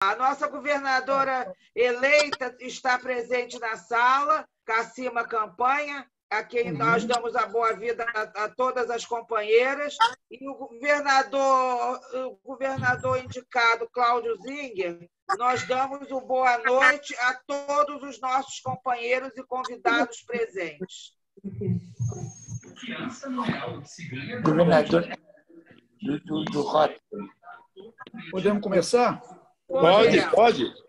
A nossa governadora eleita está presente na sala, Cassima Campanha, a quem nós damos a boa-vinda a todas as companheiras, e o governador indicado, Cláudio Zinger, nós damos uma boa noite a todos os nossos companheiros e convidados presentes. Governador do Rota. Podemos começar? Pode.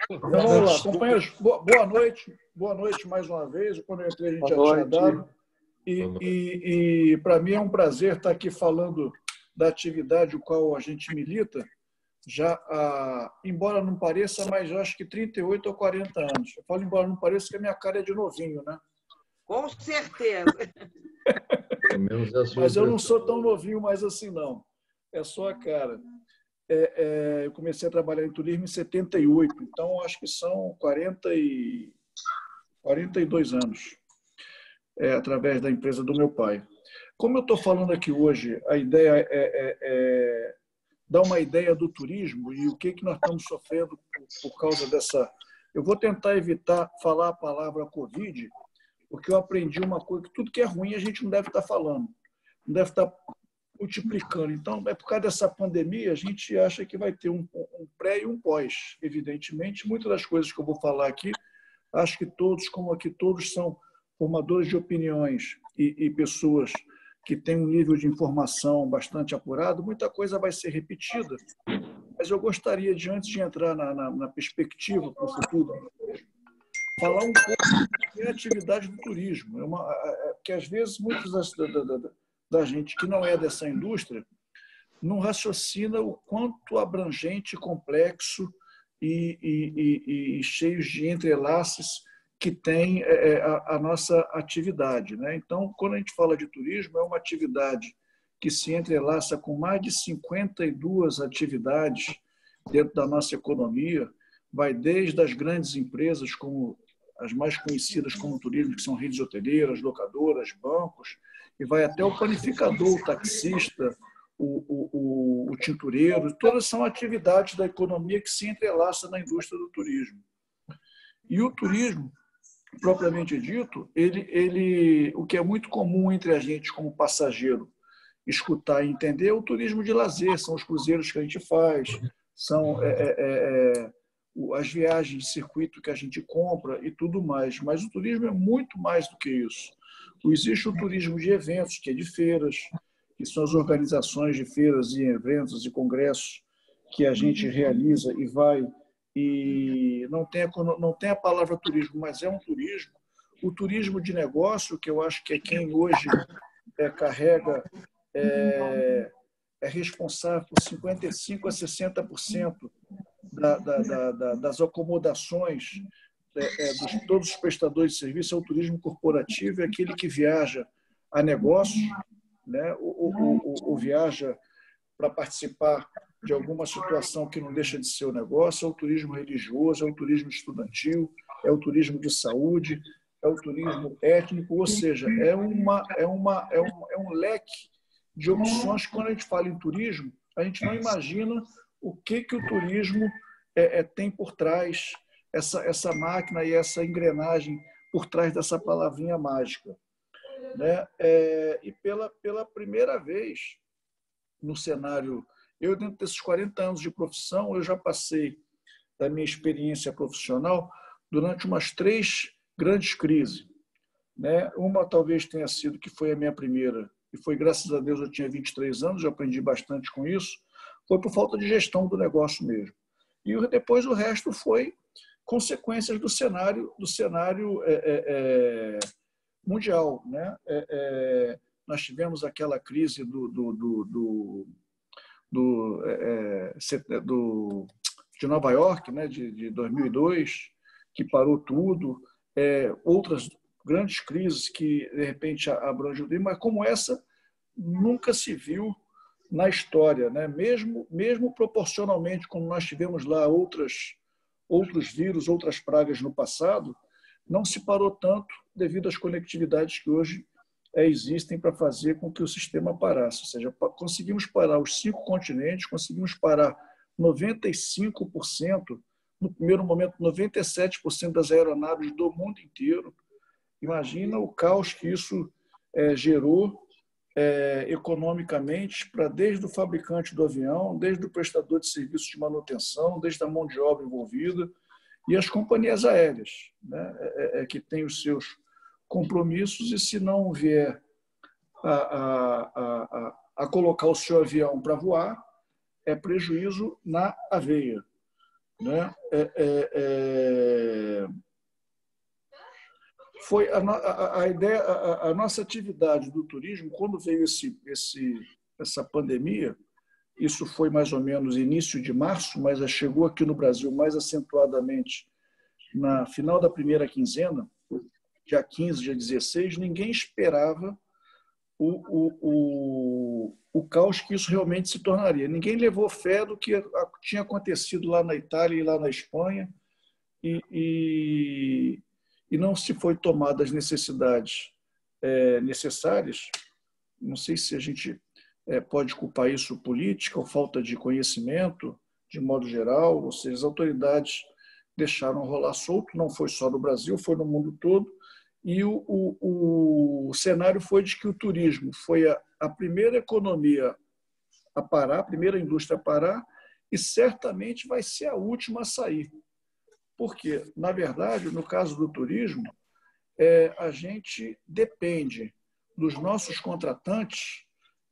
Vamos lá, companheiros. Boa noite. Boa noite mais uma vez. Quando eu entrei, a gente já tinha dado. E para mim é um prazer estar aqui falando da atividade o qual a gente milita, já embora não pareça, mas eu acho que 38 ou 40 anos. Eu falo embora não pareça, que a minha cara é de novinho, né? Com certeza. Mas eu não sou tão novinho mais assim, não. É só a cara. Eu comecei a trabalhar em turismo em 78, então acho que são 42 anos, através da empresa do meu pai. Como eu estou falando aqui hoje, a ideia é dar uma ideia do turismo e o que nós estamos sofrendo por causa dessa... Eu vou tentar evitar falar a palavra Covid, porque eu aprendi uma coisa, que tudo que é ruim a gente não deve estar falando, não deve estar multiplicando. Então, por causa dessa pandemia, a gente acha que vai ter um pré e um pós. Evidentemente, muitas das coisas que eu vou falar aqui, acho que todos, como aqui todos são formadores de opiniões e pessoas que têm um nível de informação bastante apurado, muita coisa vai ser repetida. Mas eu gostaria, antes de entrar na perspectiva para o futuro, falar um pouco da atividade do turismo. Que às vezes muitos da gente que não é dessa indústria não raciocina o quanto abrangente, complexo e cheios de entrelaces que tem a nossa atividade, né? Então, quando a gente fala de turismo, é uma atividade que se entrelaça com mais de 52 atividades dentro da nossa economia, vai desde as grandes empresas, como as mais conhecidas como turismo, que são redes hoteleiras, locadoras, bancos, e vai até o panificador, o taxista, o tintureiro. Todas são atividades da economia que se entrelaçam na indústria do turismo. E o turismo, propriamente dito, o que é muito comum entre a gente como passageiro escutar e entender é o turismo de lazer, são os cruzeiros que a gente faz, são as viagens de circuito que a gente compra e tudo mais. Mas o turismo é muito mais do que isso. Existe o turismo de eventos, que é de feiras, que são as organizações de feiras e eventos e congressos que a gente realiza e vai, e não tem a palavra turismo, mas é um turismo. O turismo de negócio, que eu acho que é quem hoje carrega, é responsável por 55% a 60% das acomodações de todos os prestadores de serviço. É o turismo corporativo, é aquele que viaja a negócio, né? ou viaja para participar de alguma situação que não deixa de ser o negócio. É o turismo religioso, é o turismo estudantil, é o turismo de saúde, é o turismo étnico, ou seja, é um leque de opções. Quando a gente fala em turismo, a gente não imagina o que o turismo tem por trás, essa máquina e essa engrenagem por trás dessa palavrinha mágica, né? E pela primeira vez no cenário, eu dentro desses 40 anos de profissão, eu já passei da minha experiência profissional durante umas 3 grandes crises, né? Uma talvez tenha sido, que foi a minha primeira, e foi, graças a Deus, eu tinha 23 anos, eu aprendi bastante com isso, foi por falta de gestão do negócio mesmo. E depois o resto foi consequências do cenário mundial, né? Nós tivemos aquela crise de Nova York, né? de 2002, que parou tudo, outras grandes crises que, de repente, abrangem, mas como essa nunca se viu na história, né? Mesmo proporcionalmente, como nós tivemos lá outros vírus, outras pragas no passado, não se parou tanto devido às conectividades que hoje existem para fazer com que o sistema parasse. Ou seja, conseguimos parar os 5 continentes, conseguimos parar 95% no primeiro momento, 97% das aeronaves do mundo inteiro. Imagina o caos que isso gerou economicamente, desde o fabricante do avião, desde o prestador de serviços de manutenção, desde a mão de obra envolvida, e as companhias aéreas, né, que têm os seus compromissos, e se não vier a colocar o seu avião para voar, é prejuízo na aveia. Né? Foi a ideia, a nossa atividade do turismo, quando veio essa pandemia, isso foi mais ou menos início de março, mas chegou aqui no Brasil mais acentuadamente na final da primeira quinzena, dia 15, dia 16, ninguém esperava o caos que isso realmente se tornaria. Ninguém levou fé do que tinha acontecido lá na Itália e lá na Espanha, e não se foi tomada as necessidades necessárias. Não sei se a gente pode culpar isso política ou falta de conhecimento, de modo geral, ou seja, as autoridades deixaram rolar solto, não foi só no Brasil, foi no mundo todo, e o cenário foi de que o turismo foi a primeira economia a parar, a primeira indústria a parar, e certamente vai ser a última a sair. Porque, na verdade, no caso do turismo, a gente depende dos nossos contratantes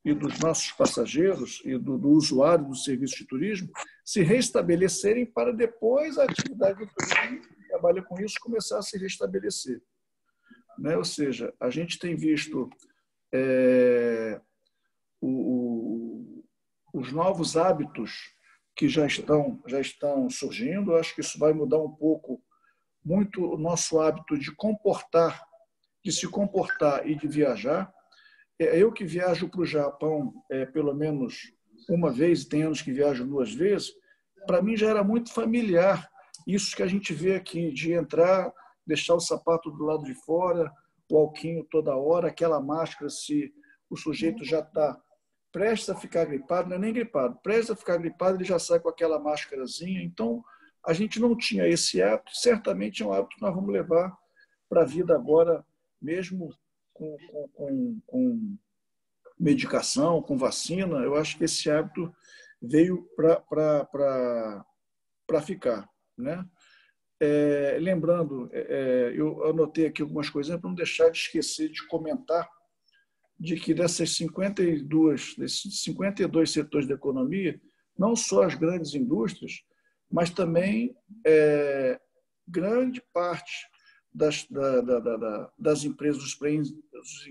e dos nossos passageiros e do usuário do serviço de turismo se restabelecerem para depois a atividade do turismo, que trabalha com isso, começar a se restabelecer. Né? Ou seja, a gente tem visto os novos hábitos que já estão surgindo. Eu acho que isso vai mudar um pouco, muito o nosso hábito de se comportar e de viajar. Eu que viajo para o Japão pelo menos uma vez, tem anos que viajo 2 vezes, para mim já era muito familiar isso que a gente vê aqui, de entrar, deixar o sapato do lado de fora, o alquinho toda hora, aquela máscara, se o sujeito já está prestes a ficar gripado, não é nem gripado, prestes a ficar gripado, ele já sai com aquela máscarazinha. Então, a gente não tinha esse hábito, certamente é um hábito que nós vamos levar para a vida agora, mesmo com medicação, com vacina. Eu acho que esse hábito veio para ficar. Né? Lembrando, eu anotei aqui algumas coisas para não deixar de esquecer de comentar de que desses 52 setores da economia, não só as grandes indústrias, mas também grande parte das empresas, dos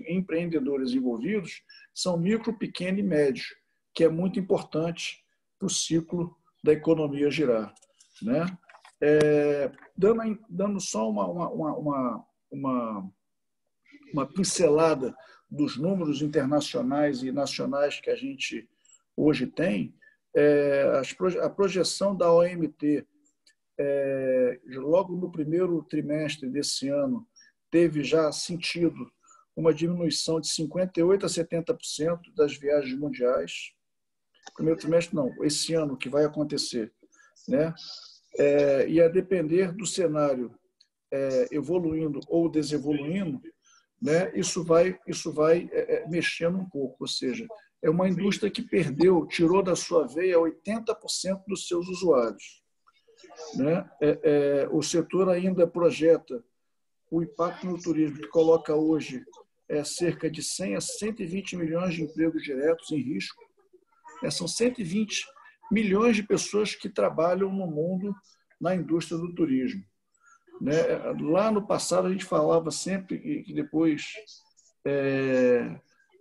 empreendedores envolvidos, são micro, pequeno e médio, que é muito importante para o ciclo da economia girar. Né? Dando só uma pincelada dos números internacionais e nacionais que a gente hoje tem, a projeção da OMT, logo no primeiro trimestre desse ano, teve já sentido uma diminuição de 58% a 70% das viagens mundiais. Primeiro trimestre, não, esse ano que vai acontecer. Né? E a depender do cenário evoluindo ou desevoluindo, né, isso vai mexendo um pouco. Ou seja, é uma indústria que tirou da sua veia 80% dos seus usuários. Né? O setor ainda projeta o impacto no turismo, que coloca hoje cerca de 100 a 120 milhões de empregos diretos em risco. São 120 milhões de pessoas que trabalham no mundo na indústria do turismo. Né? Lá no passado a gente falava sempre que depois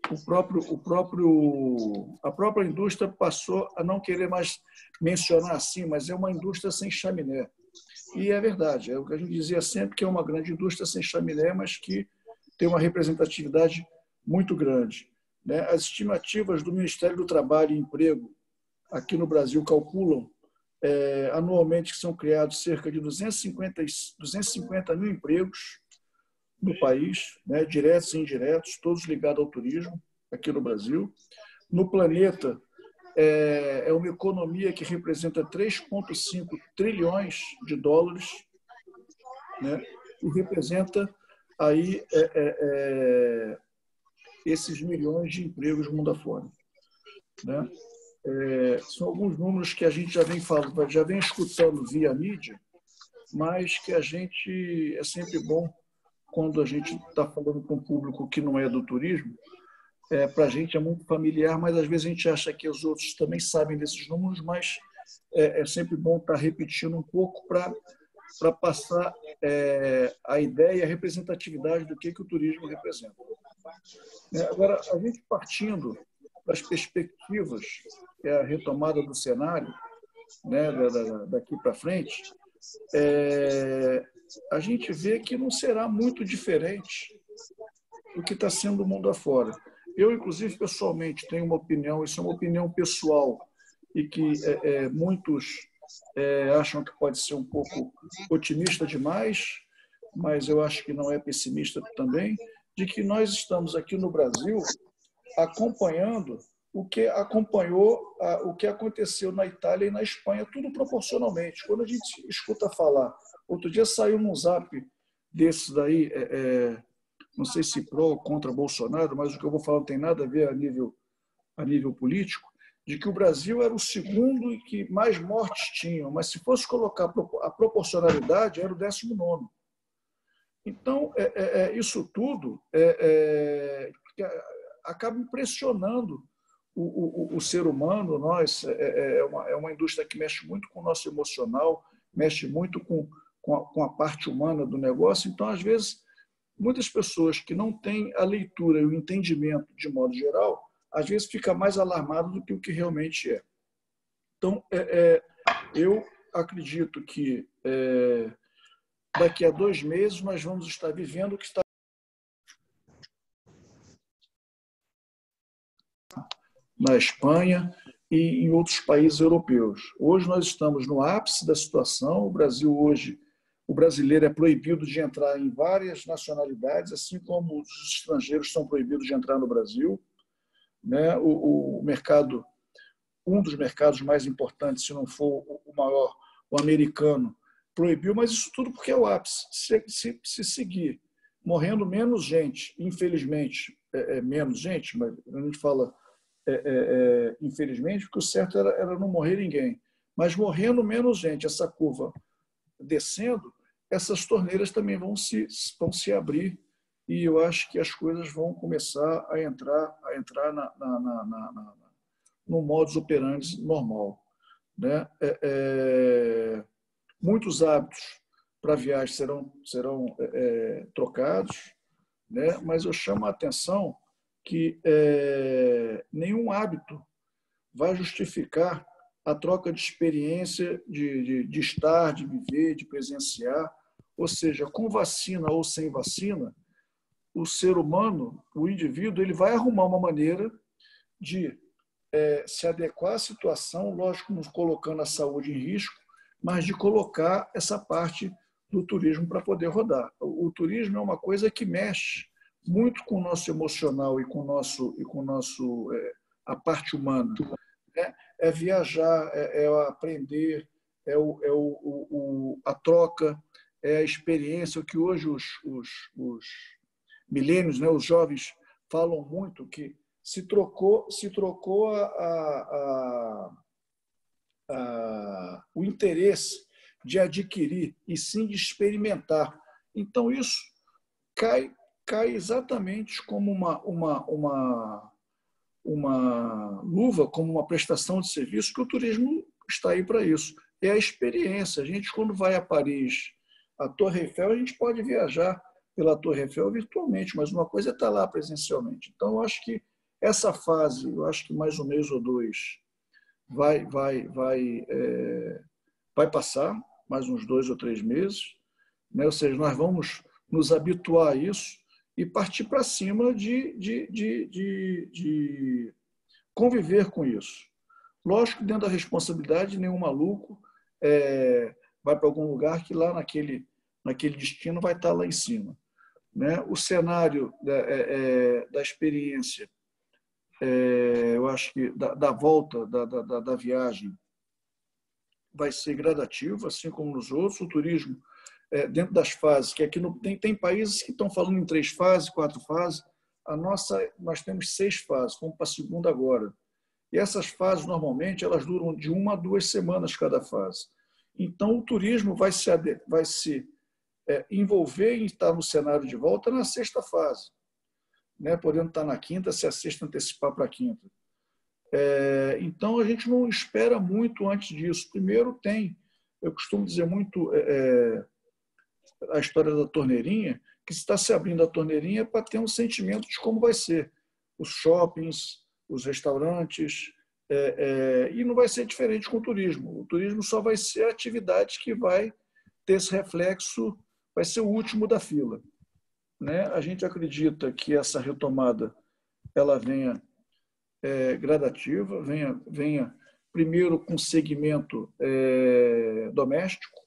a própria indústria passou a não querer mais mencionar assim, mas é uma indústria sem chaminé. E é verdade, é o que a gente dizia sempre, que é uma grande indústria sem chaminé, mas que tem uma representatividade muito grande. Né? As estimativas do Ministério do Trabalho e Emprego aqui no Brasil calculam anualmente que são criados cerca de 250 mil empregos no país, né, diretos e indiretos, todos ligados ao turismo aqui no Brasil. No planeta, é uma economia que representa 3,5 trilhões de dólares, né? E representa aí esses milhões de empregos mundo afora, né? São alguns números que a gente já vem falando, já vem escutando via mídia, mas que a gente é sempre bom quando a gente está falando com um público que não é do turismo. Para a gente é muito familiar, mas às vezes a gente acha que os outros também sabem desses números, mas é sempre bom estar repetindo um pouco para passar a ideia e a representatividade do que o turismo representa. Agora, a gente partindo das perspectivas, que é a retomada do cenário, né, daqui para frente, a gente vê que não será muito diferente do que está sendo o mundo afora. Eu, inclusive, pessoalmente, tenho uma opinião, isso é uma opinião pessoal, e que muitos acham que pode ser um pouco otimista demais, mas eu acho que não é pessimista também, de que nós estamos aqui no Brasil acompanhando o que aconteceu na Itália e na Espanha, tudo proporcionalmente. Quando a gente escuta falar, outro dia saiu num zap desses daí, não sei se pró ou contra Bolsonaro, mas o que eu vou falar não tem nada a ver a nível político, de que o Brasil era o segundo e que mais mortes tinham, mas se fosse colocar a proporcionalidade, era o 19º. Então, isso tudo acaba impressionando o ser humano. Nós, é uma indústria que mexe muito com o nosso emocional, mexe muito com a parte humana do negócio. Então, às vezes, muitas pessoas que não têm a leitura e o entendimento de modo geral, às vezes fica mais alarmado do que o que realmente é. Então, eu acredito que daqui a 2 meses nós vamos estar vivendo o que está na Espanha e em outros países europeus. Hoje nós estamos no ápice da situação. O Brasil hoje, o brasileiro é proibido de entrar em várias nacionalidades, assim como os estrangeiros são proibidos de entrar no Brasil, né? O mercado, um dos mercados mais importantes, se não for o maior, o americano, proibiu, mas isso tudo porque é o ápice. Se seguir morrendo menos gente, infelizmente, menos gente, mas a gente fala infelizmente, porque o certo era não morrer ninguém, mas morrendo menos gente, essa curva descendo, essas torneiras também vão se abrir, e eu acho que as coisas vão começar a entrar no modus operandi normal, né? Muitos hábitos para viagem serão trocados, né? Mas eu chamo a atenção que nenhum hábito vai justificar a troca de experiência, de estar, de viver, de presenciar. Ou seja, com vacina ou sem vacina, o ser humano, o indivíduo, ele vai arrumar uma maneira de se adequar à situação, lógico, nos colocando a saúde em risco, mas de colocar essa parte do turismo para poder rodar. O turismo é uma coisa que mexe muito com o nosso emocional e com a parte humana. É viajar, é aprender, a troca, é a experiência, o que hoje os milênios, né, os jovens falam muito, que se trocou o interesse de adquirir e sim de experimentar. Então, isso cai exatamente como uma luva, como uma prestação de serviço, que o turismo está aí para isso. É a experiência. A gente, quando vai a Paris, a Torre Eiffel, a gente pode viajar pela Torre Eiffel virtualmente, mas uma coisa é estar lá presencialmente. Então, eu acho que essa fase, eu acho que mais 1 mês ou 2 vai passar, mais uns 2 ou 3 meses, né? Ou seja, nós vamos nos habituar a isso e partir para cima de conviver com isso. Lógico que dentro da responsabilidade, nenhum maluco vai para algum lugar que lá naquele destino vai estar lá em cima, né? O cenário da experiência eu acho que da volta da viagem vai ser gradativo, assim como nos outros. O turismo, dentro das fases, que aqui tem países que estão falando em 3 fases, 4 fases. Nós temos 6 fases, vamos para a segunda agora. E essas fases, normalmente, elas duram de 1 a 2 semanas cada fase. Então, o turismo vai se envolver em estar no cenário de volta na 6ª fase, né? Podendo estar na 5ª, se a 6ª antecipar para a 5ª. Então, a gente não espera muito antes disso. Primeiro eu costumo dizer muito a história da torneirinha, que está se abrindo a torneirinha para ter um sentimento de como vai ser os shoppings, os restaurantes, e não vai ser diferente com o turismo. O turismo só vai ser a atividade que vai ter esse reflexo, vai ser o último da fila, né? A gente acredita que essa retomada ela venha gradativa, venha primeiro com segmento doméstico,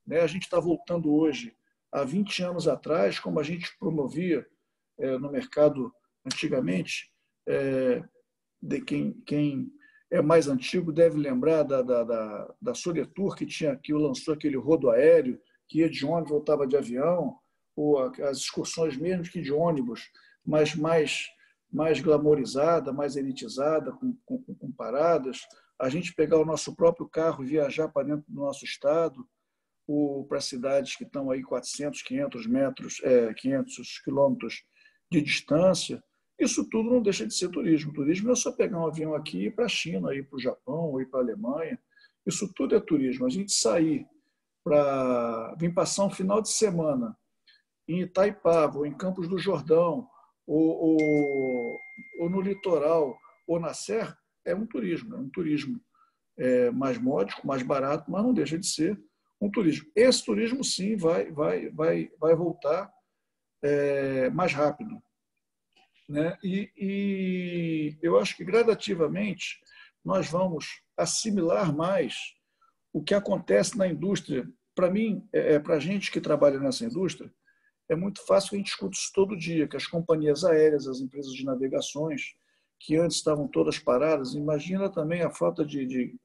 né? A gente está voltando hoje há 20 anos atrás, como a gente promovia no mercado antigamente. De quem é mais antigo deve lembrar da Soletur, que lançou aquele rodo aéreo, que ia de ônibus, voltava de avião, ou as excursões mesmo que de ônibus, mas mais glamorizada, mais elitizada, com paradas. A gente pegar o nosso próprio carro e viajar para dentro do nosso estado, ou para cidades que estão aí 400, 500 metros, 500 quilômetros de distância. Isso tudo não deixa de ser turismo. Turismo não é só pegar um avião aqui e ir para a China, ir para o Japão, ou ir para a Alemanha. Isso tudo é turismo. A gente sair para vir passar um final de semana em Itaipava, ou em Campos do Jordão, ou no litoral, ou na serra, é um turismo mais módico, mais barato, mas não deixa de ser um turismo. Esse turismo, sim, vai voltar mais rápido, né? E eu acho que gradativamente nós vamos assimilar mais o que acontece na indústria. Para mim, para a gente que trabalha nessa indústria, é muito fácil que a gente escuta isso todo dia, que as companhias aéreas, as empresas de navegações, que antes estavam todas paradas, imagina também a falta de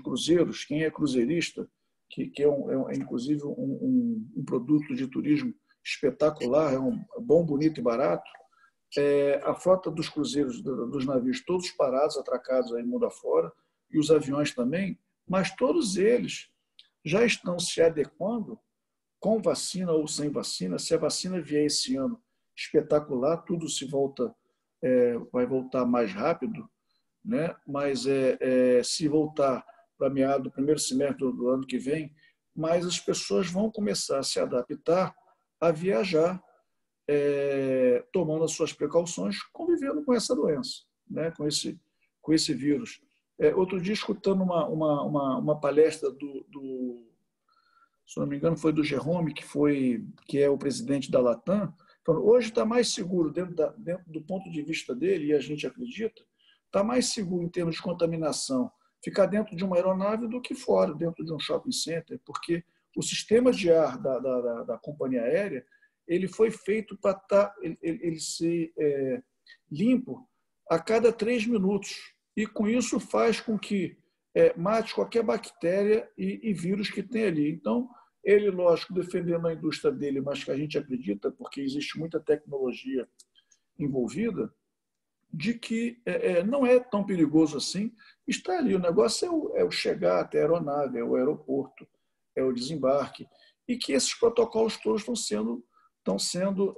cruzeiros. Quem é cruzeirista, que é inclusive um produto de turismo espetacular, bom, bonito e barato, a frota dos cruzeiros, dos navios, todos parados, atracados aí mundo afora, e os aviões também, mas todos eles já estão se adequando com vacina ou sem vacina. Se a vacina vier esse ano, espetacular, tudo vai voltar mais rápido, né? Mas se voltar para meados do primeiro semestre do ano que vem, mas as pessoas vão começar a se adaptar a viajar, tomando as suas precauções, convivendo com essa doença, né? com esse vírus. Outro dia, escutando uma palestra se não me engano, foi do Jerome, que é o presidente da Latam, falando, hoje está mais seguro, dentro do ponto de vista dele, e a gente acredita, está mais seguro em termos de contaminação ficar dentro de uma aeronave do que fora, dentro de um shopping center, porque o sistema de ar da companhia aérea ele foi feito para ele ser limpo a cada 3 minutos. E com isso faz com que mate qualquer bactéria e vírus que tem ali. Então, ele, lógico, defendendo a indústria dele, mas que a gente acredita, porque existe muita tecnologia envolvida, de que não é tão perigoso assim estar ali. O negócio é o chegar até a aeronave, é o aeroporto, é o desembarque, e que esses protocolos todos estão sendo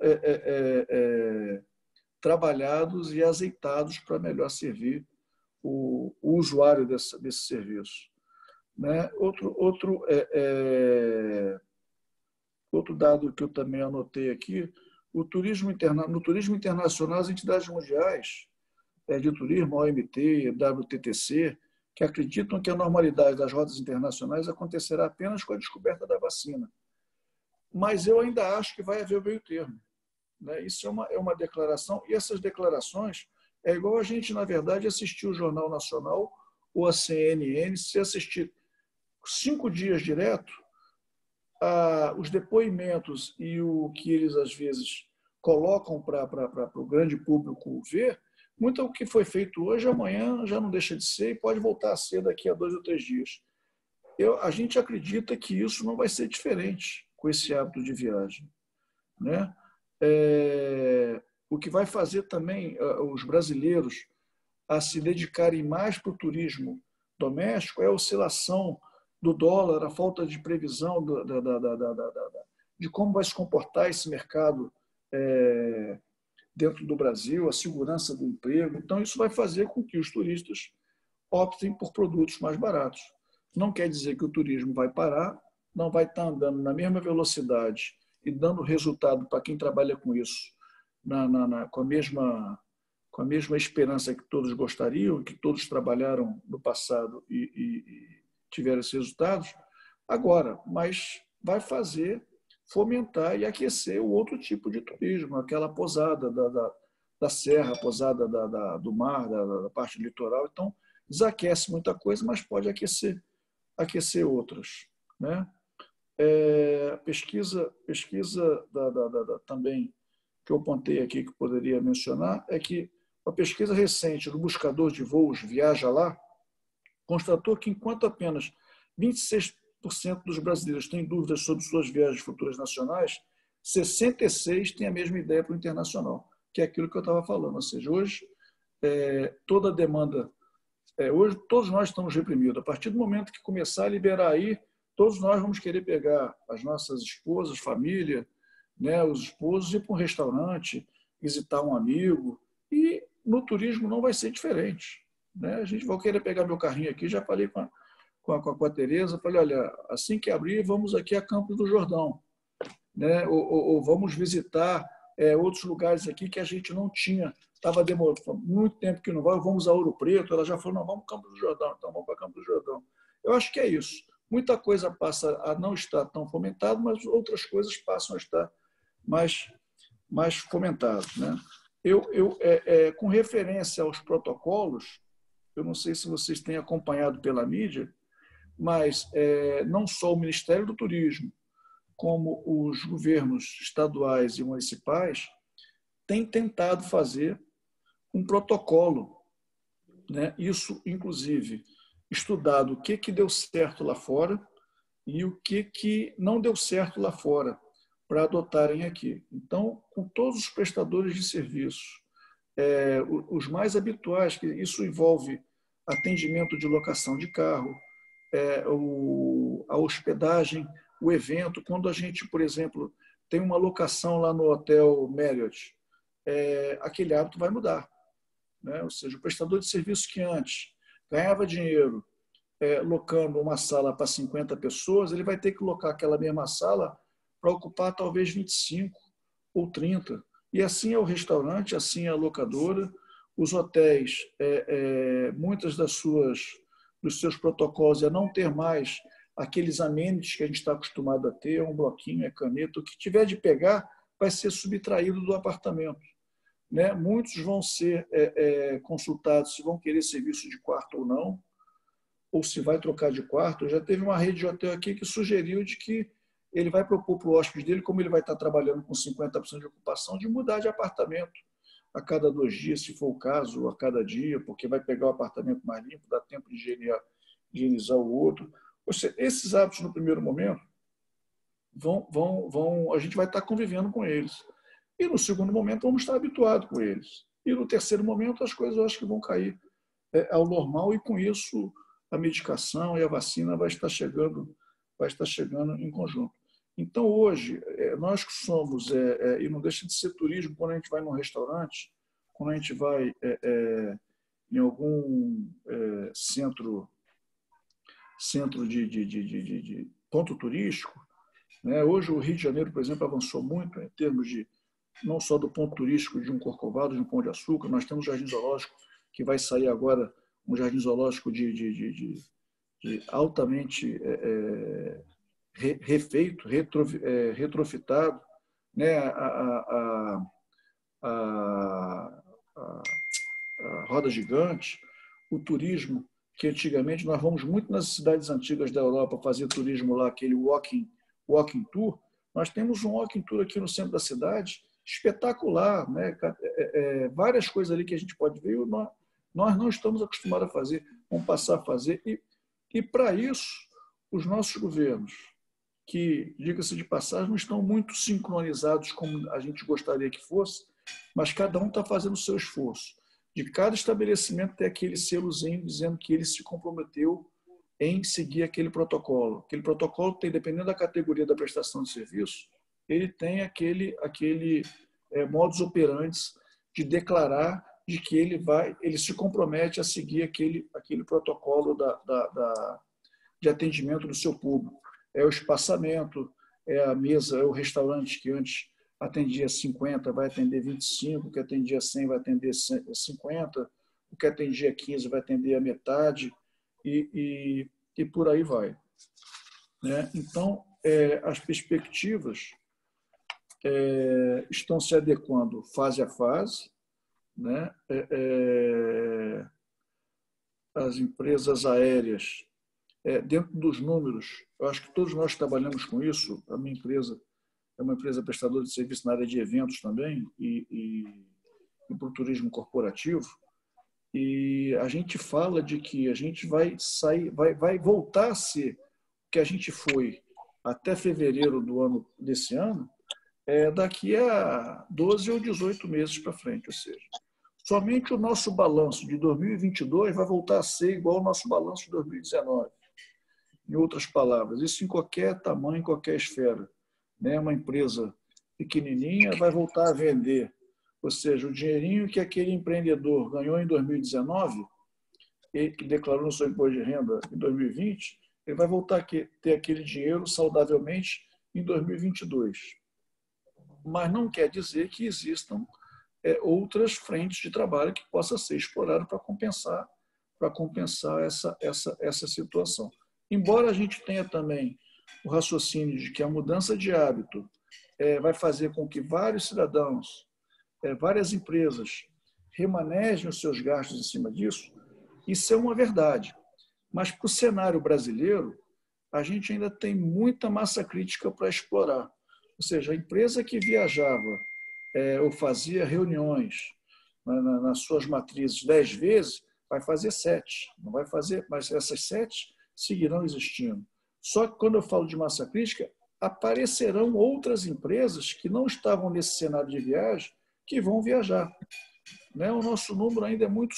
trabalhados e azeitados para melhor servir o usuário desse serviço. Né? Outro dado que eu também anotei aqui, no turismo internacional, as entidades mundiais de turismo, OMT, WTTC, que acreditam que a normalidade das rotas internacionais acontecerá apenas com a descoberta da vacina. Mas eu ainda acho que vai haver o meio termo. Né? Isso é uma declaração, e essas declarações é igual a gente, na verdade, assistir o Jornal Nacional ou a CNN. Se assistir 5 dias direto, os depoimentos e o que eles, às vezes, colocam para o grande público ver, Muito o que foi feito hoje, amanhã já não deixa de ser e pode voltar a ser daqui a 2 ou 3 dias. A gente acredita que isso não vai ser diferente com esse hábito de viagem, né? O que vai fazer também os brasileiros a se dedicarem mais para o turismo doméstico é a oscilação do dólar, a falta de previsão de como vai se comportar esse mercado dentro do Brasil, a segurança do emprego. Então, isso vai fazer com que os turistas optem por produtos mais baratos. Não quer dizer que o turismo vai parar, não vai estar andando na mesma velocidade e dando resultado para quem trabalha com isso, com a mesma esperança que todos gostariam, que todos trabalharam no passado e tiveram esses resultados, agora, mas vai fomentar e aquecer o outro tipo de turismo, aquela posada da serra, a posada do mar, da parte litoral. Então, desaquece muita coisa, mas pode aquecer outras, né? Pesquisa também que eu apontei aqui que poderia mencionar é que a pesquisa recente do buscador de voos Viaja Lá constatou que enquanto apenas 26% dos brasileiros têm dúvidas sobre suas viagens futuras nacionais, 66% têm a mesma ideia para o internacional, que é aquilo que eu estava falando. Ou seja, hoje toda a demanda, hoje todos nós estamos reprimidos. A partir do momento que começar a liberar aí, todos nós vamos querer pegar as nossas esposas, família, né, os esposos, ir para um restaurante, visitar um amigo. E no turismo não vai ser diferente, né? A gente vai querer pegar meu carrinho aqui, já falei com a Tereza, falei, olha, assim que abrir, vamos aqui a Campos do Jordão, né? Ou vamos visitar outros lugares aqui que a gente não tinha, estava demorando muito tempo que não vai, vamos a Ouro Preto. Ela já falou, não, vamos para Campos do Jordão, então vamos para Campos do Jordão. Eu acho que é isso. Muita coisa passa a não estar tão fomentado, mas outras coisas passam a estar mais fomentadas, né? Com referência aos protocolos, eu não sei se vocês têm acompanhado pela mídia, mas não só o Ministério do Turismo, como os governos estaduais e municipais têm tentado fazer um protocolo, né? Isso, inclusive, estudado o que deu certo lá fora e o que não deu certo lá fora, para adotarem aqui. Então, com todos os prestadores de serviços, os mais habituais, que isso envolve atendimento de locação de carro, a hospedagem, o evento. Quando a gente, por exemplo, tem uma locação lá no Hotel Marriott, aquele hábito vai mudar, né? Ou seja, o prestador de serviço que antes ganhava dinheiro locando uma sala para 50 pessoas, ele vai ter que locar aquela mesma sala para ocupar talvez 25 ou 30. E assim é o restaurante, assim é a locadora. Os hotéis, muitas dos seus protocolos é não ter mais aqueles amenities que a gente está acostumado a ter, um bloquinho, caneta, o que tiver de pegar vai ser subtraído do apartamento, né? Muitos vão ser consultados se vão querer serviço de quarto ou não, ou se vai trocar de quarto. Já teve uma rede de hotel aqui que sugeriu de que ele vai propor para o hóspede dele, como ele vai estar trabalhando com 50% de ocupação, de mudar de apartamento a cada 2 dias, se for o caso, ou a cada dia, porque vai pegar o apartamento mais limpo, dá tempo de higienizar o outro. Ou seja, esses hábitos, no primeiro momento, a gente vai estar convivendo com eles. E no segundo momento, vamos estar habituados com eles. E no terceiro momento, as coisas eu acho que vão cair ao normal, e com isso a medicação e a vacina vai estar chegando em conjunto. Então, hoje, nós que somos, e não deixa de ser turismo, quando a gente vai num restaurante, quando a gente vai em algum centro de ponto turístico, né? Hoje o Rio de Janeiro, por exemplo, avançou muito em termos de, não só do ponto turístico de um Corcovado, de um Pão de Açúcar, nós temos um jardim zoológico que vai sair agora, um jardim zoológico de altamente refeito, retrofitado, né? A roda gigante, o turismo, que antigamente nós vamos muito nas cidades antigas da Europa fazer turismo lá, aquele walking tour. Nós temos um walking tour aqui no centro da cidade, espetacular, né? Várias coisas ali que a gente pode ver, nós não estamos acostumados a fazer, vamos passar a fazer. E para isso, os nossos governos, que, diga-se de passagem, não estão muito sincronizados como a gente gostaria que fosse, mas cada um está fazendo o seu esforço. De cada estabelecimento tem aquele selozinho dizendo que ele se comprometeu em seguir aquele protocolo. Aquele protocolo tem, dependendo da categoria da prestação de serviço, ele tem aquele modus operandi de declarar de que ele se compromete a seguir aquele protocolo de atendimento do seu público. É o espaçamento, é a mesa, é o restaurante que antes atendia 50, vai atender 25, o que atendia 100 vai atender 50, o que atendia 15 vai atender a metade, e por aí vai. Né? Então, as perspectivas estão se adequando fase a fase. Né? As empresas aéreas, dentro dos números, eu acho que todos nós trabalhamos com isso. A minha empresa é uma empresa prestadora de serviço na área de eventos também e para o turismo corporativo. E a gente fala de que a gente vai voltar a ser o que a gente foi até fevereiro desse ano, daqui a 12 ou 18 meses para frente. Ou seja, somente o nosso balanço de 2022 vai voltar a ser igual ao nosso balanço de 2019. Em outras palavras, isso em qualquer tamanho, em qualquer esfera. Né? Uma empresa pequenininha vai voltar a vender. Ou seja, o dinheirinho que aquele empreendedor ganhou em 2019, e que declarou no seu imposto de renda em 2020, ele vai voltar a ter aquele dinheiro saudavelmente em 2022. Mas não quer dizer que existam outras frentes de trabalho que possam ser exploradas para compensar essa situação. Embora a gente tenha também o raciocínio de que a mudança de hábito vai fazer com que vários cidadãos, várias empresas remanejem os seus gastos em cima disso, isso é uma verdade. Mas para o cenário brasileiro, a gente ainda tem muita massa crítica para explorar. Ou seja, a empresa que viajava ou fazia reuniões nas suas matrizes 10 vezes, vai fazer 7. Não vai fazer, mas essas 7 seguirão existindo. Só que quando eu falo de massa crítica, aparecerão outras empresas que não estavam nesse cenário de viagem que vão viajar. Né? O nosso número ainda é muito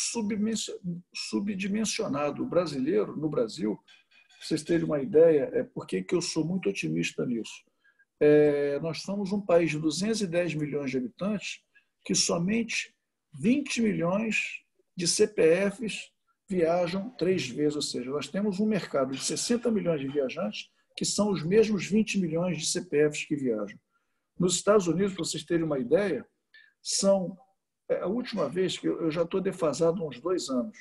subdimensionado. O brasileiro, no Brasil, para vocês terem uma ideia, por que eu sou muito otimista nisso? Nós somos um país de 210 milhões de habitantes que somente 20 milhões de CPFs viajam 3 vezes, ou seja, nós temos um mercado de 60 milhões de viajantes que são os mesmos 20 milhões de CPFs que viajam. Nos Estados Unidos, para vocês terem uma ideia, a última vez, que eu já estou defasado há uns 2 anos,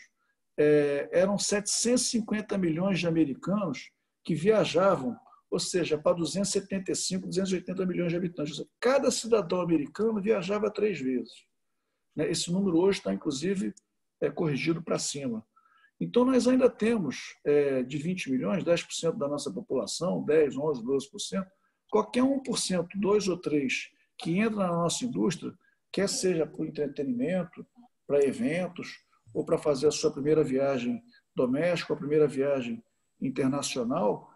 eram 750 milhões de americanos que viajavam, ou seja, para 275, 280 milhões de habitantes. Seja, cada cidadão americano viajava 3 vezes. Esse número hoje está, inclusive, corrigido para cima. Então, nós ainda temos, de 20 milhões, 10% da nossa população, 10%, 11%, 12%, qualquer 1%, 2 ou 3%, que entra na nossa indústria, quer seja para o entretenimento, para eventos, ou para fazer a sua primeira viagem doméstica, a primeira viagem internacional,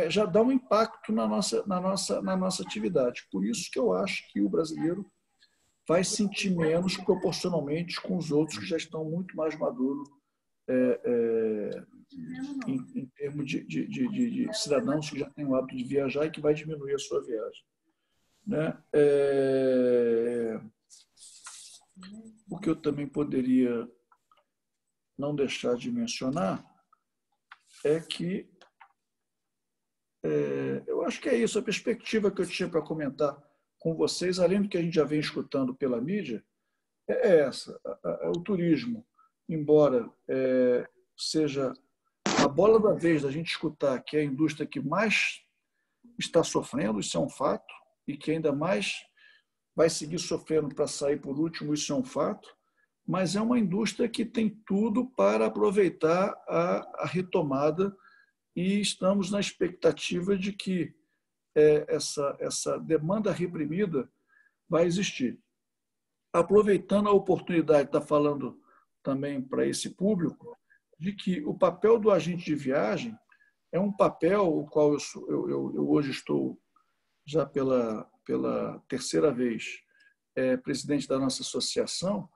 já dá um impacto na nossa atividade. Por isso que eu acho que o brasileiro vai sentir menos proporcionalmente com os outros que já estão muito mais maduros em termos de cidadãos que já têm o hábito de viajar e que vai diminuir a sua viagem. Né? O que eu também poderia não deixar de mencionar é que eu acho que é isso, a perspectiva que eu tinha para comentar com vocês, além do que a gente já vem escutando pela mídia, é essa. O turismo, embora seja a bola da vez da gente escutar que é a indústria que mais está sofrendo, isso é um fato, e que ainda mais vai seguir sofrendo para sair por último, isso é um fato, mas é uma indústria que tem tudo para aproveitar a retomada e estamos na expectativa de que essa demanda reprimida vai existir. Aproveitando a oportunidade de estar falando também para esse público, de que o papel do agente de viagem é um papel o qual eu hoje estou já pela terceira vez presidente da nossa associação.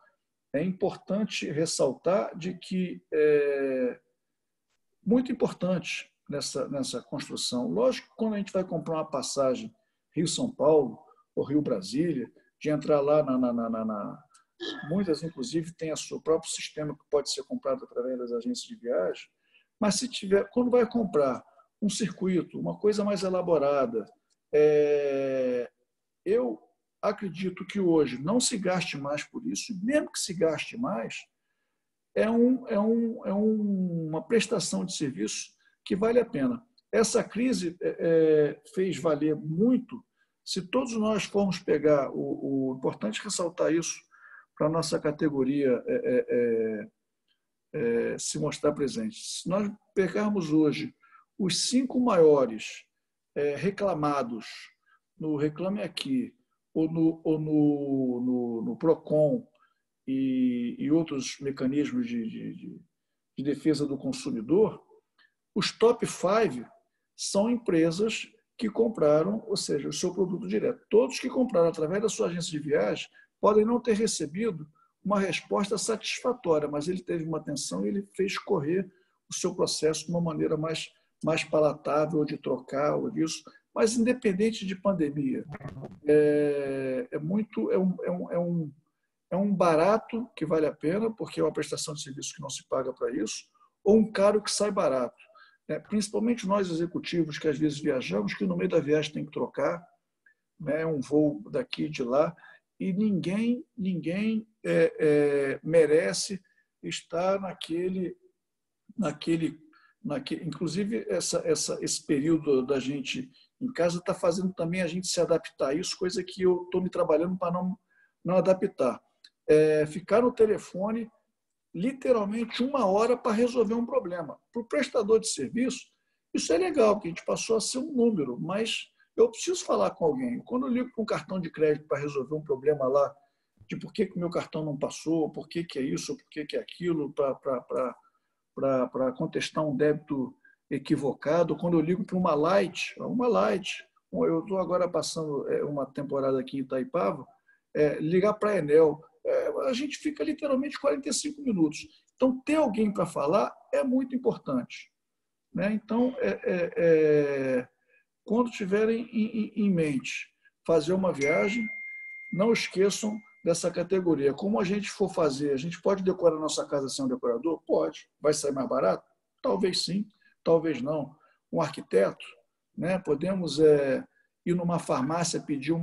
É importante ressaltar de que é muito importante nessa construção. Lógico que quando a gente vai comprar uma passagem Rio-São Paulo ou Rio-Brasília, de entrar lá muitas, inclusive, têm o seu próprio sistema que pode ser comprado através das agências de viagem, mas se tiver, quando vai comprar um circuito, uma coisa mais elaborada, eu acredito que hoje não se gaste mais por isso, e mesmo que se gaste mais, é uma prestação de serviço que vale a pena. Essa crise fez valer muito. Se todos nós formos pegar, o importante ressaltar isso para a nossa categoria se mostrar presente. Se nós pegarmos hoje os 5 maiores reclamados no Reclame Aqui, ou no PROCON e outros mecanismos de defesa do consumidor, os top 5 são empresas que compraram, ou seja, o seu produto direto. Todos que compraram através da sua agência de viagem podem não ter recebido uma resposta satisfatória, mas ele teve uma atenção e ele fez correr o seu processo de uma maneira mais palatável, ou de trocar, ou disso. Mas, independente de pandemia, é um barato que vale a pena, porque é uma prestação de serviço que não se paga para isso, ou um caro que sai barato. Principalmente nós executivos, que às vezes viajamos, que no meio da viagem tem que trocar, um voo daqui e de lá, e ninguém merece estar inclusive esse período da gente em casa está fazendo também a gente se adaptar a isso, coisa que eu estou me trabalhando para não adaptar. Ficar no telefone literalmente 1 hora para resolver um problema. Para o prestador de serviço, isso é legal, porque a gente passou a ser um número, mas eu preciso falar com alguém. Quando eu ligo para um cartão de crédito para resolver um problema lá, de por que o meu cartão não passou, por que é isso, por que é aquilo, para contestar um débito equivocado, quando eu ligo para uma Light, eu estou agora passando uma temporada aqui em Itaipava, ligar para a Enel, a gente fica literalmente 45 minutos. Então, ter alguém para falar é muito importante. Então, quando tiverem em mente fazer uma viagem, não esqueçam dessa categoria. Como a gente for fazer, a gente pode decorar a nossa casa sem um decorador? Pode. Vai sair mais barato? Talvez sim, talvez não. Um arquiteto, podemos ir numa farmácia pedir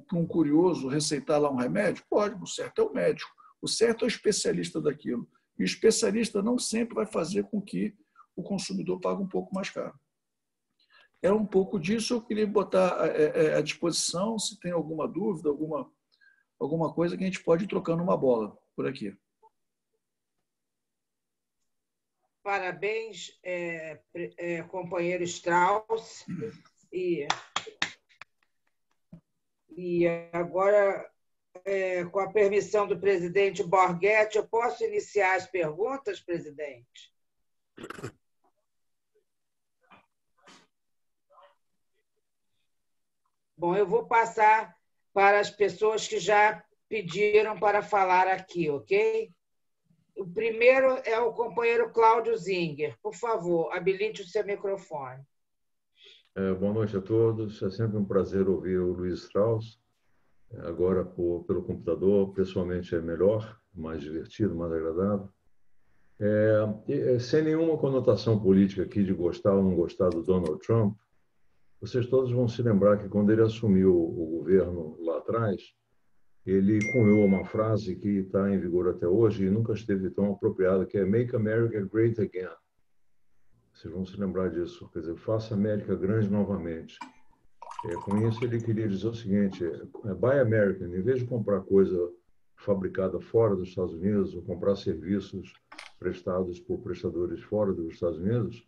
para um curioso receitar lá um remédio? Pode, o certo é o médico. O certo é o especialista daquilo. E o especialista não sempre vai fazer com que o consumidor pague um pouco mais caro. É um pouco disso, eu queria botar à disposição, se tem alguma dúvida, alguma coisa que a gente pode ir trocando uma bola por aqui. Parabéns, companheiro Strauss. E agora, com a permissão do presidente Borghetti, eu posso iniciar as perguntas, presidente? Bom, eu vou passar para as pessoas que já pediram para falar aqui, ok? O primeiro é o companheiro Cláudio Zinger. Por favor, habilite o seu microfone. Boa noite a todos. É sempre um prazer ouvir o Luiz Strauss. Agora, pelo computador, pessoalmente é melhor, mais divertido, mais agradável. Sem nenhuma conotação política aqui de gostar ou não gostar do Donald Trump, vocês todos vão se lembrar que quando ele assumiu o governo lá atrás, ele cunhou uma frase que está em vigor até hoje e nunca esteve tão apropriada, que é Make America Great Again. Vocês vão se lembrar disso, quer dizer, faça a América grande novamente. Com isso, ele queria dizer o seguinte, Buy American, em vez de comprar coisa fabricada fora dos Estados Unidos ou comprar serviços prestados por prestadores fora dos Estados Unidos,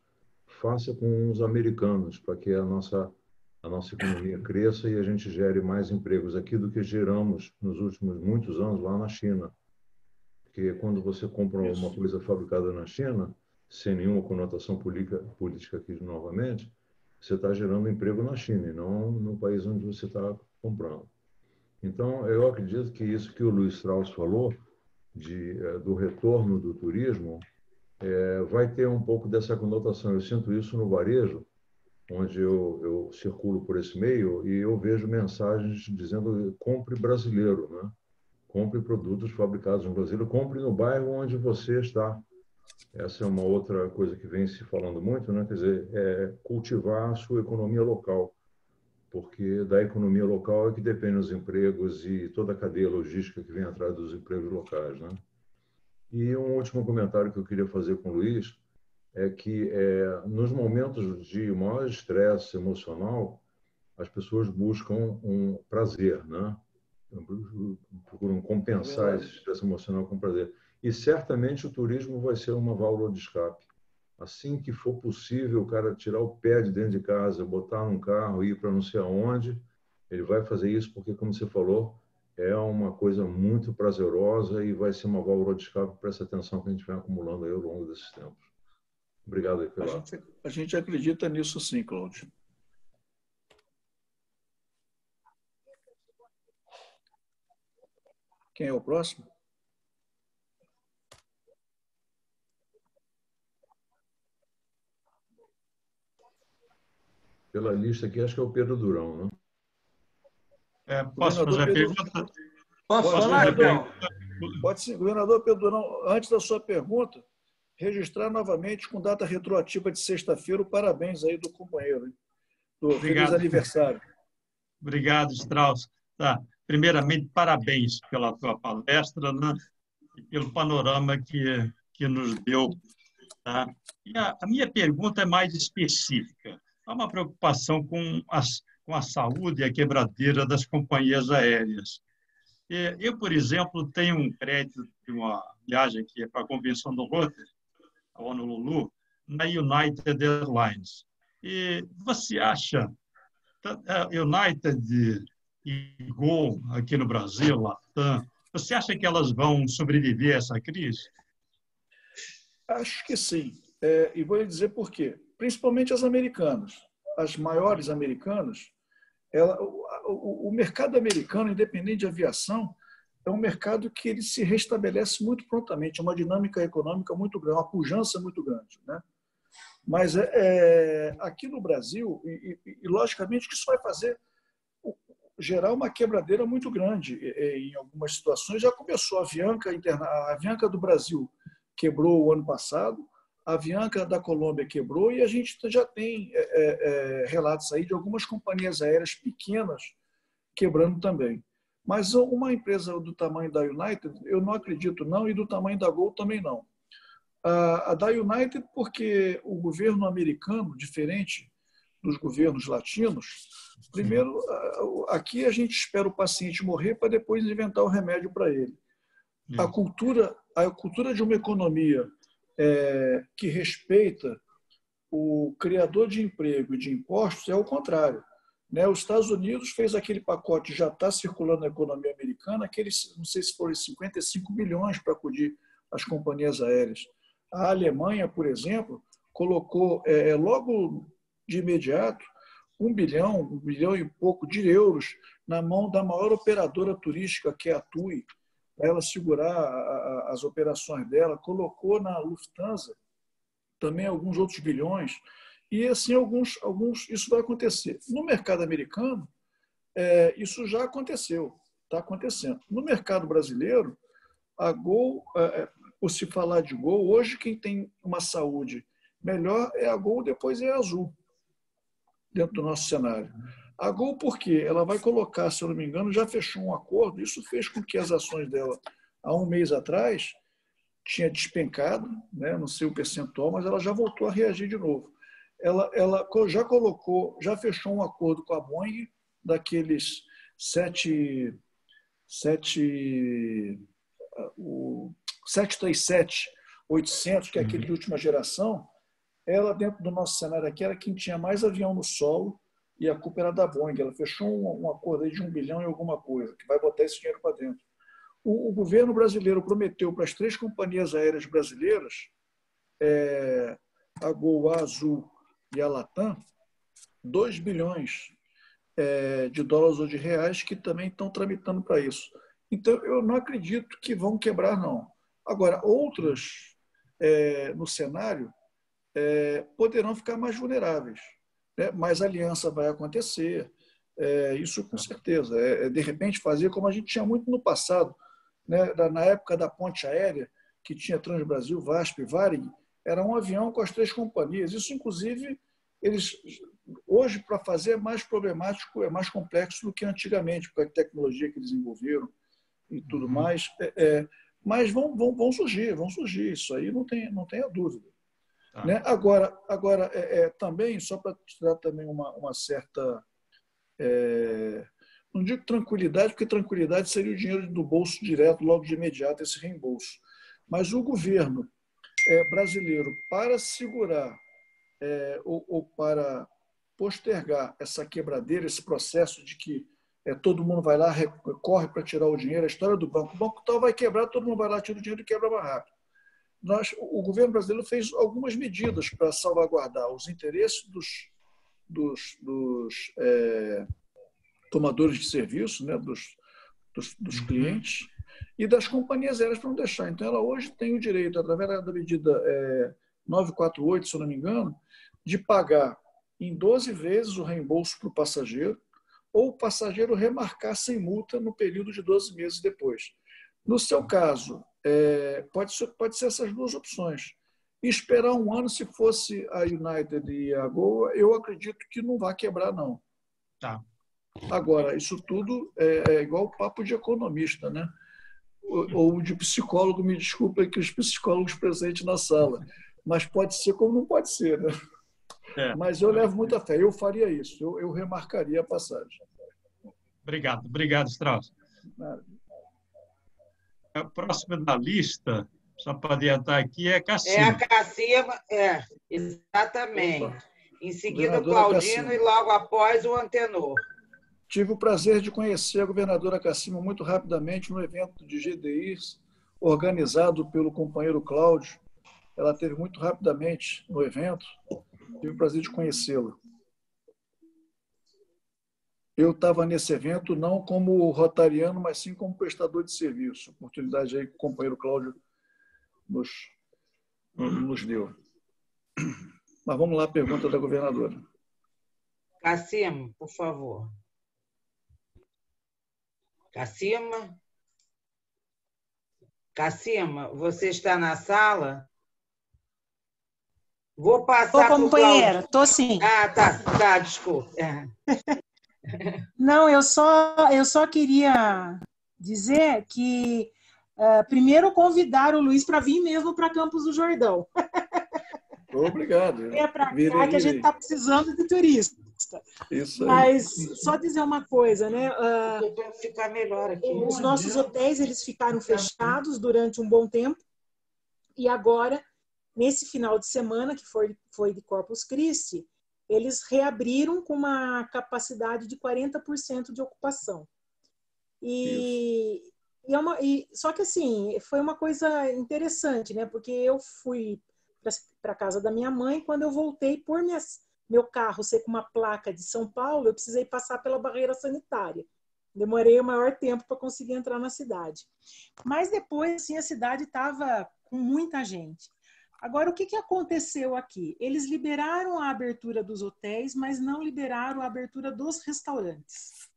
faça com os americanos, para que a a nossa economia cresça e a gente gere mais empregos aqui do que geramos nos últimos muitos anos lá na China. Porque quando você compra uma coisa fabricada na China, sem nenhuma conotação política aqui novamente, você está gerando emprego na China e não no país onde você está comprando. Então, eu acredito que isso que o Luiz Strauss falou, do retorno do turismo, vai ter um pouco dessa conotação. Eu sinto isso no varejo, onde eu circulo por esse meio e eu vejo mensagens dizendo compre brasileiro, né? Compre produtos fabricados no Brasil, compre no bairro onde você está. Essa é uma outra coisa que vem se falando muito, né? Quer dizer, cultivar a sua economia local, porque da economia local é que dependem os empregos e toda a cadeia logística que vem atrás dos empregos locais, né? E um último comentário que eu queria fazer com o Luiz é que nos momentos de maior estresse emocional, as pessoas buscam um prazer, né? Procuram compensar esse estresse emocional com prazer. E certamente o turismo vai ser uma válvula de escape. Assim que for possível o cara tirar o pé de dentro de casa, botar num carro e ir para não sei aonde, ele vai fazer isso porque, como você falou, é uma coisa muito prazerosa e vai ser uma válvula de escape para essa tensão que a gente vem acumulando aí ao longo desses tempos. Obrigado aí pela... A gente acredita nisso sim, Cláudio. Quem é o próximo? Pela lista aqui, acho que é o Pedro Durão, né? Posso fazer a pergunta? Posso falar, João? Pode sim. Governador Pedro Durão, antes da sua pergunta, registrar novamente com data retroativa de sexta-feira o parabéns aí do companheiro. Feliz aniversário. Obrigado, Strauss. Tá. Primeiramente, parabéns pela tua palestra, né? E pelo panorama que nos deu. Tá? E a minha pergunta é mais específica. Há uma preocupação com a saúde e a quebradeira das companhias aéreas. Eu, por exemplo, tenho um crédito de uma viagem que é para a Convenção do Rotary, a Honolulu, na United Airlines. E você acha, United e Gol aqui no Brasil, Latam, você acha que elas vão sobreviver a essa crise? Acho que sim. E vou lhe dizer por quê. Principalmente as americanas. As maiores americanas, o mercado americano, independente de aviação, é um mercado que ele se restabelece muito prontamente, é uma dinâmica econômica muito grande, uma pujança muito grande, né? Mas aqui no Brasil, e logicamente que isso vai gerar uma quebradeira muito grande em algumas situações. Já começou a Avianca do Brasil quebrou o ano passado, a Avianca da Colômbia quebrou e a gente já tem relatos aí de algumas companhias aéreas pequenas quebrando também. Mas uma empresa do tamanho da United, eu não acredito não, e do tamanho da Gol também não. A da United, porque o governo americano, diferente dos governos latinos, primeiro, aqui a gente espera o paciente morrer para depois inventar o remédio para ele. A cultura de uma economia que respeita o criador de emprego e de impostos é o contrário. Né? Os Estados Unidos fez aquele pacote, já está circulando na economia americana, aqueles, não sei se foram 55 bilhões para acudir as companhias aéreas. A Alemanha, por exemplo, colocou logo de imediato 1 bilhão e pouco de euros na mão da maior operadora turística, que é a TUI, para ela segurar as operações dela, colocou na Lufthansa também alguns outros bilhões, e assim alguns isso vai acontecer. No mercado americano, isso já aconteceu, está acontecendo. No mercado brasileiro, a Gol, por se falar de Gol, hoje quem tem uma saúde melhor é a Gol, depois é a Azul, dentro do nosso cenário. A Gol, porque ela vai colocar, se eu não me engano, já fechou um acordo, isso fez com que as ações dela, há um mês atrás, tinha despencado, né? Não sei o percentual, mas ela já voltou a reagir de novo. Ela já fechou um acordo com a Boeing, daqueles 737-800, que é aquele de última geração. Ela, dentro do nosso cenário aqui, era quem tinha mais avião no solo, e a culpa era da Boeing. Ela fechou um acordo aí de 1 bilhão e alguma coisa, que vai botar esse dinheiro para dentro. O governo brasileiro prometeu para as 3 companhias aéreas brasileiras, a Gol, a Azul e a Latam, 2 bilhões de dólares ou de reais, que também estão tramitando para isso. Então, eu não acredito que vão quebrar, não. Agora, outras no cenário poderão ficar mais vulneráveis, né? Mais aliança vai acontecer, isso com certeza. De repente, fazer como a gente tinha muito no passado, né? Na época da ponte aérea, que tinha Transbrasil, VASP, Varig, era um avião com as 3 companhias. Isso, inclusive, hoje, para fazer, é mais problemático, é mais complexo do que antigamente, porque a tecnologia que eles desenvolveram e tudo mais. Mas vão surgir, isso aí não tem a dúvida. Tá. Né? Agora também, só para te dar também uma certa... não digo tranquilidade, porque tranquilidade seria o dinheiro do bolso direto, logo de imediato, esse reembolso. Mas o governo brasileiro, para segurar ou para postergar essa quebradeira, esse processo de que todo mundo vai lá, corre para tirar o dinheiro, a história do banco. O banco tal vai quebrar, todo mundo vai lá, tira o dinheiro e quebra mais rápido. O governo brasileiro fez algumas medidas para salvaguardar os interesses dos tomadores de serviço, né, dos clientes e das companhias aéreas para não deixar. Então, ela hoje tem o direito, através da medida 948, se eu não me engano, de pagar em 12 vezes o reembolso para o passageiro, ou o passageiro remarcar sem multa no período de 12 meses depois. No seu caso, pode ser essas 2 opções. Esperar 1 ano, se fosse a United e a Gol, eu acredito que não vai quebrar, não. Tá. Agora, isso tudo é igual papo de economista, né? Ou de psicólogo, me desculpa aqui os psicólogos presentes na sala, mas pode ser como não pode ser, né? Mas eu levo muita fé, eu faria isso, eu remarcaria a passagem. Obrigado, Strauss. A próxima da lista, só para adiantar aqui, é a Cassima. A Cassima, exatamente. Opa. Em seguida, o Claudino e logo após o Antenor. Tive o prazer de conhecer a governadora Cassima muito rapidamente no evento de GDI organizado pelo companheiro Cláudio. Ela esteve muito rapidamente no evento. Tive o prazer de conhecê-la. Eu estava nesse evento não como rotariano, mas sim como prestador de serviço. Oportunidade aí que o companheiro Cláudio nos deu. Mas vamos lá, a pergunta da governadora. Cassima, por favor. Cassima, você está na sala? Vou passar para o companheira, estou sim. Tá, desculpa. Não, eu só queria dizer que primeiro convidar o Luiz para vir mesmo para Campos do Jordão. Obrigado. Para cá que a gente está precisando de turista. Isso aí. Mas só dizer uma coisa, né? Ficar melhor aqui. Os nossos hotéis eles ficaram fechados durante um bom tempo e agora nesse final de semana que foi de Corpus Christi, eles reabriram com uma capacidade de 40% de ocupação. Só que assim foi uma coisa interessante, né? Porque eu fui para a casa da minha mãe, quando eu voltei por meu carro ser com uma placa de São Paulo, eu precisei passar pela barreira sanitária. Demorei o maior tempo para conseguir entrar na cidade. Mas depois, assim, a cidade estava com muita gente. Agora, o que aconteceu aqui? Eles liberaram a abertura dos hotéis, mas não liberaram a abertura dos restaurantes.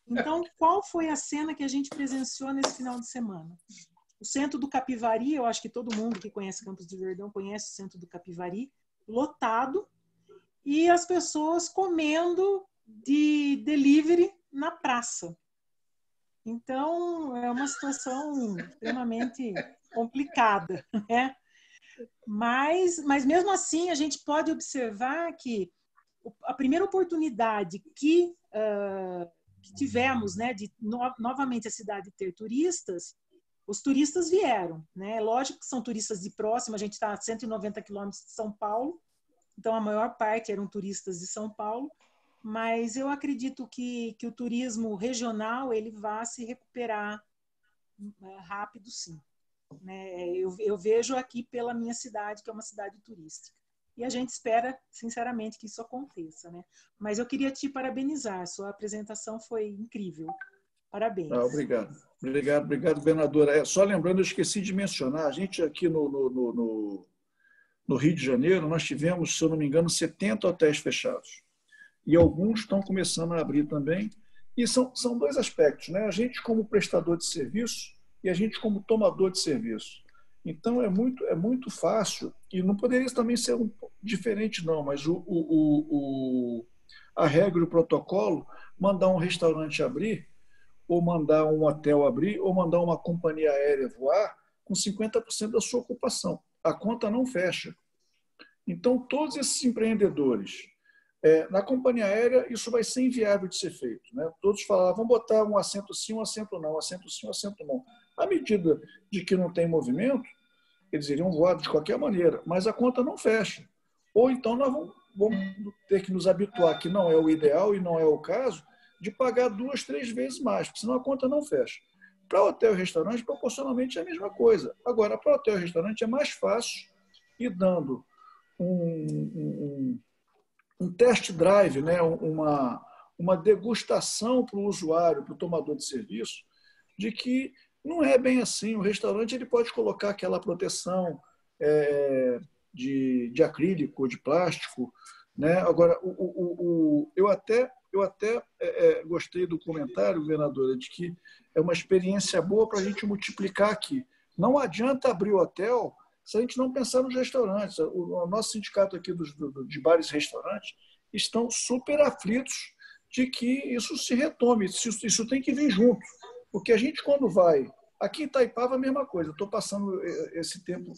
Então, qual foi a cena que a gente presenciou nesse final de semana? O Centro do Capivari, eu acho que todo mundo que conhece Campos do Jordão conhece o Centro do Capivari, lotado, e as pessoas comendo de delivery na praça. Então, é uma situação extremamente complicada, né? Mas mesmo assim, a gente pode observar que a primeira oportunidade que tivemos, né, de novamente a cidade ter turistas, os turistas vieram, né? Lógico que são turistas de próximo, a gente está a 190 quilômetros de São Paulo, então a maior parte eram turistas de São Paulo, mas eu acredito que o turismo regional ele vai se recuperar rápido, sim. Né? Eu vejo aqui pela minha cidade, que é uma cidade turística. E a gente espera, sinceramente, que isso aconteça. Né? Mas eu queria te parabenizar, sua apresentação foi incrível. Parabéns. Obrigado. Obrigado, governadora. Só lembrando, eu esqueci de mencionar, a gente aqui no Rio de Janeiro, nós tivemos, se eu não me engano, 70 hotéis fechados. E alguns estão começando a abrir também. E são dois aspectos, né? A gente como prestador de serviço e a gente como tomador de serviço. Então, é muito fácil, e não poderia também ser diferente, não, mas a regra e o protocolo, mandar um restaurante abrir, ou mandar um hotel abrir, ou mandar uma companhia aérea voar com 50% da sua ocupação. A conta não fecha. Então, todos esses empreendedores, na companhia aérea, isso vai ser inviável de ser feito. Né? Todos falavam, vamos botar um assento sim, um assento não, um assento sim, um assento não. À medida de que não tem movimento, eles iriam voar de qualquer maneira, mas a conta não fecha. Ou então nós vamos ter que nos habituar, que não é o ideal e não é o caso, de pagar 2, 3 vezes mais, porque senão a conta não fecha. Para hotel e restaurante, proporcionalmente é a mesma coisa. Agora, para hotel e restaurante é mais fácil ir dando um test drive, né? uma degustação para o usuário, para o tomador de serviço, de que não é bem assim. O restaurante ele pode colocar aquela proteção de acrílico, de plástico. Né? Agora, eu até gostei do comentário, governadora, de que é uma experiência boa para a gente multiplicar aqui. Não adianta abrir o hotel se a gente não pensar nos restaurantes. O nosso sindicato aqui de bares e restaurantes estão super aflitos de que isso se retome, isso tem que vir junto. Porque a gente, quando vai... Aqui em Itaipava, a mesma coisa. Estou passando esse tempo,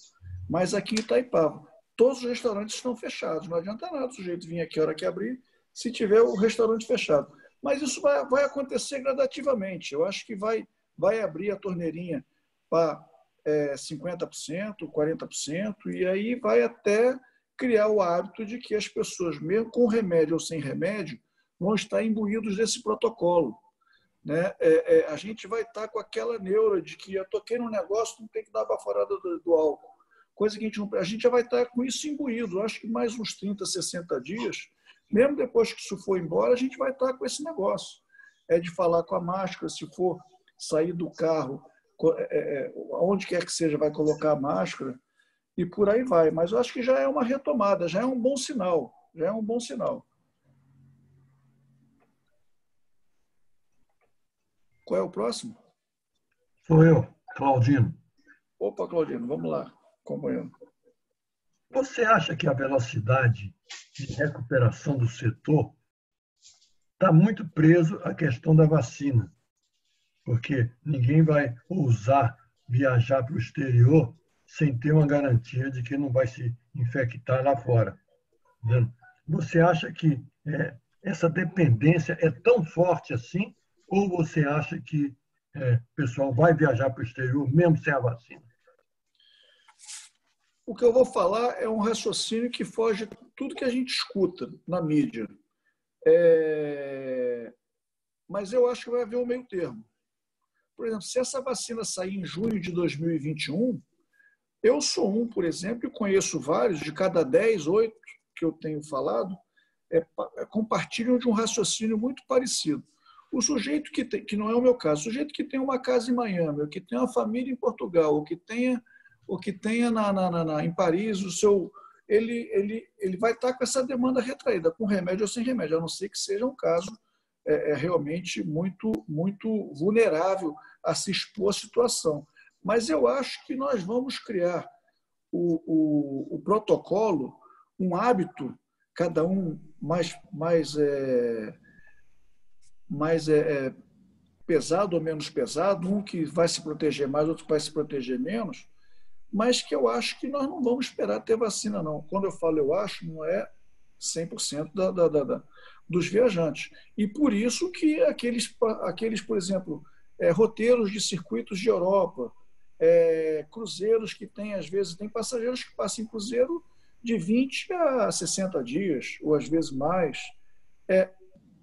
mas aqui em Itaipava, todos os restaurantes estão fechados. Não adianta nada o sujeito vir aqui a hora que abrir, se tiver o restaurante fechado. Mas isso vai acontecer gradativamente. Eu acho que vai abrir a torneirinha para 50%, 40%, e aí vai até criar o hábito de que as pessoas, mesmo com remédio ou sem remédio, vão estar imbuídos desse protocolo. Né? A gente vai estar com aquela neura de que eu toquei num negócio, não tem que dar baforada do álcool. Coisa que a gente já vai estar com isso imbuído. Eu acho que mais uns 30, 60 dias, mesmo depois que isso for embora, a gente vai estar com esse negócio. De falar com a máscara, se for sair do carro, onde quer que seja, vai colocar a máscara e por aí vai. Mas eu acho que já é uma retomada, já é um bom sinal. Já é um bom sinal. Qual é o próximo? Sou eu, Claudino. Opa, Claudino, vamos lá, acompanhando. Você acha que a velocidade de recuperação do setor está muito preso à questão da vacina? Porque ninguém vai ousar viajar para o exterior sem ter uma garantia de que não vai se infectar lá fora. Você acha que essa dependência é tão forte assim? Ou você acha que o pessoal vai viajar para o exterior mesmo sem a vacina? O que eu vou falar é um raciocínio que foge de tudo que a gente escuta na mídia. Mas eu acho que vai haver um meio termo. Por exemplo, se essa vacina sair em junho de 2021, eu sou por exemplo, e conheço vários, de cada 10, 8 que eu tenho falado, compartilham de um raciocínio muito parecido. O sujeito que não é o meu caso, o sujeito que tem uma casa em Miami, ou que tem uma família em Portugal, ou que tenha em Paris, ele vai estar com essa demanda retraída, com remédio ou sem remédio, a não ser que seja um caso realmente muito, muito vulnerável a se expor à situação. Mas eu acho que nós vamos criar o protocolo, um hábito, cada um mais pesado ou menos pesado, um que vai se proteger mais, outro que vai se proteger menos, mas que eu acho que nós não vamos esperar ter vacina, não. Quando eu falo eu acho, não é 100% dos viajantes. E por isso que aqueles por exemplo, roteiros de circuitos de Europa, cruzeiros que tem, às vezes, tem passageiros que passam em cruzeiro de 20 a 60 dias, ou às vezes mais.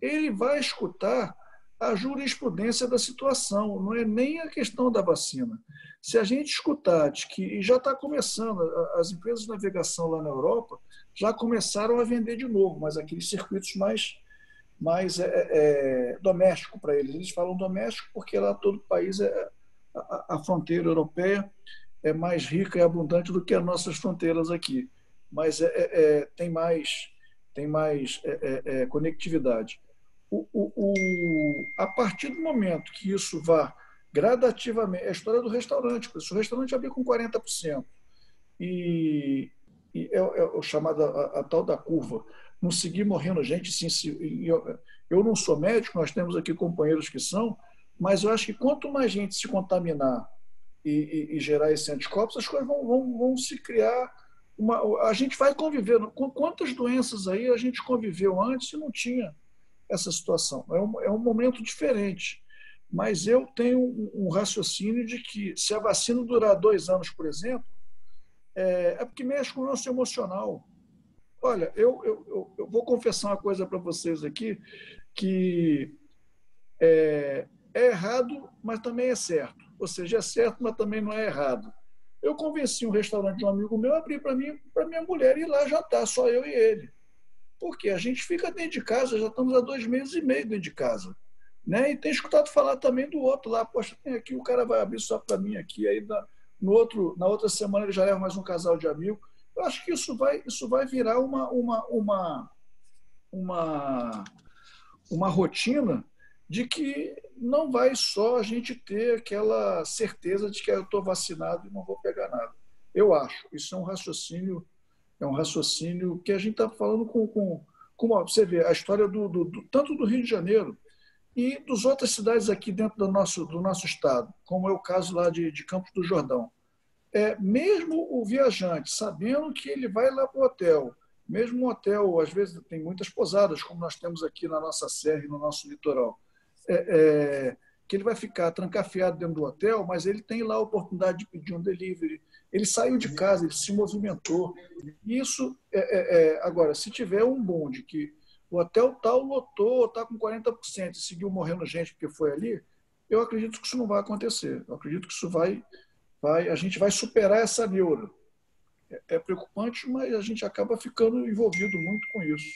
ele vai escutar a jurisprudência da situação, não é nem a questão da vacina. Se a gente escutar de que, e já está começando, as empresas de navegação lá na Europa já começaram a vender de novo, mas aqueles circuitos mais doméstico para eles. Eles falam doméstico porque lá todo o país, a fronteira europeia é mais rica e abundante do que as nossas fronteiras aqui, mas tem mais conectividade. A partir do momento que isso vá gradativamente, é a história do restaurante, se o restaurante abrir com 40% e é o chamado a tal da curva, não seguir morrendo gente, sim, eu não sou médico, nós temos aqui companheiros que são, mas eu acho que quanto mais gente se contaminar e gerar esses anticorpos, as coisas vão se criar. A gente vai conviver. Com quantas doenças aí a gente conviveu antes e não tinha essa situação? É um momento diferente. Mas eu tenho um raciocínio de que, se a vacina durar 2 anos, por exemplo, é porque mexe com o nosso emocional. Olha, eu vou confessar uma coisa para vocês aqui, que é errado, mas também é certo. Ou seja, é certo, mas também não é errado. Eu convenci um restaurante de um amigo meu a abrir para minha mulher ir lá jantar, só eu e ele. Porque a gente fica dentro de casa, já estamos há 2 meses e meio dentro de casa. Né? E tem escutado falar também do outro lá, poxa, tem aqui, o cara vai abrir só para mim aqui, aí na outra semana ele já leva mais um casal de amigos. Eu acho que isso vai virar uma rotina de que não vai só a gente ter aquela certeza de que eu estou vacinado e não vou pegar nada. Eu acho. Isso é um raciocínio que a gente está falando com você vê, a história tanto do Rio de Janeiro e das outras cidades aqui dentro do nosso estado, como é o caso lá de Campos do Jordão. Mesmo o viajante, sabendo que ele vai lá para o hotel, mesmo um hotel, às vezes tem muitas pousadas, como nós temos aqui na nossa serra e no nosso litoral, que ele vai ficar trancafiado dentro do hotel, mas ele tem lá a oportunidade de pedir um delivery, ele saiu de casa, ele se movimentou. Isso, agora, se tiver um bonde que o hotel tal lotou, está com 40% e seguiu morrendo gente porque foi ali, eu acredito que isso não vai acontecer. Eu acredito que isso a gente vai superar essa neura. É preocupante, mas a gente acaba ficando envolvido muito com isso.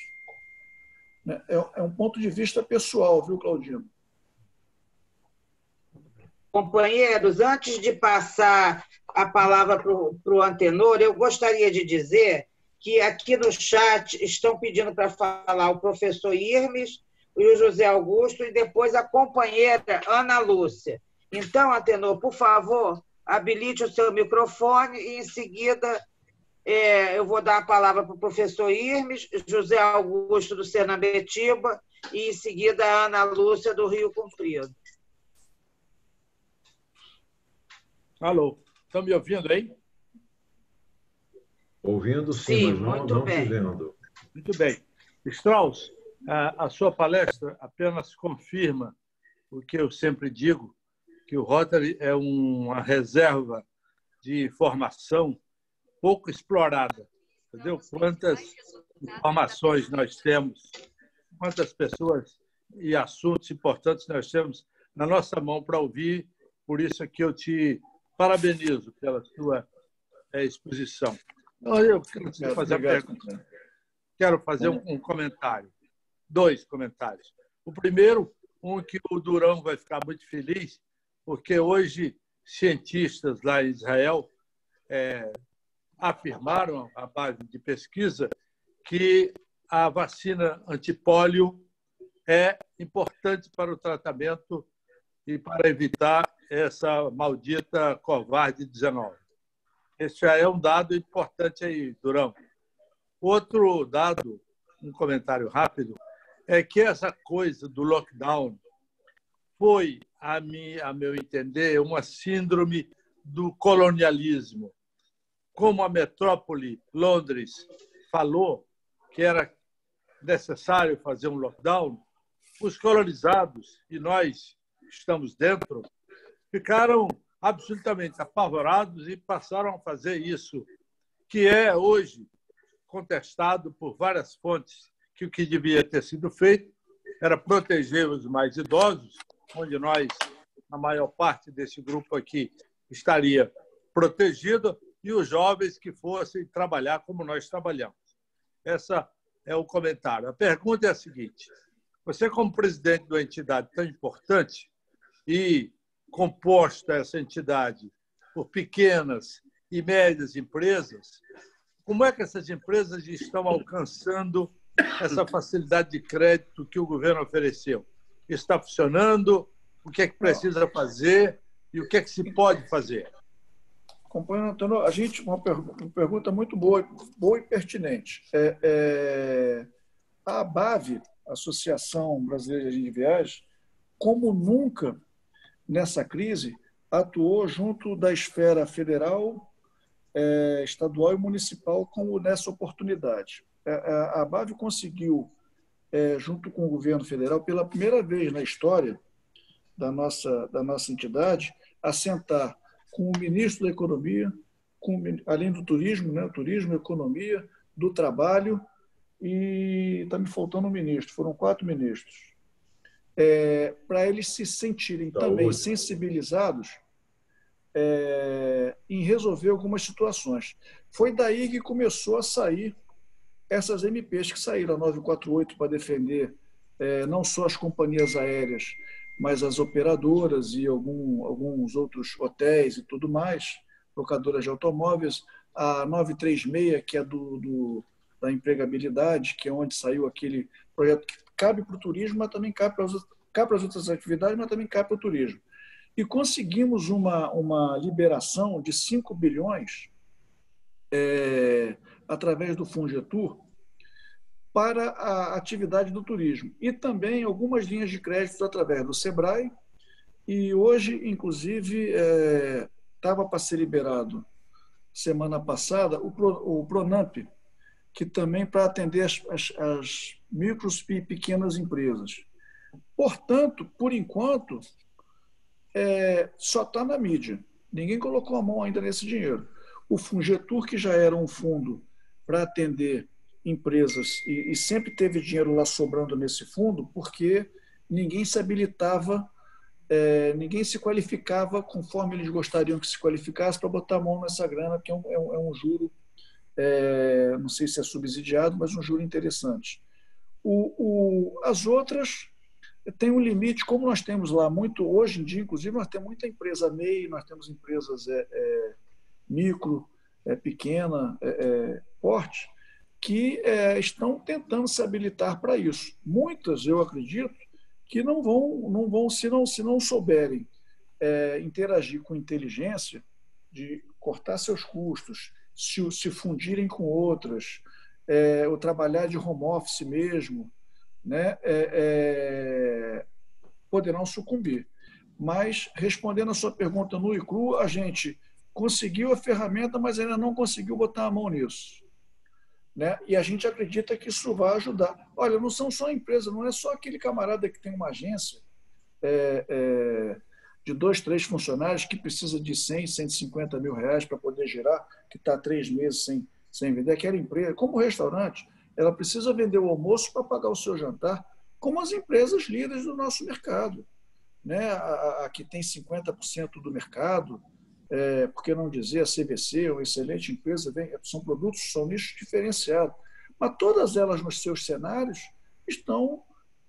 É um ponto de vista pessoal, viu, Claudino? Companheiros, antes de passar a palavra para o Antenor, eu gostaria de dizer que aqui no chat estão pedindo para falar o professor Irmes e o José Augusto, e depois a companheira Ana Lúcia. Então, Antenor, por favor, habilite o seu microfone e, em seguida, eu vou dar a palavra para o professor Irmes, José Augusto do Senambetiba e, em seguida, a Ana Lúcia do Rio Comprido. Alô, estão me ouvindo aí? Ouvindo, sim, mas não te vendo. Muito bem. Strauss, a sua palestra apenas confirma o que eu sempre digo, que o Rotary é uma reserva de informação pouco explorada. Entendeu? Quantas informações nós temos, quantas pessoas e assuntos importantes nós temos na nossa mão para ouvir. Por isso é que eu te parabenizo pela sua exposição. Eu quero fazer um comentário, 2 comentários. O primeiro, que o Durão vai ficar muito feliz, porque hoje cientistas lá em Israel afirmaram, à base de pesquisa, que a vacina antipólio é importante para o tratamento e para evitar essa maldita Covid-19. Esse já é um dado importante aí, Durão. Outro dado, um comentário rápido, é que essa coisa do lockdown foi, a meu entender, uma síndrome do colonialismo. Como a metrópole Londres falou que era necessário fazer um lockdown, os colonizados, e nós estamos dentro, ficaram absolutamente apavorados e passaram a fazer isso, que é hoje contestado por várias fontes, que o que devia ter sido feito era proteger os mais idosos, onde nós, a maior parte desse grupo aqui, estaria protegido, e os jovens que fossem trabalhar como nós trabalhamos. Esse é o comentário. A pergunta é a seguinte: você, como presidente de uma entidade tão importante e composta essa entidade por pequenas e médias empresas, como é que essas empresas estão alcançando essa facilidade de crédito que o governo ofereceu? Está funcionando? O que é que precisa fazer e o que é que se pode fazer? Companheiro Antônio, a gente, uma pergunta muito boa e pertinente. A ABAV, Associação Brasileira de Viagens, como nunca nessa crise, atuou junto da esfera federal, estadual e municipal nessa oportunidade. A ABAV conseguiu, junto com o governo federal, pela primeira vez na história da nossa entidade, assentar com o ministro da Economia, além do turismo, né? Turismo, Economia, do Trabalho, e está me faltando um ministro, foram 4 ministros, para eles se sentirem também sensibilizados em resolver algumas situações. Foi daí que começou a sair essas MPs que saíram, a 948, para defender não só as companhias aéreas, mas as operadoras e alguns outros hotéis e tudo mais, locadoras de automóveis, a 936, que é da empregabilidade, que é onde saiu aquele projeto que cabe para o turismo, mas também cabe para as outras atividades, mas também cabe para o turismo. E conseguimos uma liberação de 5 bilhões através do Fungetur para a atividade do turismo. E também algumas linhas de crédito através do SEBRAE. E hoje, inclusive, estava para ser liberado, semana passada, o PRONAMP, que também para atender as micros e pequenas empresas. Portanto, por enquanto, só está na mídia. Ninguém colocou a mão ainda nesse dinheiro. O Fungetur, que já era um fundo para atender empresas, e sempre teve dinheiro lá sobrando nesse fundo, porque ninguém se habilitava, ninguém se qualificava conforme eles gostariam que se qualificasse para botar a mão nessa grana, que é um juro, não sei se é subsidiado, mas um juro interessante. As outras tem um limite, como nós temos lá muito, hoje em dia, inclusive, nós temos muita empresa MEI, nós temos empresas micro, pequena, porte, que estão tentando se habilitar para isso. Muitas, eu acredito, que não vão se não souberem interagir com inteligência, de cortar seus custos, se fundirem com outras, ou trabalhar de home office mesmo, né, poderão sucumbir. Mas, respondendo a sua pergunta nua e crua, a gente conseguiu a ferramenta, mas ainda não conseguiu botar a mão nisso. Né? E a gente acredita que isso vai ajudar. Olha, não são só empresas, não é só aquele camarada que tem uma agência de 2, 3 funcionários que precisa de 100, 150 mil reais para poder girar, que está 3 meses sem vender. Aquela empresa, como restaurante, ela precisa vender o almoço para pagar o seu jantar, como as empresas líderes do nosso mercado. Né? A que tem 50% do mercado, por que não dizer a CVC, uma excelente empresa, são produtos, são nichos diferenciados. Mas todas elas, nos seus cenários, estão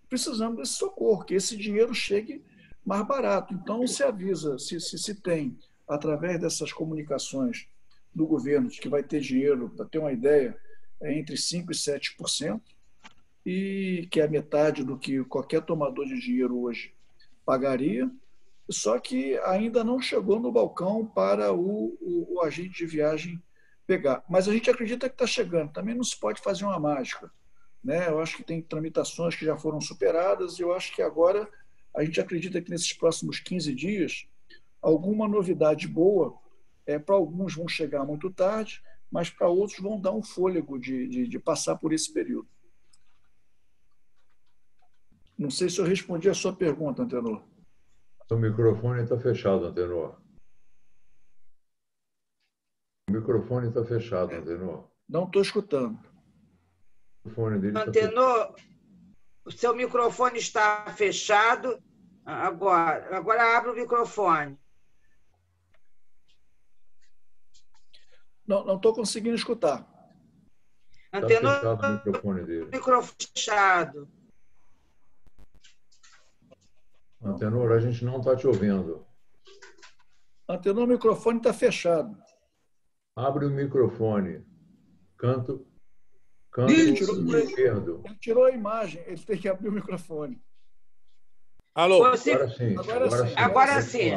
precisando desse socorro, que esse dinheiro chegue mais barato. Então, se avisa, se tem, através dessas comunicações do governo, de que vai ter dinheiro, para ter uma ideia, entre 5% e 7%, e que é a metade do que qualquer tomador de dinheiro hoje pagaria, só que ainda não chegou no balcão para o agente de viagem pegar. Mas a gente acredita que está chegando. Também não se pode fazer uma mágica. Né? Eu acho que tem tramitações que já foram superadas e eu acho que agora a gente acredita que nesses próximos 15 dias alguma novidade boa, para alguns vão chegar muito tarde, mas para outros vão dar um fôlego de passar por esse período. Não sei se eu respondi a sua pergunta, Antenor. O microfone está fechado, Antenor. O microfone está fechado, Antenor. Não estou escutando. O microfone dele está Antenor, O seu microfone está fechado. Agora abre o microfone. Não estou conseguindo escutar. Está fechado o microfone dele. Microfone fechado. Antenor, a gente não está te ouvindo. Antenor, o microfone está fechado. Abre o microfone. Canto esquerdo. Ele tirou a imagem, ele tem que abrir o microfone. Alô? Agora sim. Agora sim.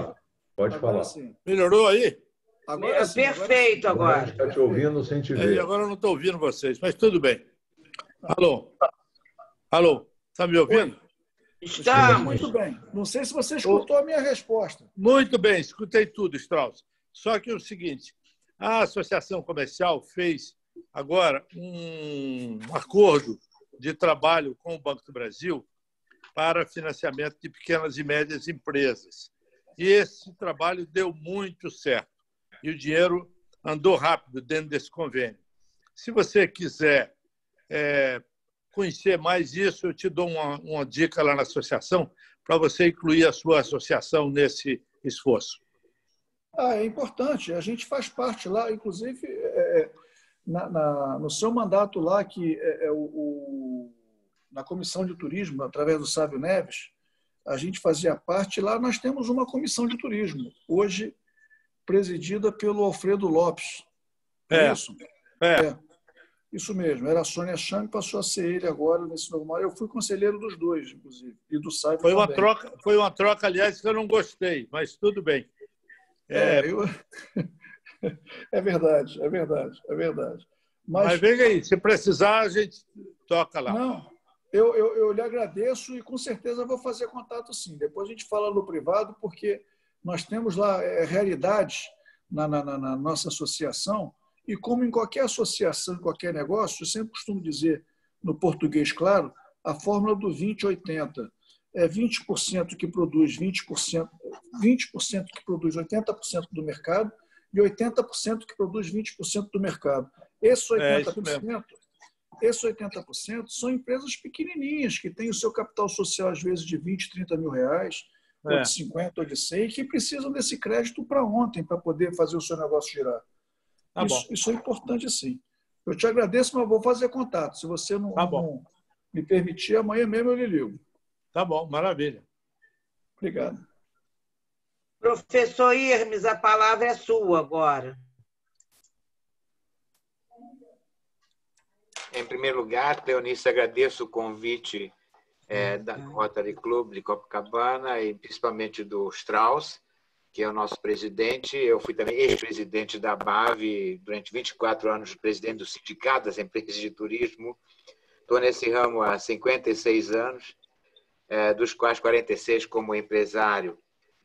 Pode falar. Melhorou aí? Agora sim. Perfeito Agora a agora. gente está te ouvindo sem te ver. Agora eu não estou ouvindo vocês, mas tudo bem. Alô? Alô? Está me ouvindo? Estamos. Muito bem. Não sei se você escutou a minha resposta. Muito bem, escutei tudo, Strauss. Só que é o seguinte, a Associação Comercial fez agora um acordo de trabalho com o Banco do Brasil para financiamento de pequenas e médias empresas. E esse trabalho deu muito certo. E o dinheiro andou rápido dentro desse convênio. Se você quiser conhecer mais isso, eu te dou uma dica lá na associação para você incluir a sua associação nesse esforço. É importante. A gente faz parte lá, inclusive, no seu mandato lá, que na Comissão de Turismo, através do Sávio Neves, a gente fazia parte. Lá nós temos uma comissão de turismo, hoje presidida pelo Alfredo Lopes. Isso? Isso mesmo. Era a Sônia Chang, passou a ser ele agora nesse novo mandato. Eu fui conselheiro dos dois, inclusive, e do Sávio foi também. Foi uma troca, aliás, que eu não gostei, mas tudo bem. É verdade. Mas vem aí, se precisar, a gente toca lá. Não, eu lhe agradeço e com certeza vou fazer contato sim. Depois a gente fala no privado, porque nós temos lá realidades na nossa associação, e como em qualquer associação, em qualquer negócio, eu sempre costumo dizer, no português claro, a fórmula do 20-80. É 20% que produz 20% que produz 80% do mercado e 80% que produz 20% do mercado. Esses 80% são empresas pequenininhas, que têm o seu capital social, às vezes, de 20, 30 mil reais, ou de 50, ou de 100, que precisam desse crédito para ontem, para poder fazer o seu negócio girar. Isso é importante, sim. Eu te agradeço, mas vou fazer contato. Se você não me permitir, amanhã mesmo eu lhe ligo. Tá bom, maravilha. Obrigado. Professor Irmes, a palavra é sua agora. Em primeiro lugar, Cleonice, agradeço o convite da Rotary Club de Copacabana e principalmente do Strauss, que é o nosso presidente. Eu fui também ex-presidente da BAV, durante 24 anos presidente do Sindicato das Empresas de Turismo. Estou nesse ramo há 56 anos, dos quais 46 como empresário.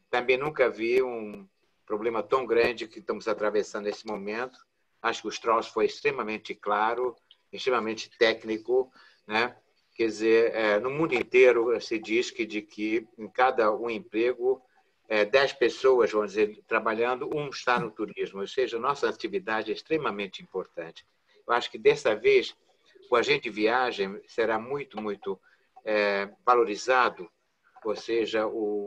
Também nunca vi um problema tão grande que estamos atravessando nesse momento. Acho que o Strauss foi extremamente claro, extremamente técnico, né? Quer dizer, no mundo inteiro se diz que em cada um emprego, 10 pessoas, vamos dizer, trabalhando, um está no turismo. Ou seja, nossa atividade é extremamente importante. Eu acho que dessa vez o agente de viagem será muito, muito valorizado, ou seja,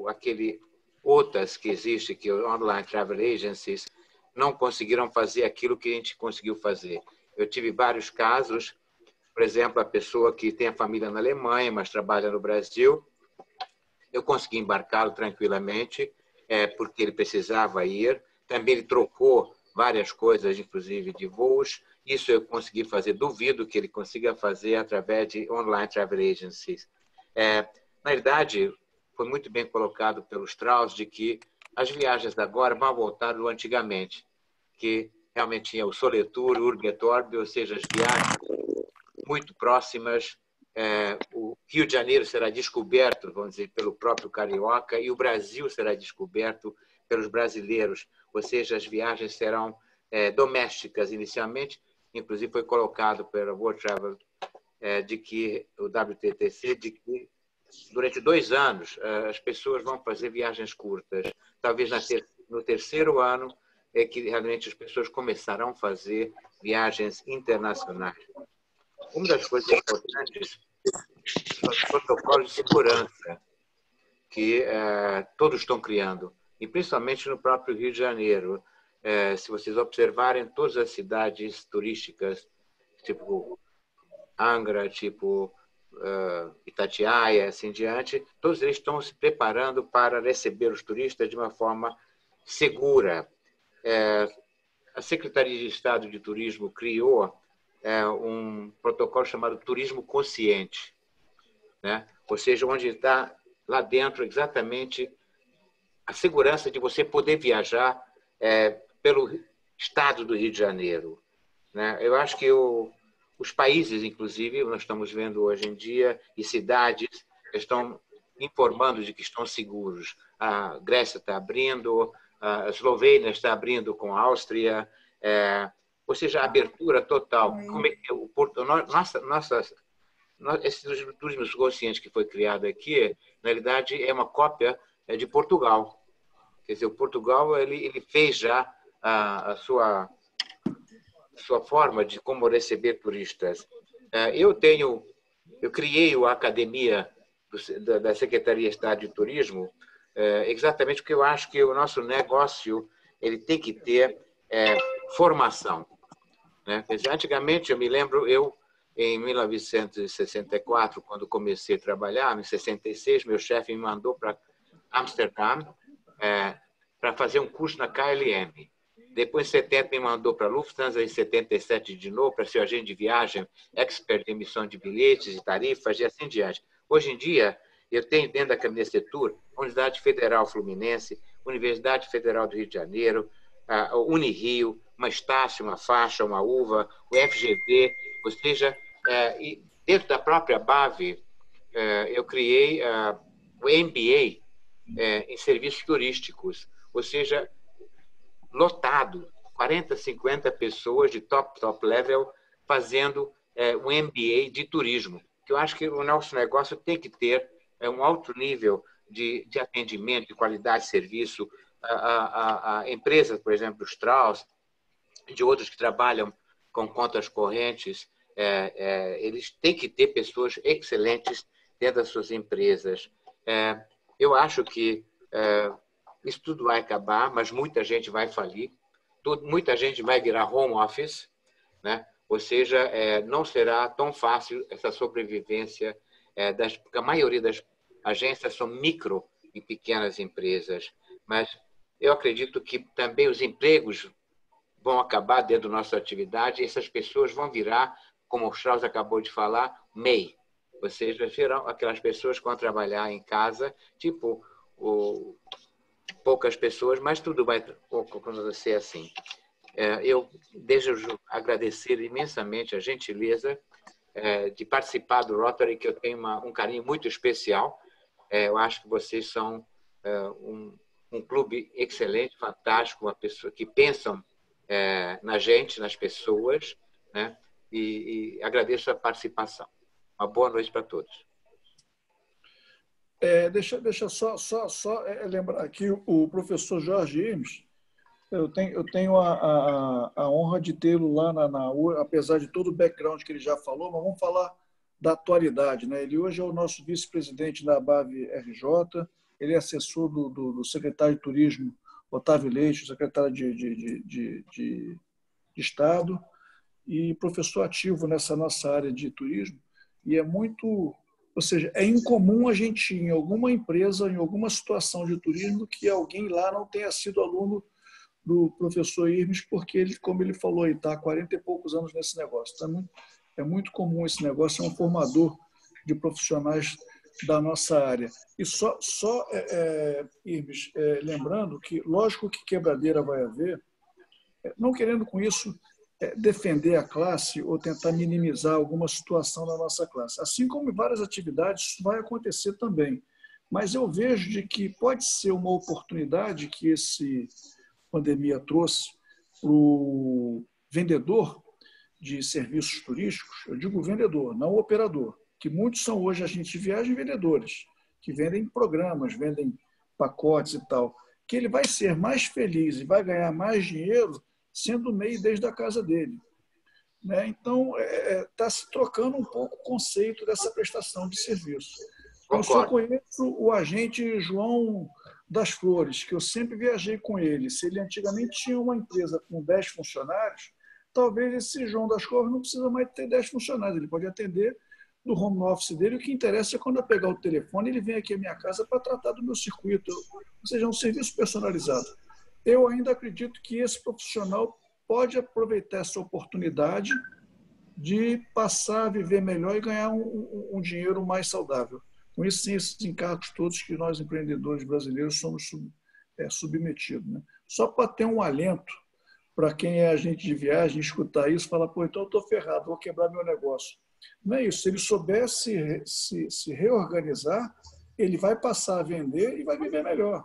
aquele OTAs que existe, que o Online Travel Agencies, não conseguiram fazer aquilo que a gente conseguiu fazer. Eu tive vários casos, por exemplo, a pessoa que tem a família na Alemanha, mas trabalha no Brasil, eu consegui embarcá-lo tranquilamente, porque ele precisava ir. Também ele trocou várias coisas, inclusive de voos. Isso eu consegui fazer. Duvido que ele consiga fazer através de Online Travel Agencies. Na verdade, foi muito bem colocado pelo Strauss de que as viagens agora vão voltar do antigamente, que realmente tinha o Soletour, o Urgetorbe, ou seja, as viagens muito próximas. O Rio de Janeiro será descoberto, vamos dizer, pelo próprio carioca, e o Brasil será descoberto pelos brasileiros, ou seja, as viagens serão domésticas inicialmente. Inclusive foi colocado pela World Travel o WTTC, de que durante 2 anos as pessoas vão fazer viagens curtas. Talvez no terceiro ano é que realmente as pessoas começarão a fazer viagens internacionais. Uma das coisas importantes protocolos de segurança que todos estão criando, e principalmente no próprio Rio de Janeiro. Se vocês observarem, todas as cidades turísticas, tipo Angra, tipo Itatiaia, assim diante, todos eles estão se preparando para receber os turistas de uma forma segura. A Secretaria de Estado de Turismo criou um protocolo chamado Turismo Consciente, né? Ou seja, onde está lá dentro exatamente a segurança de você poder viajar pelo estado do Rio de Janeiro, né? Eu acho que os países, inclusive, nós estamos vendo hoje em dia, e cidades estão informando de que estão seguros. A Grécia está abrindo, a Eslovênia está abrindo com a Áustria, ou seja, a abertura total. Como é que esse turismo consciente que foi criado aqui, na realidade, é uma cópia de Portugal. Quer dizer, o Portugal ele fez já a sua forma de como receber turistas. Eu criei a academia da Secretaria de Estado de Turismo exatamente porque eu acho que o nosso negócio ele tem que ter formação, né? Antigamente, eu me lembro, em 1964, quando comecei a trabalhar, em 66, meu chefe me mandou para Amsterdã para fazer um curso na KLM. Depois, em 70, me mandou para a Lufthansa, em 77 de novo, para ser agente de viagem, expert em emissão de bilhetes e tarifas, e assim diante. Hoje em dia, eu tenho dentro da Caminho Setur, Universidade Federal Fluminense, Universidade Federal do Rio de Janeiro, a Unirio, uma Estácio, uma Faixa, uma UVA, o FGV, ou seja, e dentro da própria BAV, eu criei o MBA em serviços turísticos, ou seja, lotado, 40, 50 pessoas de top level fazendo um MBA de turismo, que eu acho que o nosso negócio tem que ter um alto nível de atendimento, de qualidade de serviço. A empresa, por exemplo, do Strauss, de outros que trabalham com contas correntes, eles têm que ter pessoas excelentes dentro das suas empresas. Eu acho que isso tudo vai acabar, mas muita gente vai falir, muita gente vai virar home office, né? Ou seja, não será tão fácil essa sobrevivência, porque a maioria das agências são micro e pequenas empresas, mas eu acredito que também os empregos vão acabar dentro da nossa atividade e essas pessoas vão virar, como o Strauss acabou de falar, MEI, ou seja, serão aquelas pessoas que vão trabalhar em casa, tipo poucas pessoas, mas tudo vai acontecer assim. Eu desejo agradecer imensamente a gentileza de participar do Rotary, que eu tenho um carinho muito especial. Eu acho que vocês são um clube excelente, fantástico, uma pessoa que pensam na gente, nas pessoas, né? E agradeço a participação. Uma boa noite para todos. Deixa só lembrar aqui o professor Jorge Hermes. Eu tenho a honra de tê-lo lá na UA, apesar de todo o background que ele já falou, mas vamos falar da atualidade, né? Ele hoje é o nosso vice-presidente da BAV-RJ, ele é assessor do secretário de Turismo, Otávio Leite, secretário de Estado, e professor ativo nessa nossa área de turismo. E ou seja, é incomum a gente ir em alguma empresa, em alguma situação de turismo, que alguém lá não tenha sido aluno do professor Hermes, porque ele, como ele falou, está há 40 e poucos anos nesse negócio. Então, é muito comum esse negócio, é um formador de profissionais da nossa área. E Hermes, lembrando que, lógico que quebradeira vai haver, não querendo com isso defender a classe ou tentar minimizar alguma situação da nossa classe. Assim como em várias atividades, isso vai acontecer também. Mas eu vejo de que pode ser uma oportunidade que esse pandemia trouxe para o vendedor de serviços turísticos, eu digo vendedor, não operador, que muitos são hoje agentes de viagem vendedores, que vendem programas, vendem pacotes e tal, que ele vai ser mais feliz e vai ganhar mais dinheiro sendo MEI desde a casa dele. né? Então, está se trocando um pouco o conceito dessa prestação de serviço. Eu só conheço o agente João das Flores, que eu sempre viajei com ele. Se ele antigamente tinha uma empresa com 10 funcionários, talvez esse João das Flores não precisa mais ter 10 funcionários. Ele pode atender do home office dele. O que interessa é quando eu pegar o telefone, ele vem aqui à minha casa para tratar do meu circuito. Ou seja, um serviço personalizado. Eu ainda acredito que esse profissional pode aproveitar essa oportunidade de passar a viver melhor e ganhar um dinheiro mais saudável. Com isso, sem esses encargos todos que nós, empreendedores brasileiros, somos submetidos. Né? Só para ter um alento para quem é agente de viagem, escutar isso, falar, pô, então eu estou ferrado, vou quebrar meu negócio. Não é isso. Se ele souber se reorganizar, ele vai passar a vender e vai viver melhor.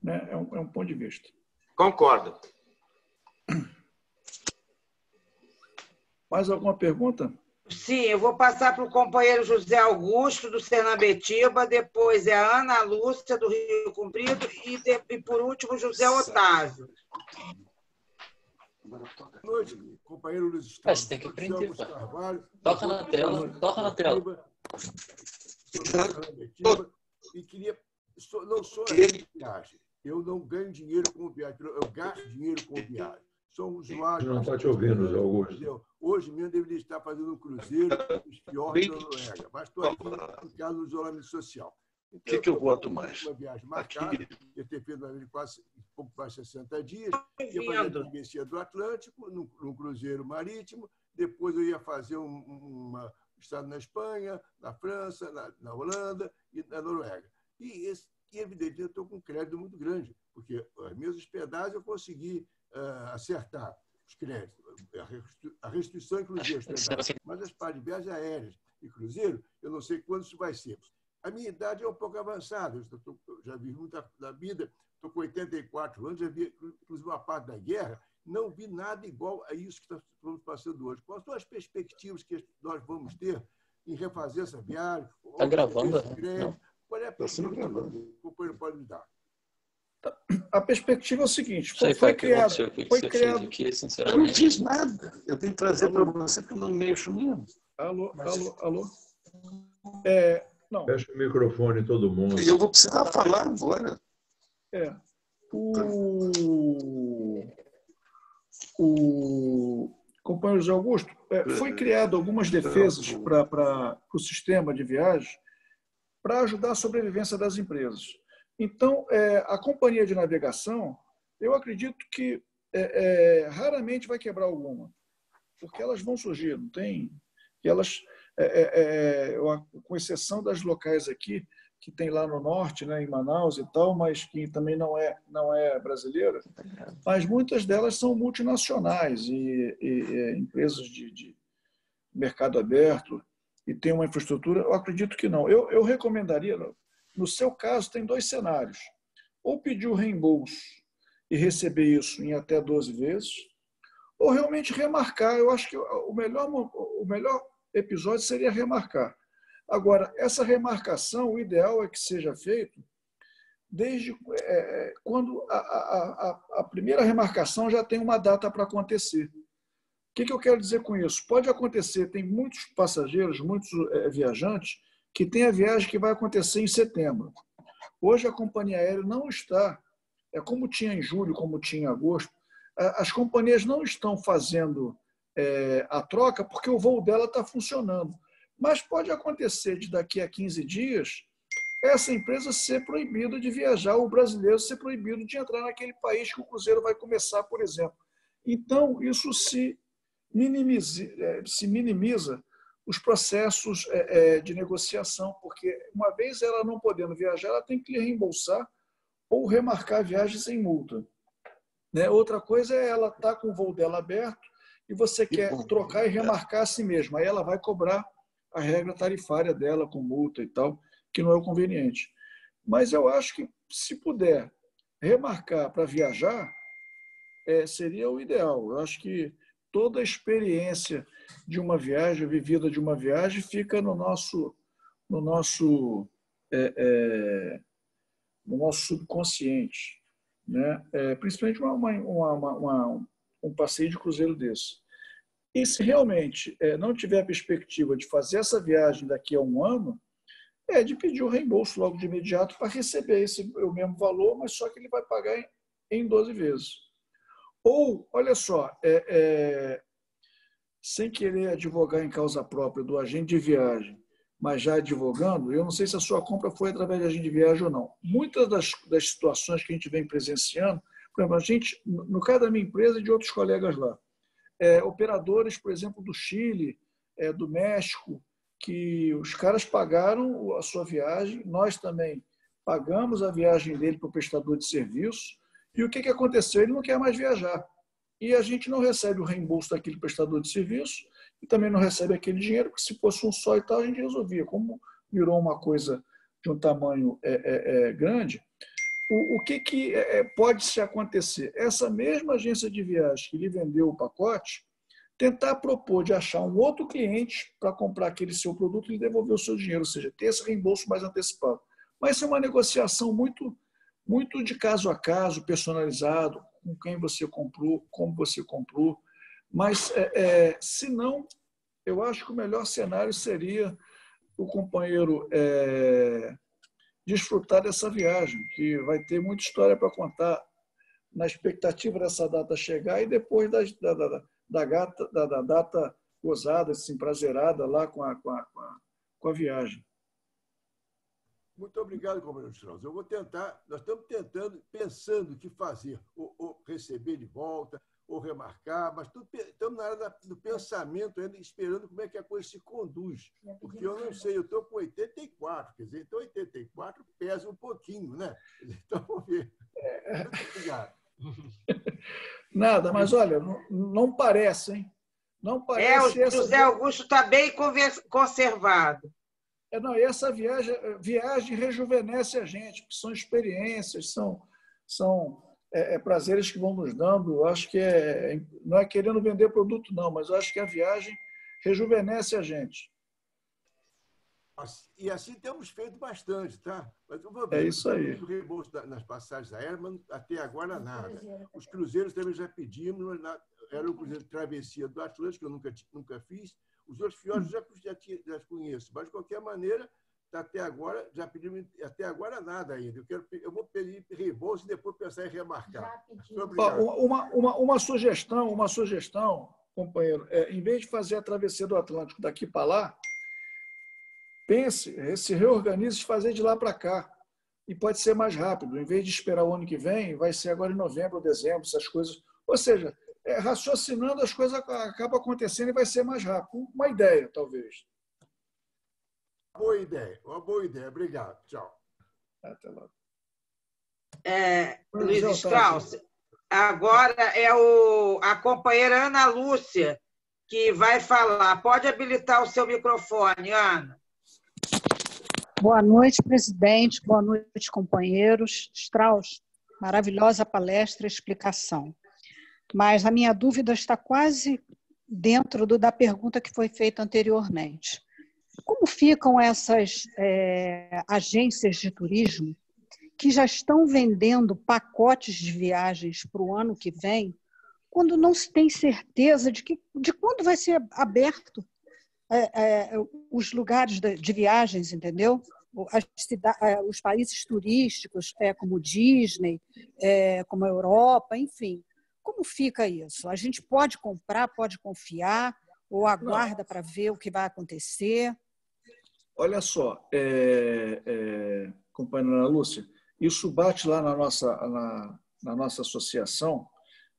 Né? É um ponto de vista. Concordo. Mais alguma pergunta? Sim, eu vou passar para o companheiro José Augusto, do Senambetiba, depois é a Ana Lúcia, do Rio Comprido, e por último, José Otávio. Boa noite, companheiro Luiz Gustavo. Você tem que aprender. Carvalho, toca na tela, toca na tela. E queria... Não sou agente de viagem. Eu não ganho dinheiro com viagem, eu gasto dinheiro com viagem. Sou um usuário... Não está te ouvindo, Zé Augusto. Hoje mesmo deveria estar fazendo um cruzeiro nos fiordes da Noruega, mas estou aqui em casa do isolamento social. Então, O que eu boto mais? Uma viagem marcada, eu ter feito uma viagem de quase um pouco mais de 60 dias, ia fazer a travessia do Atlântico, num cruzeiro marítimo, depois eu ia fazer um estado na Espanha, na França, na Holanda e na Noruega. E evidentemente, eu estou com um crédito muito grande, porque as minhas hospedagens eu consegui acertar os créditos, a restituição inclusive as hospedagens, mas as partes de viagens aéreas e cruzeiro, eu não sei quando isso vai ser. A minha idade é um pouco avançada, eu já vi muita da vida, estou com 84 anos, já vi inclusive uma parte da guerra, não vi nada igual a isso que estamos passando hoje. Quais são as perspectivas que nós vamos ter em refazer essa viagem? Está gravando? Qual é a perspectiva que o companheiro pode me dar? A perspectiva é o seguinte, foi criado... Aqui, sinceramente. Eu não fiz nada. Eu tenho que trazer para você porque eu não mexo mesmo. Alô? Não. Fecha o microfone todo mundo. E eu vou precisar falar agora. O companheiro José Augusto, foi criado algumas defesas para o sistema de viagem para ajudar a sobrevivência das empresas. Então, a companhia de navegação, eu acredito que raramente vai quebrar alguma, porque elas vão surgir, não tem... E elas, com exceção das locais aqui, que tem lá no norte, né, em Manaus e tal, mas que também não é brasileira, mas muitas delas são multinacionais e empresas de mercado aberto e tem uma infraestrutura. Eu acredito que não. Eu recomendaria, no seu caso, tem 2 cenários. Ou pedir o reembolso e receber isso em até 12 vezes, ou realmente remarcar. Eu acho que o melhor episódio seria remarcar. Agora, essa remarcação, o ideal é que seja feito desde quando a primeira remarcação já tem uma data para acontecer. O que eu quero dizer com isso? Pode acontecer, tem muitos passageiros, muitos viajantes, que tem a viagem que vai acontecer em setembro. Hoje a companhia aérea não está, como tinha em julho, como tinha em agosto, as companhias não estão fazendo a troca porque o voo dela está funcionando. Mas pode acontecer de daqui a 15 dias essa empresa ser proibida de viajar, o brasileiro ser proibido de entrar naquele país que o cruzeiro vai começar, por exemplo. Então, isso se minimiza os processos de negociação, porque uma vez ela não podendo viajar, ela tem que reembolsar ou remarcar a viagem sem multa. Outra coisa é ela estar com o voo dela aberto e você quer trocar e remarcar a si mesma. Aí ela vai cobrar a regra tarifária dela com multa e tal, que não é o conveniente. Mas eu acho que, se puder remarcar para viajar, seria o ideal. Eu acho que toda a experiência de uma viagem, vivida de uma viagem, fica no nosso subconsciente, né? Principalmente um passeio de cruzeiro desse. E se realmente não tiver a perspectiva de fazer essa viagem daqui a um ano, é de pedir o reembolso logo de imediato para receber o mesmo valor, mas só que ele vai pagar em 12 vezes. Ou, olha só, sem querer advogar em causa própria do agente de viagem, mas já advogando, eu não sei se a sua compra foi através de agente de viagem ou não. Muitas das situações que a gente vem presenciando, por exemplo, a gente, no caso da minha empresa e de outros colegas lá, operadores, por exemplo, do Chile, do México, que os caras pagaram a sua viagem, nós também pagamos a viagem dele para o prestador de serviço, e o que aconteceu? Ele não quer mais viajar. E a gente não recebe o reembolso daquele prestador de serviço e também não recebe aquele dinheiro, porque se fosse um só e tal, a gente resolvia. Como virou uma coisa de um tamanho grande, o que pode se acontecer? Essa mesma agência de viagem que lhe vendeu o pacote, tentar propor de achar um outro cliente para comprar aquele seu produto e devolver o seu dinheiro, ou seja, ter esse reembolso mais antecipado. Mas isso é uma negociação muito, muito de caso a caso, personalizado, com quem você comprou, como você comprou. Mas, se não, eu acho que o melhor cenário seria o companheiro desfrutar dessa viagem, que vai ter muita história para contar na expectativa dessa data chegar e depois da data gozada, assim, prazerada lá com a viagem. Muito obrigado, companheiro Strauss. Eu vou tentar, nós estamos pensando o que fazer, ou receber de volta, ou remarcar, mas estamos na área do pensamento ainda, esperando como é que a coisa se conduz. Porque eu não sei, eu estou com 84, quer dizer, então 84 pesa um pouquinho, né? Então, vamos ver. Muito obrigado. Nada, mas olha, não parece, hein? Não parece. O José Augusto está bem conservado. Não, e essa viagem rejuvenesce a gente, porque são experiências, são prazeres que vão nos dando. Eu acho que não é querendo vender produto, não, mas eu acho que a viagem rejuvenesce a gente. E assim temos feito bastante, tá? Mas eu vou ver. É isso aí. O reembolso nas passagens aéreas, mas até agora nada. Os cruzeiros também já pedimos, era o cruzeiro de travessia do Atlântico, que eu nunca fiz. Os outros fiordes já conheço, mas de qualquer maneira, até agora, já pedimos até agora nada ainda. Eu vou pedir reembolso e depois pensar em remarcar. Uma sugestão, companheiro, em vez de fazer a travessia do Atlântico daqui para lá, pense, se reorganize de fazer de lá para cá. E pode ser mais rápido. Em vez de esperar o ano que vem, vai ser agora em novembro ou dezembro, essas coisas. Ou seja, raciocinando, as coisas acabam acontecendo e vai ser mais rápido. Uma ideia, talvez. Uma boa ideia. Obrigado. Tchau. Até logo. Luiz Strauss, agora a companheira Ana Lúcia que vai falar. Pode habilitar o seu microfone, Ana. Boa noite, presidente. Boa noite, companheiros. Strauss, maravilhosa palestra e explicação. Mas a minha dúvida está quase dentro da pergunta que foi feita anteriormente. Como ficam essas agências de turismo que já estão vendendo pacotes de viagens para o ano que vem, quando não se tem certeza de quando vai ser aberto os lugares de viagens, entendeu? Os países turísticos, como Disney, como a Europa, enfim. Como fica isso? A gente pode comprar, pode confiar, ou aguarda para ver o que vai acontecer? Olha só, companheira Ana Lúcia, isso bate lá na nossa associação,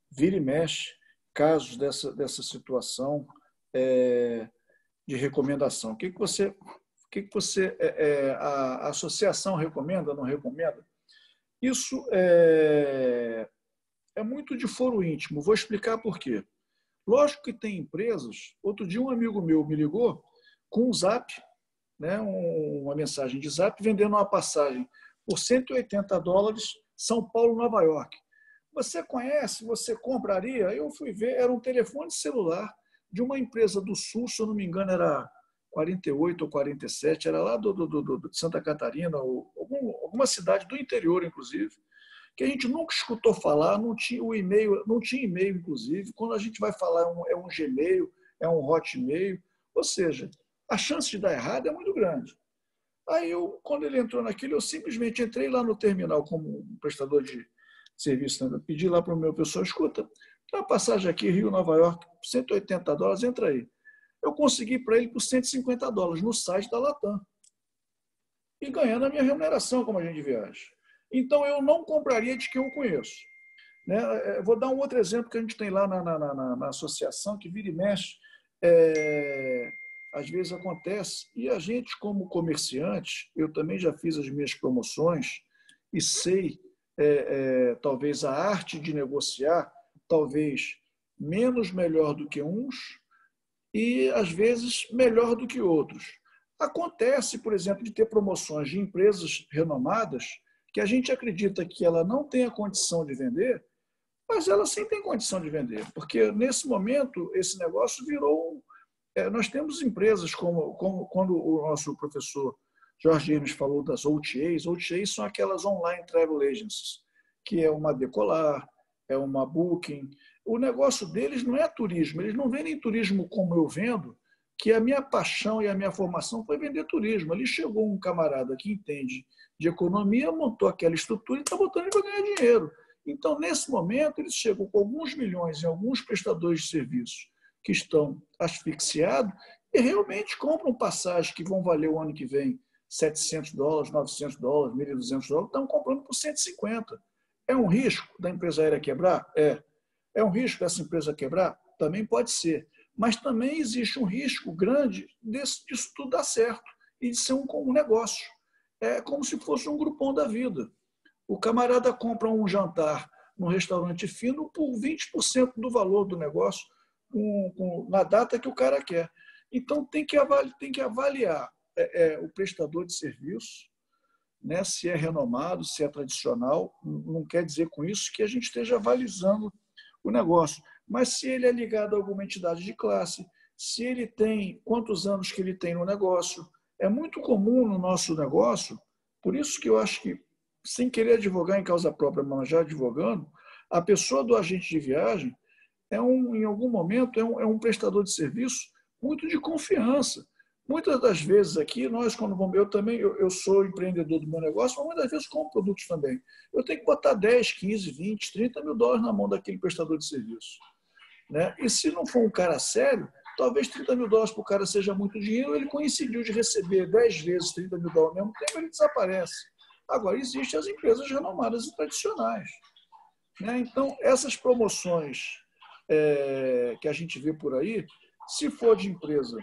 vira e mexe, casos dessa situação de recomendação. O que você a associação recomenda, não recomenda? Isso é muito de foro íntimo. Vou explicar por quê. Lógico que tem empresas. Outro dia um amigo meu me ligou com um zap, né, uma mensagem de zap, vendendo uma passagem por $180, São Paulo, Nova York. Você conhece? Você compraria? Eu fui ver, era um telefone celular de uma empresa do Sul, se eu não me engano, era 48 ou 47, era lá de Santa Catarina, ou alguma cidade do interior, inclusive. que a gente nunca escutou falar, não tinha o e-mail, não tinha e-mail, inclusive. Quando a gente vai falar é um Gmail, é um Hotmail, ou seja, a chance de dar errado é muito grande. Aí, quando ele entrou naquilo, eu simplesmente entrei lá no terminal como um prestador de serviço, né? Pedi lá para o meu pessoal, escuta, tem uma passagem aqui, Rio-Nova York, $180, entra aí. Eu consegui para ele por $150 no site da Latam. E ganhando a minha remuneração como agente de viagem. Então, eu não compraria de quem eu conheço. Né? Vou dar um outro exemplo que a gente tem lá na associação, que vira e mexe, às vezes acontece, e a gente, como comerciante, eu também já fiz as minhas promoções e sei, talvez, a arte de negociar, talvez menos melhor do que uns e, às vezes, melhor do que outros. Acontece, por exemplo, de ter promoções de empresas renomadas que a gente acredita que ela não tem a condição de vender, mas ela sim tem condição de vender, porque, nesse momento, esse negócio virou... nós temos empresas como quando o nosso professor Jorge Hermes falou das OTAs. OTAs são aquelas Online Travel Agencies, que é uma Decolar, é uma Booking. O negócio deles não é turismo, eles não vendem turismo como eu vendo, que a minha paixão e a minha formação foi vender turismo. Ali chegou um camarada que entende de economia, montou aquela estrutura e está botando ele para ganhar dinheiro. Então, nesse momento, eles chegam com alguns milhões em alguns prestadores de serviços que estão asfixiados e realmente compram passagens que vão valer o ano que vem $700, $900, $1.200, estão comprando por 150. É um risco da empresa aérea quebrar? É um risco dessa empresa quebrar? Também pode ser. Mas também existe um risco grande disso tudo dar certo e de ser um negócio. É como se fosse um Groupon da vida. O camarada compra um jantar num restaurante fino por 20% do valor do negócio, na data que o cara quer. Então, tem que avaliar o prestador de serviço, né, se é renomado, se é tradicional. Não quer dizer com isso que a gente esteja avalizando o negócio, mas se ele é ligado a alguma entidade de classe, se ele tem quantos anos que ele tem no negócio. É muito comum no nosso negócio, por isso que eu acho que, sem querer advogar em causa própria, mas já advogando, a pessoa do agente de viagem em algum momento, é um prestador de serviço muito de confiança. Muitas das vezes aqui, nós, quando vamos... Eu sou empreendedor do meu negócio, mas muitas vezes compro produtos também. Eu tenho que botar 10, 15, 20, 30 mil dólares na mão daquele prestador de serviço. Né? E se não for um cara sério, talvez 30 mil dólares para o cara seja muito dinheiro, ele coincidiu de receber 10 vezes 30 mil dólares ao mesmo tempo, ele desaparece. Agora, existem as empresas renomadas e tradicionais. Né? Então, essas promoções que a gente vê por aí, se for de empresa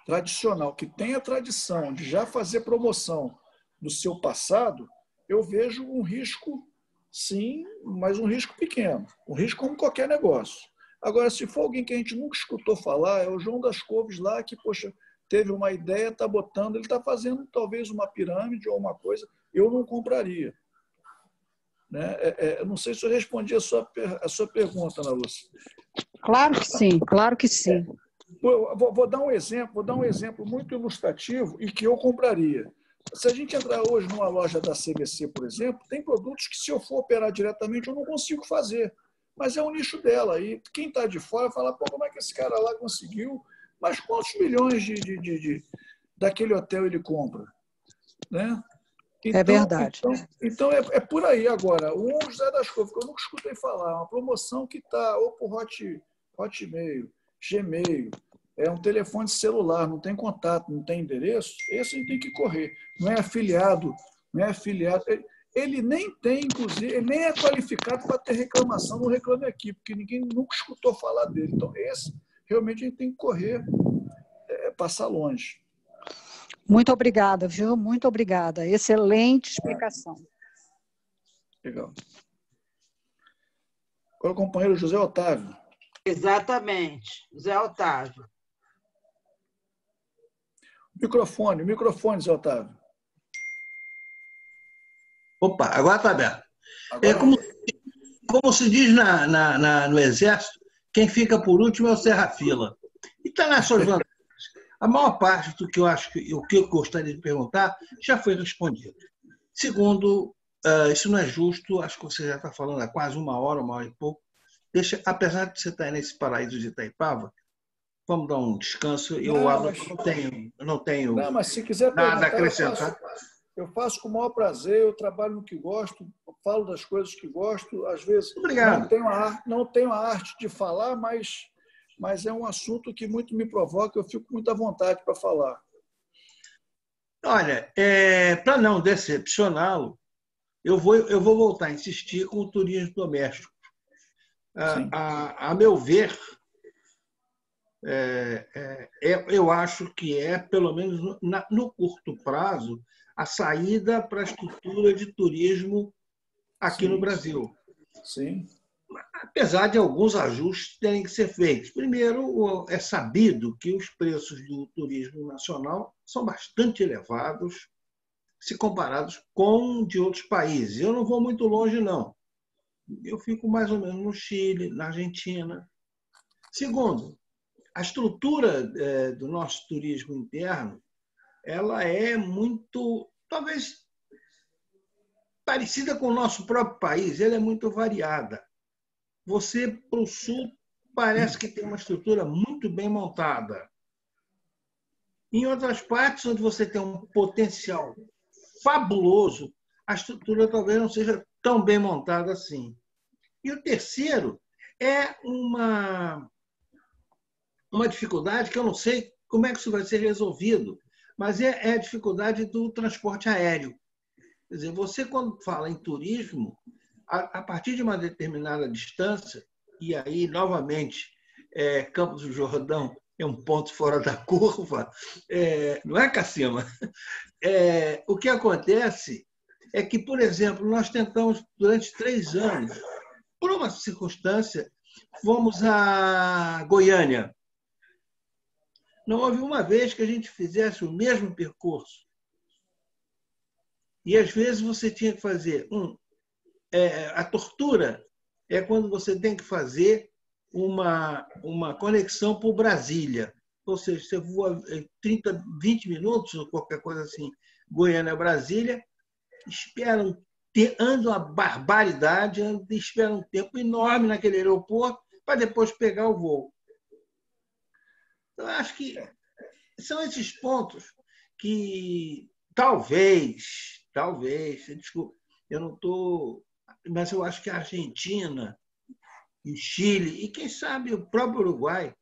tradicional, que tem a tradição de já fazer promoção do seu passado, eu vejo um risco, sim, mas um risco pequeno. Um risco como qualquer negócio. Agora, se for alguém que a gente nunca escutou falar, é o João das Couves lá, que, poxa, teve uma ideia, está botando, ele está fazendo talvez uma pirâmide ou uma coisa, eu não compraria. Né? Não sei se eu respondi a sua pergunta, Ana Lúcia. Claro que sim, claro que sim. Vou dar um exemplo muito ilustrativo e que eu compraria. Se a gente entrar hoje numa loja da CVC, por exemplo, tem produtos que, se eu for operar diretamente, eu não consigo fazer. Mas é o nicho dela. E quem está de fora fala, pô, como é que esse cara lá conseguiu? Mas quantos milhões daquele hotel ele compra? Né? Então, é verdade. Então é por aí. Agora, o José das Couves, que eu nunca escutei falar, uma promoção que está ou por Hotmail, Gmail, é um telefone celular, não tem contato, não tem endereço, esse a gente tem que correr. Não é afiliado. Ele nem tem, inclusive, ele nem é qualificado para ter reclamação no Reclame Aqui, porque ninguém nunca escutou falar dele. Então, esse realmente a gente tem que correr, passar longe. Muito obrigada, viu? Muito obrigada. Excelente explicação. Legal. Agora o companheiro José Otávio. Exatamente, José Otávio. Microfone, Zé Otávio. Opa, agora está aberto. Como se diz no Exército, quem fica por último é o Serra-Fila. E está nas suas vantagens. A maior parte do que eu acho que o que eu gostaria de perguntar já foi respondido. Segundo isso não é justo, acho que você já está falando há quase uma hora e pouco. Apesar de você estar nesse paraíso de Itaipava, vamos dar um descanso. Eu não tenho mas se quiser nada a acrescentar. Eu faço com o maior prazer, eu trabalho no que gosto, falo das coisas que gosto, às vezes Obrigado. Não tenho a arte de falar, mas é um assunto que muito me provoca, eu fico com muita vontade para falar. Olha, para não decepcioná-lo, eu vou voltar a insistir com o turismo doméstico. A meu ver, eu acho que pelo menos no curto prazo, a saída para a estrutura de turismo aqui no Brasil. Sim. Apesar de alguns ajustes terem que ser feitos. Primeiro, é sabido que os preços do turismo nacional são bastante elevados se comparados com de outros países. Eu não vou muito longe, não. Eu fico mais ou menos no Chile, na Argentina. Segundo, a estrutura do nosso turismo interno, ela é muito, talvez, parecida com o nosso próprio país, ela é muito variada. Você, para o sul, parece que tem uma estrutura muito bem montada. Em outras partes, onde você tem um potencial fabuloso, a estrutura talvez não seja tão bem montada assim. E o terceiro é uma dificuldade que eu não sei como é que isso vai ser resolvido, mas é a dificuldade do transporte aéreo. Quer dizer, você, quando fala em turismo, a partir de uma determinada distância, e aí, novamente, Campos do Jordão é um ponto fora da curva, não é, Cacima? O que acontece é que, por exemplo, nós tentamos, durante 3 anos, por uma circunstância, fomos a Goiânia. Não houve uma vez que a gente fizesse o mesmo percurso. E, às vezes, você tinha que fazer a tortura é quando você tem que fazer uma conexão por Brasília. Ou seja, você voa 30, 20 minutos, ou qualquer coisa assim, Goiânia a Brasília, anda uma barbaridade, espera um tempo enorme naquele aeroporto para depois pegar o voo. Eu acho que são esses pontos que talvez, desculpa, eu não estou... Mas eu acho que a Argentina, o Chile e, quem sabe, o próprio Uruguai,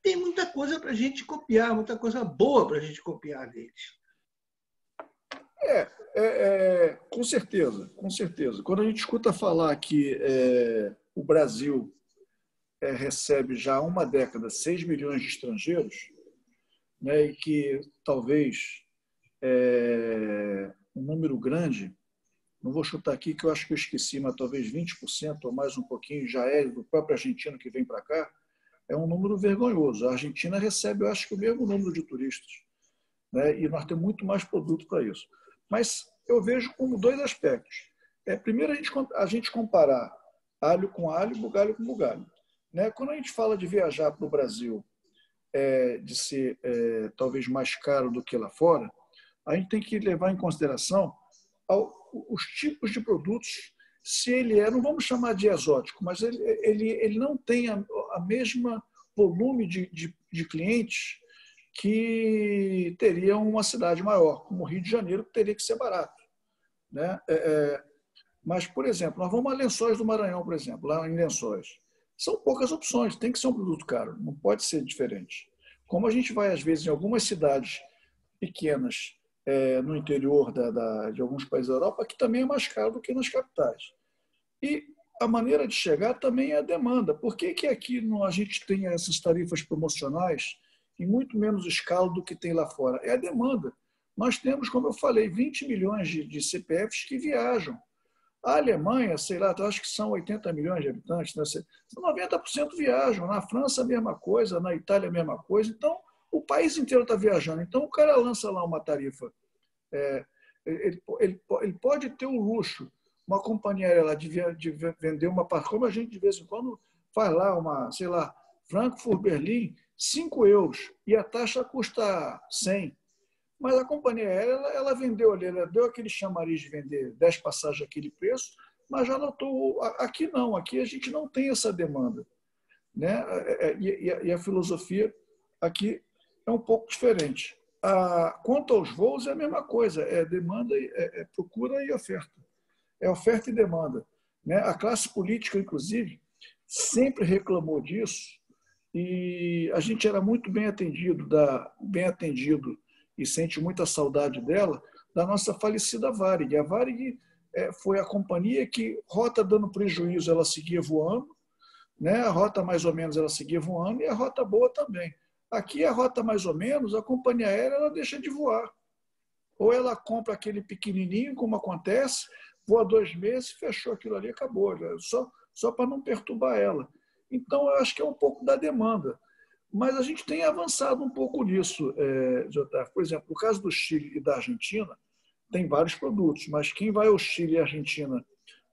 tem muita coisa para a gente copiar, muita coisa boa para a gente copiar deles. Com certeza, com certeza. Quando a gente escuta falar que o Brasil recebe já há uma década 6 milhões de estrangeiros, né, e que talvez um número grande, não vou chutar aqui que eu acho que eu esqueci, mas talvez 20% ou mais um pouquinho já é do próprio argentino que vem para cá, é um número vergonhoso. A Argentina recebe, eu acho que o mesmo número de turistas, né, e nós temos muito mais produto para isso. Mas eu vejo como 2 aspectos. Primeiro, a gente comparar alho com alho, bugalho com bugalho. Né? Quando a gente fala de viajar para o Brasil, de ser talvez mais caro do que lá fora, a gente tem que levar em consideração os tipos de produtos, se ele não vamos chamar de exótico, mas ele não tem a mesma volume de clientes que teria uma cidade maior, como o Rio de Janeiro, que teria que ser barato. Né? Mas, por exemplo, nós vamos a Lençóis do Maranhão, por exemplo, lá em Lençóis. São poucas opções, tem que ser um produto caro, não pode ser diferente. Como a gente vai, às vezes, em algumas cidades pequenas, no interior de alguns países da Europa, que também é mais caro do que nas capitais. E a maneira de chegar também é a demanda. Por que aqui a gente tem essas tarifas promocionais em muito menos escala do que tem lá fora? É a demanda. Nós temos, como eu falei, 20 milhões de CPFs que viajam. A Alemanha, sei lá, eu acho que são 80 milhões de habitantes, né? 90% viajam. Na França, a mesma coisa, na Itália, a mesma coisa. Então, o país inteiro está viajando. Então, o cara lança lá uma tarifa. Ele pode ter o luxo, uma companhia aérea de vender uma parte, como a gente de vez em quando faz lá, sei lá, Frankfurt, Berlim, 5 euros, e a taxa custa 100. Mas a companhia aérea, ela vendeu ali, ela deu aquele chamariz de vender 10 passagens àquele preço, mas já notou, aqui não, aqui a gente não tem essa demanda, né? E a filosofia aqui é um pouco diferente. Quanto aos voos, é a mesma coisa, é demanda, é procura e oferta. É oferta e demanda, né? A classe política, inclusive, sempre reclamou disso e a gente era muito bem atendido e sente muita saudade dela, da nossa falecida Varig. A Varig foi a companhia que, rota dando prejuízo, ela seguia voando, né? A rota mais ou menos ela seguia voando e a rota boa também. Aqui a rota mais ou menos, a companhia aérea ela deixa de voar. Ou ela compra aquele pequenininho, como acontece, voa 2 meses, fechou aquilo ali, acabou, só para não perturbar ela. Então, eu acho que é um pouco da demanda. Mas a gente tem avançado um pouco nisso, Otávio. Por exemplo, no caso do Chile e da Argentina, tem vários produtos, mas quem vai ao Chile e à Argentina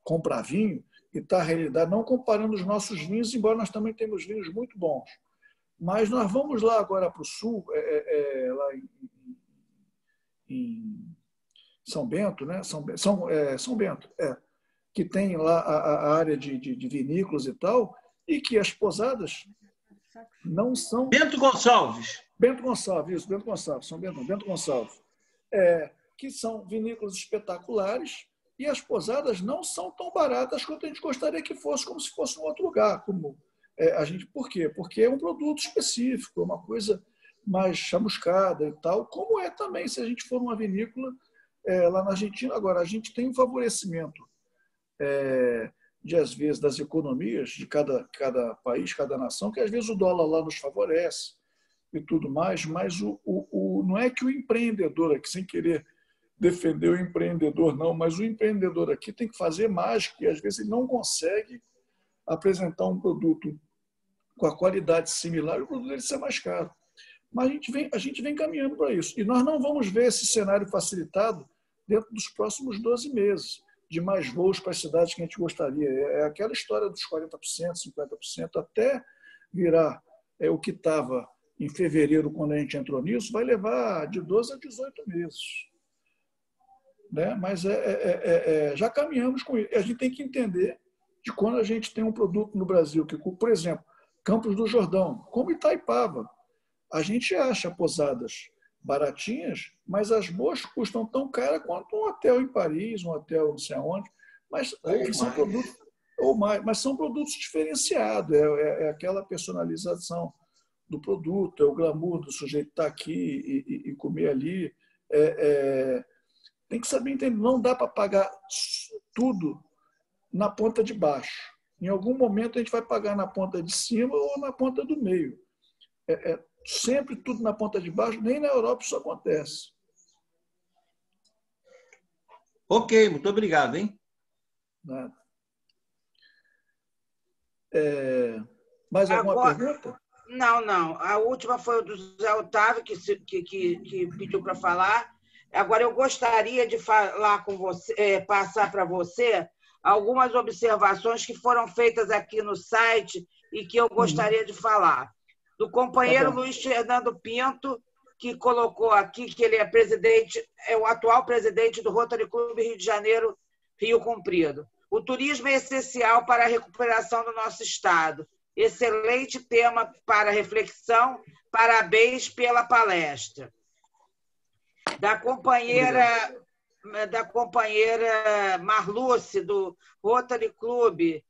comprar vinho, e está a realidade, não comparando os nossos vinhos, embora nós também temos vinhos muito bons. Mas nós vamos lá agora para o sul, lá em São Bento, né? São Bento, que tem lá a área de vinícolas e tal, e que as posadas não são... Bento Gonçalves. Bento Gonçalves, isso, Bento Gonçalves, São Bento, Bento Gonçalves. Que são vinícolas espetaculares e as posadas não são tão baratas quanto a gente gostaria que fosse, como se fosse em outro lugar. Por quê? Porque é um produto específico, é uma coisa mais chamuscada e tal, como é também se a gente for numa vinícola lá na Argentina. Agora, a gente tem um favorecimento às vezes, das economias de cada país, cada nação, que às vezes o dólar lá nos favorece e tudo mais, mas não é que o empreendedor aqui, sem querer defender o empreendedor, não, mas o empreendedor aqui tem que fazer mais, que às vezes ele não consegue apresentar um produto com a qualidade similar e o produto dele ser mais caro. Mas a gente vem caminhando para isso. E nós não vamos ver esse cenário facilitado dentro dos próximos 12 meses, de mais voos para as cidades que a gente gostaria. É aquela história dos 40%, 50%, até virar o que estava em fevereiro, quando a gente entrou nisso, vai levar de 12 a 18 meses. Né? Mas já caminhamos com isso. A gente tem que entender de quando a gente tem um produto no Brasil, que, por exemplo, Campos do Jordão, como Itaipava, a gente acha posadas baratinhas, mas as boas custam tão cara quanto um hotel em Paris, um hotel não sei aonde, mas são produtos, ou mais, mas são produtos diferenciados, é aquela personalização do produto, é o glamour do sujeito estar aqui e comer ali. Tem que saber entender, não dá para pagar tudo na ponta de baixo. Em algum momento a gente vai pagar na ponta de cima ou na ponta do meio. Sempre tudo na ponta de baixo, nem na Europa isso acontece. Ok, muito obrigado, hein? Nada. Mais alguma pergunta? Não. A última foi o do José Otávio, que pediu para falar. Agora, eu gostaria de falar com você, passar para você algumas observações que foram feitas aqui no site e que eu gostaria de falar. Do companheiro Luiz Fernando Pinto, que colocou aqui que ele é o atual presidente do Rotary Club Rio de Janeiro, Rio Comprido. O turismo é essencial para a recuperação do nosso estado. Excelente tema para reflexão. Parabéns pela palestra. Da companheira Marluce, do Rotary Club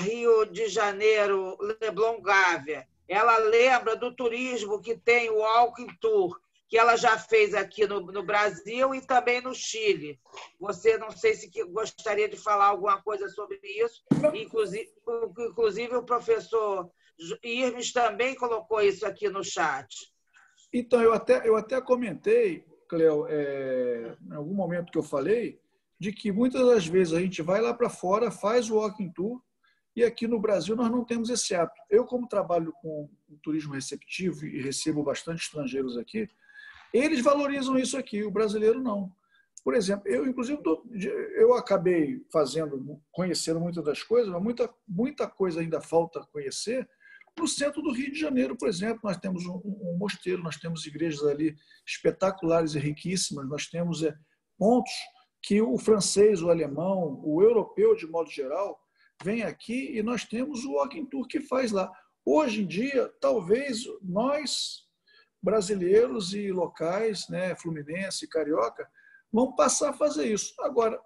Rio de Janeiro, Leblon Gávea. Ela lembra do turismo que tem o Walking Tour, que ela já fez aqui no Brasil e também no Chile. Você não sei se gostaria de falar alguma coisa sobre isso. Inclusive o professor Irmes também colocou isso aqui no chat. Então, eu até comentei, Cleo, em algum momento que eu falei, de que muitas das vezes a gente vai lá para fora, faz o Walking Tour, e aqui no Brasil nós não temos esse hábito. Eu, como trabalho com turismo receptivo e recebo bastante estrangeiros aqui, eles valorizam isso aqui, o brasileiro não. Por exemplo, eu acabei conhecendo muitas das coisas, mas muita coisa ainda falta conhecer, No centro do Rio de Janeiro, por exemplo, nós temos um mosteiro, nós temos igrejas ali espetaculares e riquíssimas, nós temos pontos que o francês, o alemão, o europeu, de modo geral, vem aqui e nós temos o Walking Tour que faz lá. Hoje em dia, talvez nós, brasileiros e locais, né, fluminense, carioca, vão passar a fazer isso. Agora,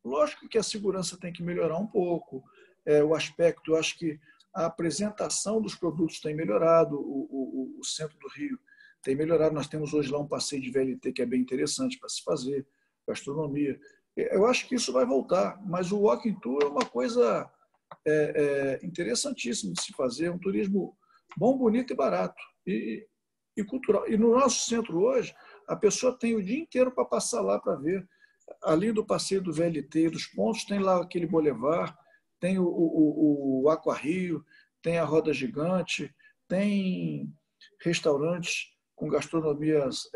lógico que a segurança tem que melhorar um pouco, o aspecto, eu acho que a apresentação dos produtos tem melhorado, o centro do Rio tem melhorado. Nós temos hoje lá um passeio de VLT que é bem interessante para se fazer, gastronomia. Eu acho que isso vai voltar, mas o Walking Tour é uma coisa interessantíssima de se fazer, um turismo bom, bonito e barato e cultural. E no nosso centro hoje, a pessoa tem o dia inteiro para passar lá para ver. Além do passeio do VLT, dos pontos, tem lá aquele boulevard, tem o Aqua Rio, tem a Roda Gigante, tem restaurantes com gastronomias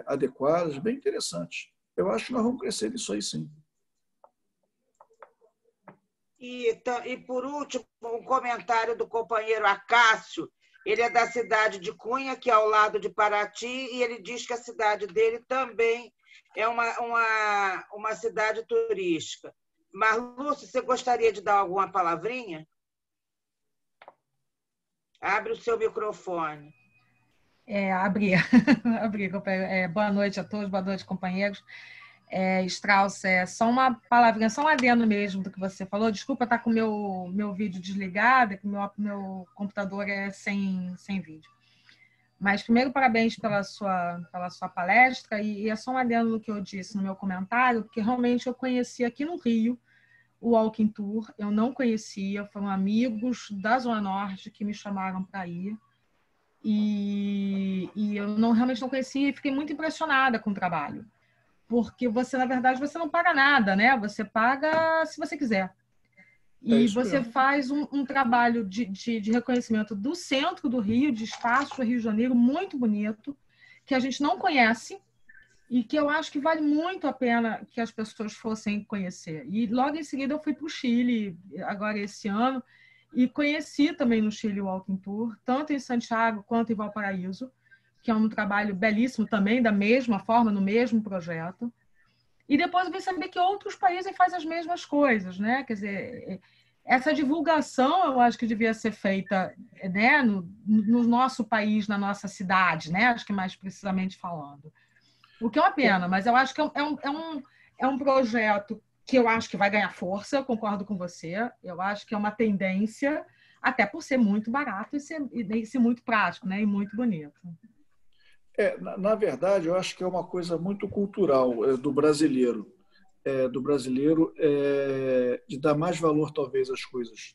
adequadas, bem interessantes. Eu acho que nós vamos crescer nisso aí, sim. E por último, um comentário do companheiro Acácio. Ele é da cidade de Cunha, que é ao lado de Paraty, e ele diz que a cidade dele também é uma cidade turística. Marlúcio, você gostaria de dar alguma palavrinha? Abre o seu microfone. Abri, companheiro. Boa noite a todos, boa noite, companheiros. Strauss, só uma palavrinha, só um adendo mesmo do que você falou. Desculpa estar com o meu vídeo desligado, que o meu computador é sem vídeo. Mas, primeiro, parabéns pela sua palestra, e é só um adendo no que eu disse no meu comentário, porque realmente eu conheci aqui no Rio o Walking Tour, eu não conhecia, foram amigos da Zona Norte que me chamaram para ir, e eu realmente não conhecia e fiquei muito impressionada com o trabalho. Porque você, na verdade, você não paga nada, né? Você paga se você quiser. E você mesmo faz um trabalho de reconhecimento do centro do Rio, de espaço do Rio de Janeiro, muito bonito, que a gente não conhece e que eu acho que vale muito a pena que as pessoas fossem conhecer. E logo em seguida eu fui para o Chile, agora esse ano, e conheci também no Chile o Walking Tour, tanto em Santiago quanto em Valparaíso, que é um trabalho belíssimo também, da mesma forma, no mesmo projeto. E depois eu vim saber que outros países fazem as mesmas coisas, né? Quer dizer, essa divulgação eu acho que devia ser feita, né, no nosso país, na nossa cidade, né? Acho que mais precisamente falando. O que é uma pena, mas eu acho que é um projeto que eu acho que vai ganhar força, eu concordo com você. Eu acho que é uma tendência, até por ser muito barato e ser muito prático, né? E muito bonito. Na verdade, eu acho que é uma coisa muito cultural do brasileiro. De dar mais valor, talvez, às coisas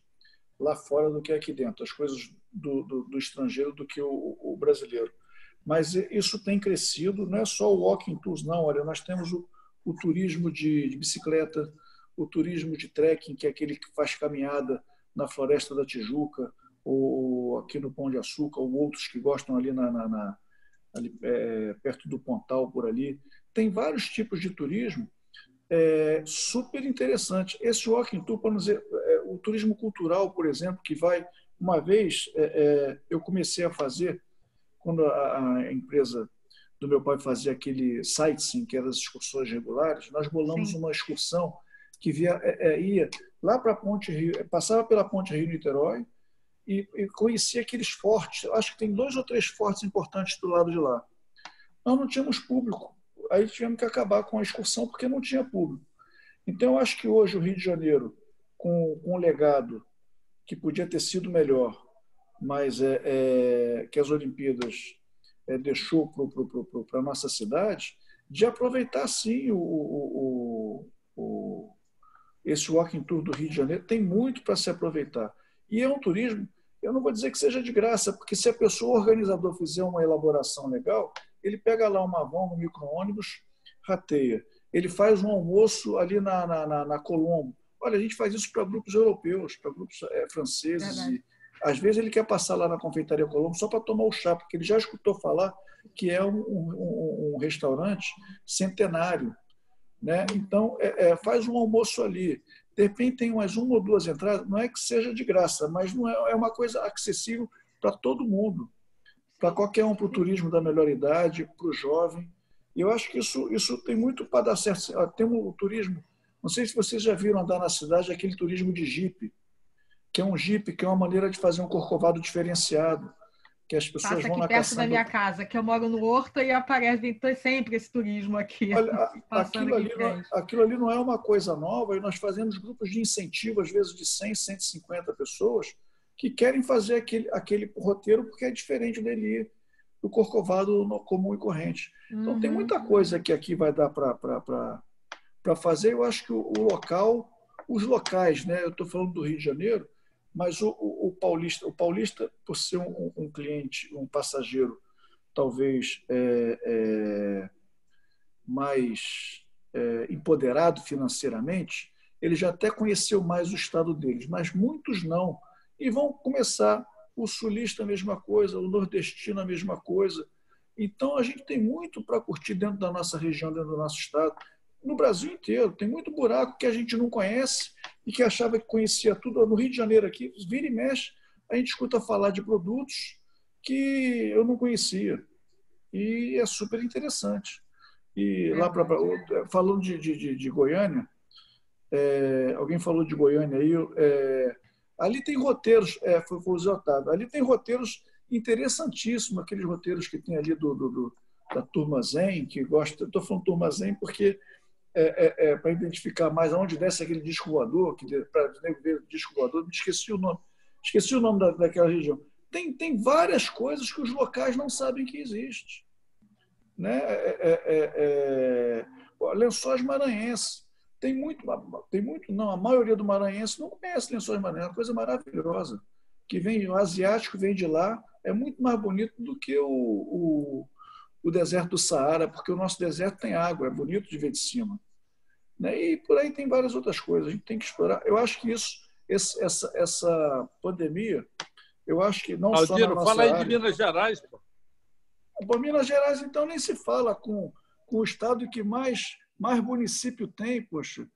lá fora do que aqui dentro, as coisas do estrangeiro do que o brasileiro. Mas isso tem crescido, não é só o Walking Tours, não. Olha, nós temos o turismo de bicicleta, o turismo de trekking, que é aquele que faz caminhada na Floresta da Tijuca, ou aqui no Pão de Açúcar, ou outros que gostam ali ali, perto do Pontal, por ali. Tem vários tipos de turismo super interessante. Esse Walking Tour, para dizer, o turismo cultural, por exemplo, que vai... Uma vez eu comecei a fazer, quando a empresa do meu pai fazia aquele sightseeing, que eram as excursões regulares, nós bolamos uma excursão que ia lá para a Ponte Rio, passava pela Ponte Rio-Niterói, e conhecia aqueles fortes. Acho que tem 2 ou 3 fortes importantes do lado de lá. Nós não tínhamos público. Aí tivemos que acabar com a excursão porque não tinha público. Então, eu acho que hoje o Rio de Janeiro, com um legado que podia ter sido melhor, mas que as Olimpíadas deixou para a nossa cidade, de aproveitar, sim, esse Walking Tour do Rio de Janeiro. Tem muito para se aproveitar. E é um turismo... Eu não vou dizer que seja de graça, porque se a pessoa, o organizador, fizer uma elaboração legal, ele pega lá uma van no micro-ônibus, rateia. Ele faz um almoço ali na Colombo. Olha, a gente faz isso para grupos europeus, para grupos franceses. E, às vezes ele quer passar lá na Confeitaria Colombo só para tomar o chá, porque ele já escutou falar que é um restaurante centenário, né? Então, faz um almoço ali. De repente tem mais uma ou duas entradas, não é que seja de graça, mas não é uma coisa acessível para todo mundo, para qualquer um, para o turismo da melhor idade, para o jovem. E eu acho que isso tem muito para dar certo. Tem um turismo, não sei se vocês já viram andar na cidade, aquele turismo de jipe, que é um jipe, que é uma maneira de fazer um corcovado diferenciado, que as pessoas Passa vão aqui na perto caçamba. da minha casa, que eu moro no Horto e aparece sempre esse turismo aqui. Olha, passando aquilo ali não é uma coisa nova, e nós fazemos grupos de incentivo, às vezes de 100, 150 pessoas, que querem fazer aquele roteiro porque é diferente dele ir do Corcovado comum e corrente. Então, tem muita coisa que aqui vai dar para fazer. Eu acho que os locais, né? Eu estou falando do Rio de Janeiro, mas o paulista, por ser um cliente, um passageiro, talvez mais empoderado financeiramente, ele já até conheceu mais o estado deles, mas muitos não. E vão começar, o sulista a mesma coisa, o nordestino a mesma coisa. Então, a gente tem muito para curtir dentro da nossa região, dentro do nosso estado. No Brasil inteiro, tem muito buraco que a gente não conhece e que achava que conhecia tudo. No Rio de Janeiro aqui, vira e mexe, a gente escuta falar de produtos que eu não conhecia. E é super interessante. E lá falando de Goiânia, alguém falou de Goiânia aí, ali tem roteiros, foi o Zé Otávio, ali tem roteiros interessantíssimos, aqueles roteiros que tem ali da Turma Zen, que gosta, estou falando Turma Zen porque para identificar mais aonde desce aquele disco voador, para ver o disco voador, esqueci o nome daquela região. Tem várias coisas que os locais não sabem que existe. Né? Lençóis Maranhenses. Tem muito não, a maioria do maranhense não conhece Lençóis Maranhenses, é uma coisa maravilhosa. O asiático vem de lá, é muito mais bonito do que o deserto do Saara, porque o nosso deserto tem água, é bonito de ver de cima. Né? E por aí tem várias outras coisas, a gente tem que explorar. Eu acho que essa pandemia, eu acho que não só na nossa fala aí área, de Minas Gerais, pô. Por Minas Gerais, então, nem se fala com o estado que mais município tem, poxa.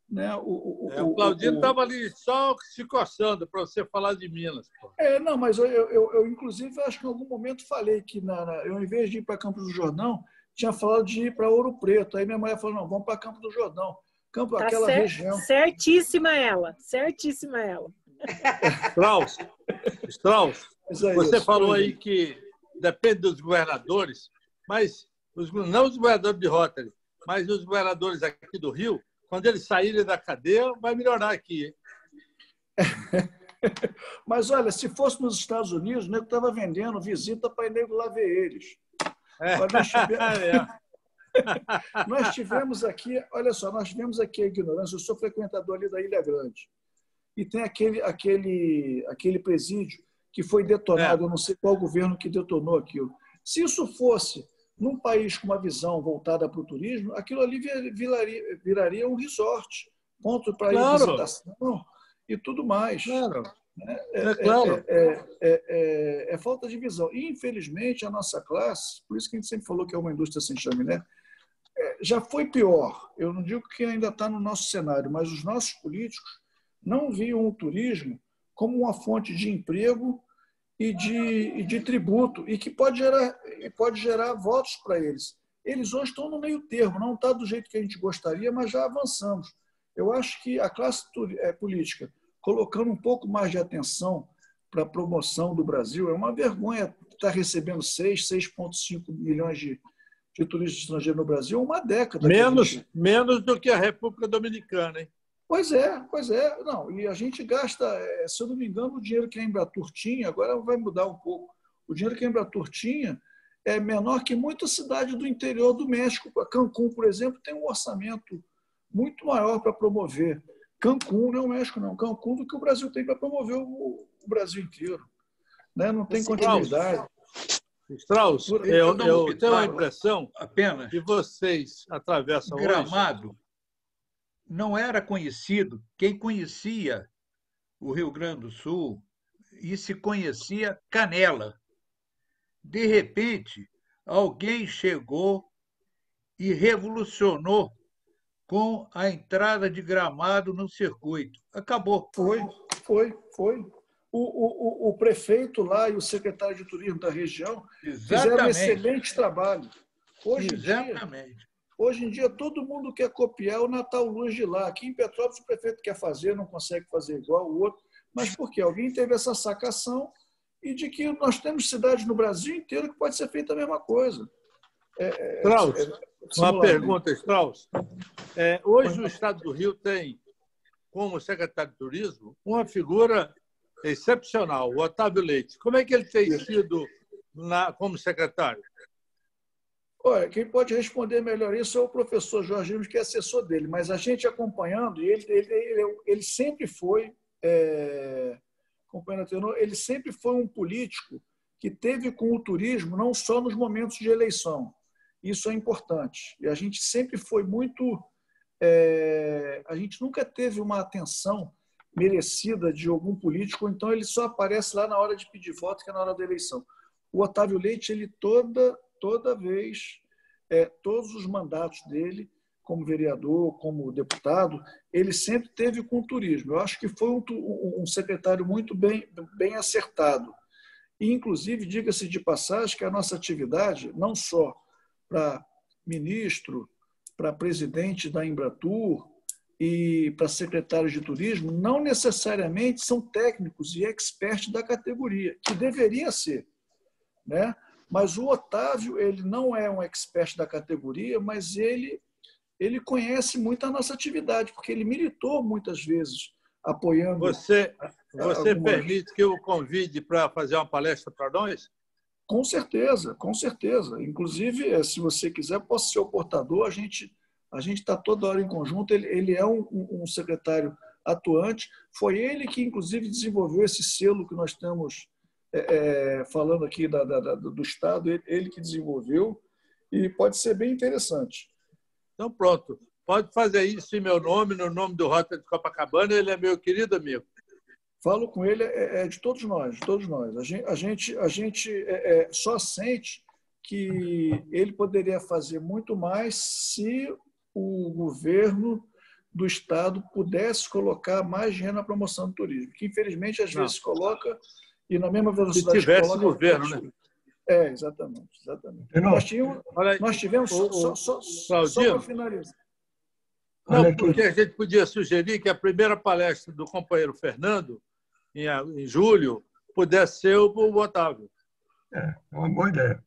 Né? O Claudino estava ali só se coçando para você falar de Minas. Pô. Não, mas eu inclusive, acho que em algum momento falei que eu, em vez de ir para Campos do Jordão, tinha falado de ir para Ouro Preto. Aí minha mulher falou, não, vamos para Campos do Jordão. Aquela região. Certíssima ela, certíssima ela. Strauss, você falou aí que depende dos governadores, mas não os governadores de Rotary, mas os governadores aqui do Rio, quando eles saírem da cadeia, vai melhorar aqui. Mas, olha, se fosse nos Estados Unidos, o nego estava vendendo visita para ir nego lá ver eles. Nós tivemos aqui, olha só, nós tivemos aqui a ignorância. Eu sou frequentador ali da Ilha Grande. E tem aquele presídio que foi detonado, eu não sei qual governo que detonou aquilo. Se isso fosse num país com uma visão voltada para o turismo, aquilo ali viraria um resort, ponto para ir visitação e tudo mais. Claro. É falta de visão. E, infelizmente, a nossa classe, por isso que a gente sempre falou que é uma indústria sem chaminé, já foi pior. Eu não digo que ainda está no nosso cenário, mas os nossos políticos não viam o turismo como uma fonte de emprego e de tributo, e que pode gerar votos para eles. Eles hoje estão no meio termo, não está do jeito que a gente gostaria, mas já avançamos. Eu acho que a classe política, colocando um pouco mais de atenção para a promoção do Brasil, é uma vergonha estar recebendo 6,5 milhões de turistas estrangeiros no Brasil há uma década. Menos do que a República Dominicana, hein? Pois é. Não, e a gente gasta, se eu não me engano, o dinheiro que a Embratur tinha, agora vai mudar um pouco, o dinheiro que a Embratur tinha é menor que muita cidade do interior do México. Cancún, por exemplo, tem um orçamento muito maior para promover. Cancún, não é o México, não. Cancún do que o Brasil tem para promover o Brasil inteiro. Né? Não tem continuidade. Strauss, eu tenho a impressão apenas que vocês atravessam Gramado hoje. Não era conhecido. Quem conhecia o Rio Grande do Sul e se conhecia Canela. De repente, alguém chegou e revolucionou com a entrada de Gramado no circuito. Acabou. Foi. O prefeito lá e o secretário de turismo da região fizeram um excelente trabalho. Hoje em dia, todo mundo quer copiar o Natal Luz de lá. Aqui em Petrópolis, o prefeito quer fazer, não consegue fazer igual o outro. Mas por quê? Alguém teve essa sacação e de que nós temos cidades no Brasil inteiro que pode ser feita a mesma coisa. Strauss, uma pergunta, Strauss. Hoje o Estado do Rio tem, como secretário de Turismo, uma figura excepcional, o Otávio Leite. Como é que ele tem sido como secretário? Olha, quem pode responder melhor isso é o professor Jorge Lima, que é assessor dele, mas a gente acompanhando, e ele sempre foi, ele sempre foi um político que teve com o turismo não só nos momentos de eleição. Isso é importante. E a gente sempre foi muito... a gente nunca teve uma atenção merecida de algum político, então ele só aparece lá na hora de pedir voto, que é na hora da eleição. O Otávio Leite, ele toda vez, todos os mandatos dele, como vereador, como deputado, ele sempre teve com o turismo. Eu acho que foi um secretário muito bem acertado. E, inclusive, diga-se de passagem que a nossa atividade, não só para ministro, para presidente da Embratur e para secretários de turismo, não necessariamente são técnicos e experts da categoria, que deveria ser, né? Mas o Otávio, ele não é um expert da categoria, mas ele conhece muito a nossa atividade, porque ele militou muitas vezes apoiando... Você permite que eu o convide para fazer uma palestra para nós? Com certeza, com certeza. Inclusive, se você quiser, posso ser o portador, a gente está toda hora em conjunto, ele é um secretário atuante, foi ele que, inclusive, desenvolveu esse selo que nós estamos falando aqui do Estado, ele que desenvolveu, e pode ser bem interessante. Então, pronto. Pode fazer isso em meu nome, no nome do Rota de Copacabana, ele é meu querido amigo. Falo com ele, de todos nós, de todos nós. A gente só sente que ele poderia fazer muito mais se o governo do Estado pudesse colocar mais dinheiro na promoção do turismo, que infelizmente às vezes coloca e na mesma velocidade se tivesse que coloca, governo, né? Exatamente. Nós tivemos, só para finalizar. Não, porque a gente podia sugerir que a primeira palestra do companheiro Fernando, em julho, pudesse ser o Otávio. É uma boa ideia.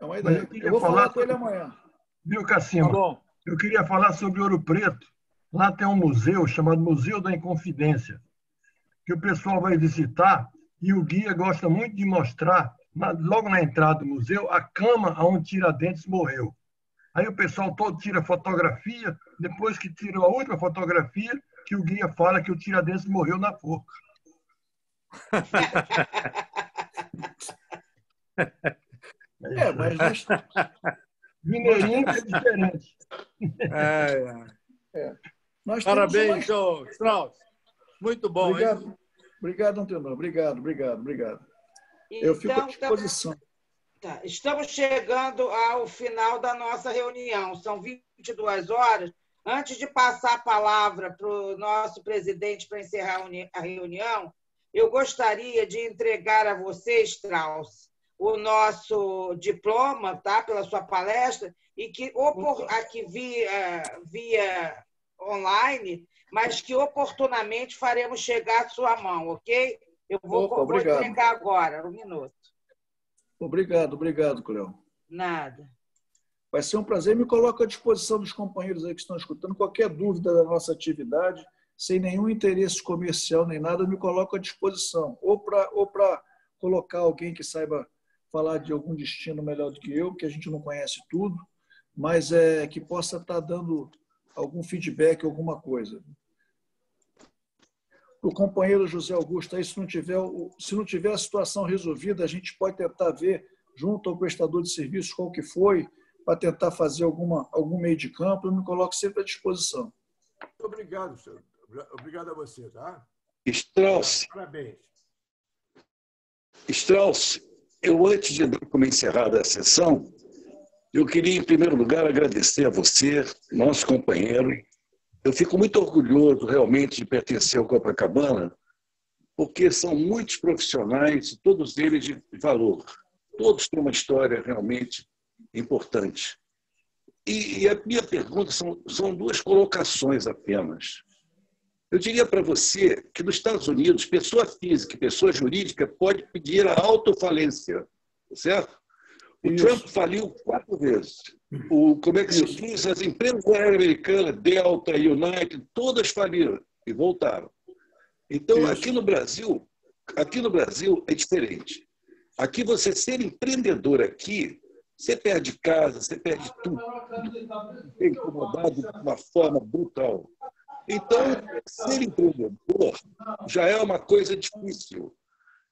É uma ideia. Eu vou falar com ele amanhã. Viu, Cassima? Tá bom. Eu queria falar sobre Ouro Preto. Lá tem um museu chamado Museu da Inconfidência, que o pessoal vai visitar e o guia gosta muito de mostrar, logo na entrada do museu, a cama onde Tiradentes morreu. Aí o pessoal todo tira fotografia, depois que tira a última fotografia, que o guia fala que o Tiradentes morreu na forca. Mas Mineirinho é diferente. Parabéns, Strauss. Muito bom, obrigado, hein? Obrigado, Antenor. Obrigado. Eu fico à disposição. Tá. Estamos chegando ao final da nossa reunião. São 22 horas. Antes de passar a palavra para o nosso presidente para encerrar a reunião, eu gostaria de entregar a você, Strauss, o nosso diploma, tá, pela sua palestra, e que aqui via online, mas que oportunamente faremos chegar à sua mão, ok? Eu vou entregar agora, um minuto. Obrigado, Cleo. Nada. Vai ser um prazer. Me coloco à disposição dos companheiros aí que estão escutando. Qualquer dúvida da nossa atividade, sem nenhum interesse comercial nem nada, eu me coloco à disposição. Ou para colocar alguém que saiba falar de algum destino melhor do que eu, porque a gente não conhece tudo, mas que possa estar dando algum feedback, alguma coisa. O companheiro José Augusto, aí, se não tiver a situação resolvida, a gente pode tentar ver, junto ao prestador de serviços, qual que foi, para tentar fazer algum meio de campo. Eu me coloco sempre à disposição. Muito obrigado, senhor. Obrigado a você, tá? Strauss. Parabéns. Strauss, eu, antes de dar como encerrada a sessão, Eu queria, em primeiro lugar, agradecer a você, nosso companheiro. Eu fico muito orgulhoso, realmente, de pertencer ao Copacabana, porque são muitos profissionais, todos eles de valor. Todos têm uma história realmente importante. E a minha pergunta são duas colocações apenas. Eu diria para você que nos Estados Unidos, pessoa física e pessoa jurídica pode pedir a autofalência, certo? O Trump faliu 4 vezes. Como é que se diz? As empresas aéreas americanas, Delta, United, todas faliram e voltaram. Então, aqui no Brasil é diferente. Aqui, você ser empreendedor aqui, você perde casa, você perde tudo. É incomodado de uma forma brutal. Então, ser empreendedor já é uma coisa difícil.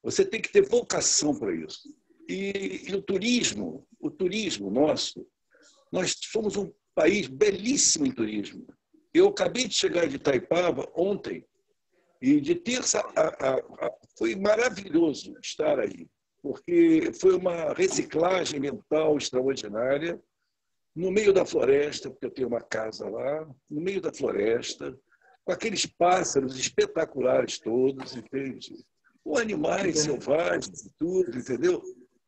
Você tem que ter vocação para isso. E o turismo nosso, nós somos um país belíssimo em turismo. Eu acabei de chegar de Itaipava ontem, e de terça foi maravilhoso estar aí, porque foi uma reciclagem mental extraordinária, no meio da floresta, porque eu tenho uma casa lá, no meio da floresta, com aqueles pássaros espetaculares todos, entende? Com animais selvagens e tudo, entendeu?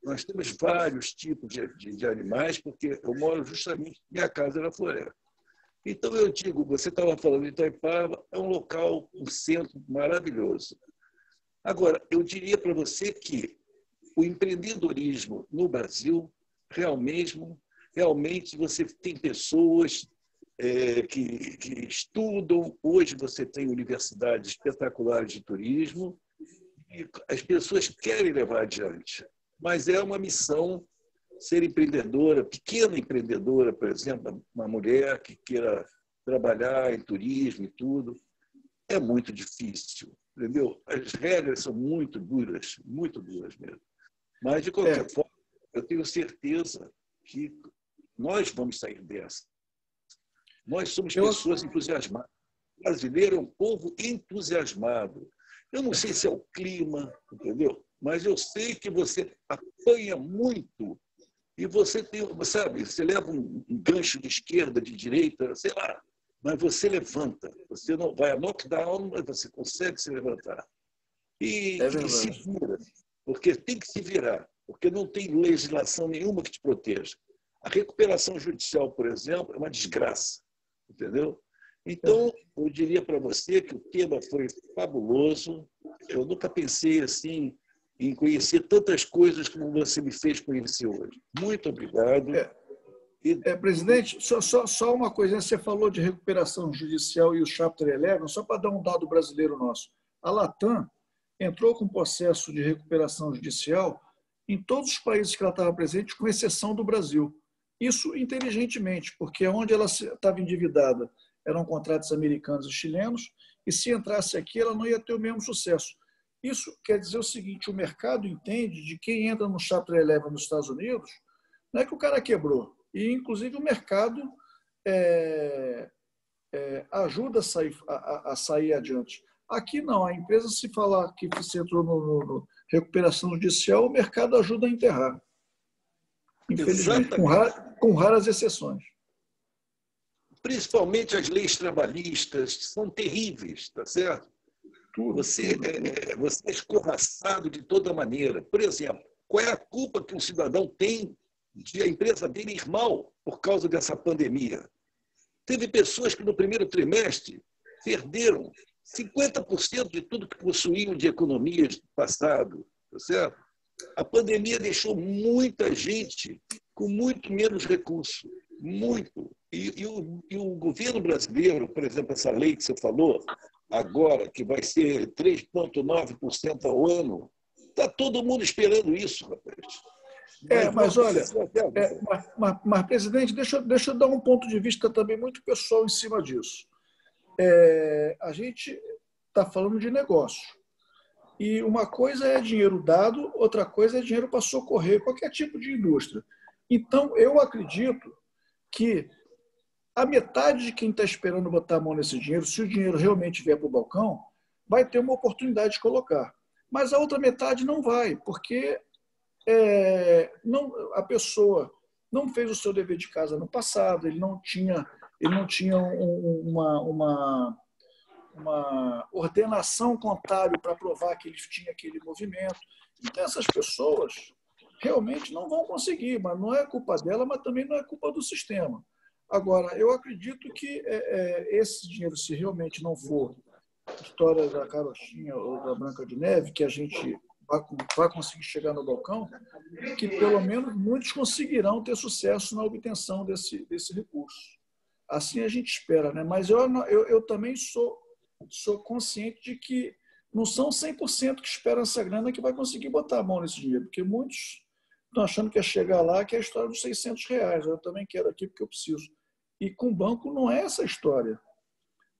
Nós temos vários tipos de animais, porque eu moro justamente, minha casa era floresta. Então, eu digo, você estava falando de Itaipava, é um local, um centro maravilhoso. Agora, eu diria para você que o empreendedorismo no Brasil, realmente você tem pessoas que estudam, hoje você tem universidades espetaculares de turismo, e as pessoas querem levar adiante, mas é uma missão ser empreendedora, pequena empreendedora, por exemplo, uma mulher que queira trabalhar em turismo e tudo, é muito difícil, entendeu? As regras são muito duras mesmo. Mas, de qualquer forma, eu tenho certeza que nós vamos sair dessa. Nós somos pessoas entusiasmadas. O brasileiro é um povo entusiasmado. Eu não sei se é o clima, entendeu? Mas eu sei que você apanha muito e você tem, sabe, você leva um gancho de esquerda, de direita, sei lá, mas você levanta. Você não vai a knockdown, mas você consegue se levantar. E se vira, porque tem que se virar, porque não tem legislação nenhuma que te proteja. A recuperação judicial, por exemplo, é uma desgraça, entendeu? Então, eu diria para você que o tema foi fabuloso. Eu nunca pensei assim em conhecer tantas coisas como você me fez conhecer hoje. Muito obrigado. Presidente, só uma coisa. Você falou de recuperação judicial e o Chapter 11, só para dar um dado brasileiro nosso. A Latam entrou com processo de recuperação judicial em todos os países que ela estava presente, com exceção do Brasil. Isso inteligentemente, porque onde ela estava endividada eram contratos americanos e chilenos, e se entrasse aqui, ela não ia ter o mesmo sucesso. Isso quer dizer o seguinte: o mercado entende de quem entra no Chapter 11 nos Estados Unidos, não é que o cara quebrou, e inclusive o mercado ajuda a sair adiante. Aqui não, a empresa, se falar que você entrou no recuperação judicial, o mercado ajuda a enterrar. Infelizmente, com raras exceções. Principalmente as leis trabalhistas, que são terríveis, tá certo? Você é escorraçado de toda maneira. Por exemplo, qual é a culpa que um cidadão tem de a empresa dele ir mal por causa dessa pandemia? Teve pessoas que no primeiro trimestre perderam 50% de tudo que possuíam de economias do passado, tá certo? A pandemia deixou muita gente com muito menos recurso, muito. E o governo brasileiro, por exemplo, essa lei que você falou agora, que vai ser 3,9% ao ano, está todo mundo esperando isso, rapaz. Mas olha, mas presidente, deixa eu dar um ponto de vista também muito pessoal em cima disso. A gente está falando de negócio. E uma coisa é dinheiro dado, outra coisa é dinheiro para socorrer qualquer tipo de indústria. Então, eu acredito que a metade de quem está esperando botar a mão nesse dinheiro, se o dinheiro realmente vier para o balcão, vai ter uma oportunidade de colocar. Mas a outra metade não vai, porque a pessoa não fez o seu dever de casa no passado, ele não tinha uma ordenação contábil para provar que ele tinha aquele movimento. Então, essas pessoas realmente não vão conseguir, mas não é culpa dela, mas também não é culpa do sistema. Agora, eu acredito que esse dinheiro, se realmente não for história da carochinha ou da Branca de Neve, que a gente vai conseguir chegar no balcão, que pelo menos muitos conseguirão ter sucesso na obtenção desse recurso. Assim a gente espera, né? Mas eu também sou consciente de que não são 100% que esperam essa grana que vai conseguir botar a mão nesse dinheiro, porque muitos estão achando que é chegar lá, que é a história dos R$600. Eu também quero aqui porque eu preciso. E com o banco não é essa história.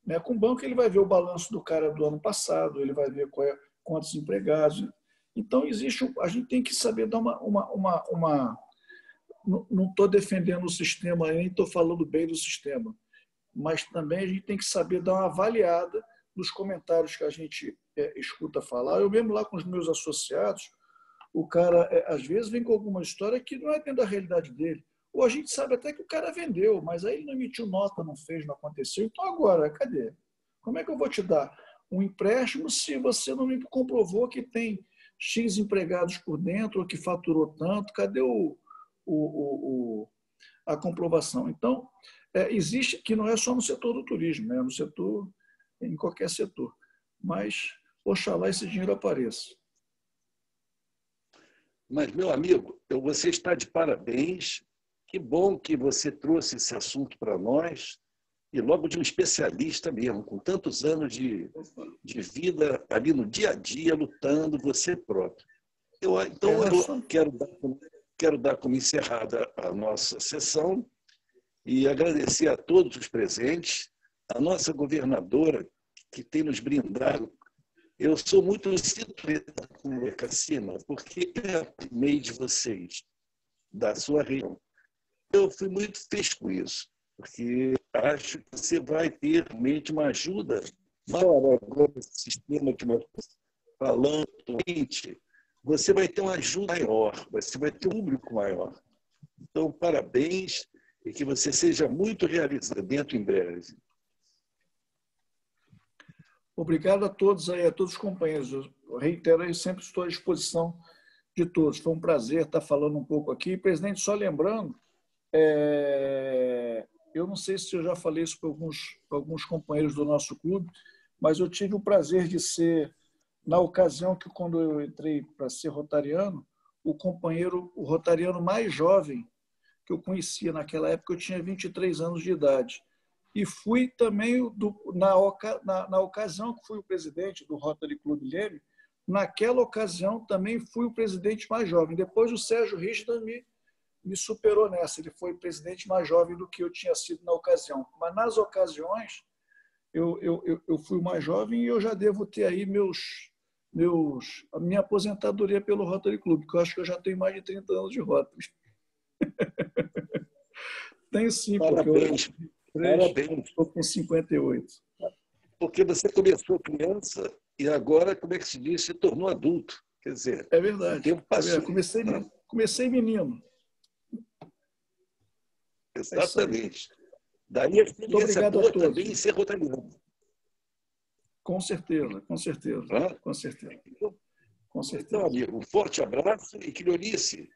Né? Com o banco ele vai ver o balanço do cara do ano passado, ele vai ver quantos empregados. Então, a gente tem que saber dar uma não estou defendendo o sistema, nem estou falando bem do sistema, mas também a gente tem que saber dar uma avaliada nos comentários que a gente escuta falar. Eu mesmo lá com os meus associados, o cara, às vezes, vem com alguma história que não é dentro da realidade dele. Ou a gente sabe até que o cara vendeu, mas aí ele não emitiu nota, não fez, não aconteceu. Então, agora, cadê? Como é que eu vou te dar um empréstimo se você não me comprovou que tem X empregados por dentro, ou que faturou tanto? Cadê a comprovação? Então, existe, que não é só no setor do turismo, no setor, em qualquer setor. Mas, oxalá esse dinheiro apareça. Mas, meu amigo, você está de parabéns. Que bom que você trouxe esse assunto para nós, e logo de um especialista mesmo, com tantos anos de vida ali no dia a dia, lutando, você próprio. Então, eu quero dar como encerrada a nossa sessão e agradecer a todos os presentes, a nossa governadora, que tem nos brindado. Eu sou muito sintonizado com a Cassina, porque eu amei de vocês, da sua região. Eu fui muito feliz com isso, porque acho que você vai ter realmente uma ajuda maior agora nesse sistema que nós estamos falando. Você vai ter uma ajuda maior, você vai ter um público maior. Então, parabéns e que você seja muito realizado dentro em breve. Obrigado a todos aí, a todos os companheiros. Eu reitero aí, sempre estou à disposição de todos. Foi um prazer estar falando um pouco aqui. Presidente, só lembrando, eu não sei se eu já falei isso para alguns companheiros do nosso clube, mas eu tive o prazer de ser, na ocasião que quando eu entrei para ser rotariano, o rotariano mais jovem que eu conhecia naquela época, eu tinha 23 anos de idade. E fui também, na ocasião que fui o presidente do Rotary Club Leme, naquela ocasião também fui o presidente mais jovem. Depois o Sérgio Richter me superou nessa, ele foi presidente mais jovem do que eu tinha sido na ocasião. Mas nas ocasiões, eu fui o mais jovem e eu já devo ter aí a minha aposentadoria pelo Rotary Club, que eu acho que eu já tenho mais de 30 anos de Rotary. Tenho sim, parabéns, porque eu estou com 58. Porque você começou criança e agora, como é que se diz, se tornou adulto. Quer dizer, é verdade. O tempo passou. Comecei menino. Exatamente. Daí a experiência boa também em ser rotariano. Com certeza, com certeza. Com certeza. Com certeza. Então, amigo, um forte abraço e querionice.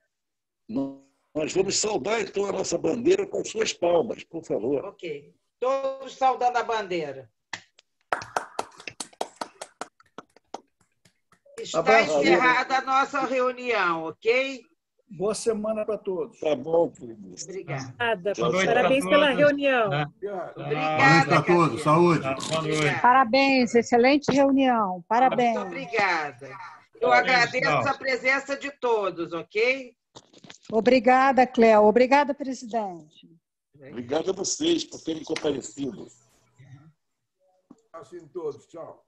Nós vamos saudar, então, a nossa bandeira com suas palmas, por favor. Ok. Todos saudando a bandeira. Está encerrada a nossa reunião, ok? Boa semana para todos. Tá bom, querido. Obrigada. Parabéns pela reunião. Obrigada a todos. Saúde. Parabéns, excelente reunião. Parabéns. Muito obrigada. Eu agradeço a presença de todos, ok? Obrigada, Cléo. Obrigada, presidente. Obrigado a vocês por terem comparecido. Assim todos. Tchau.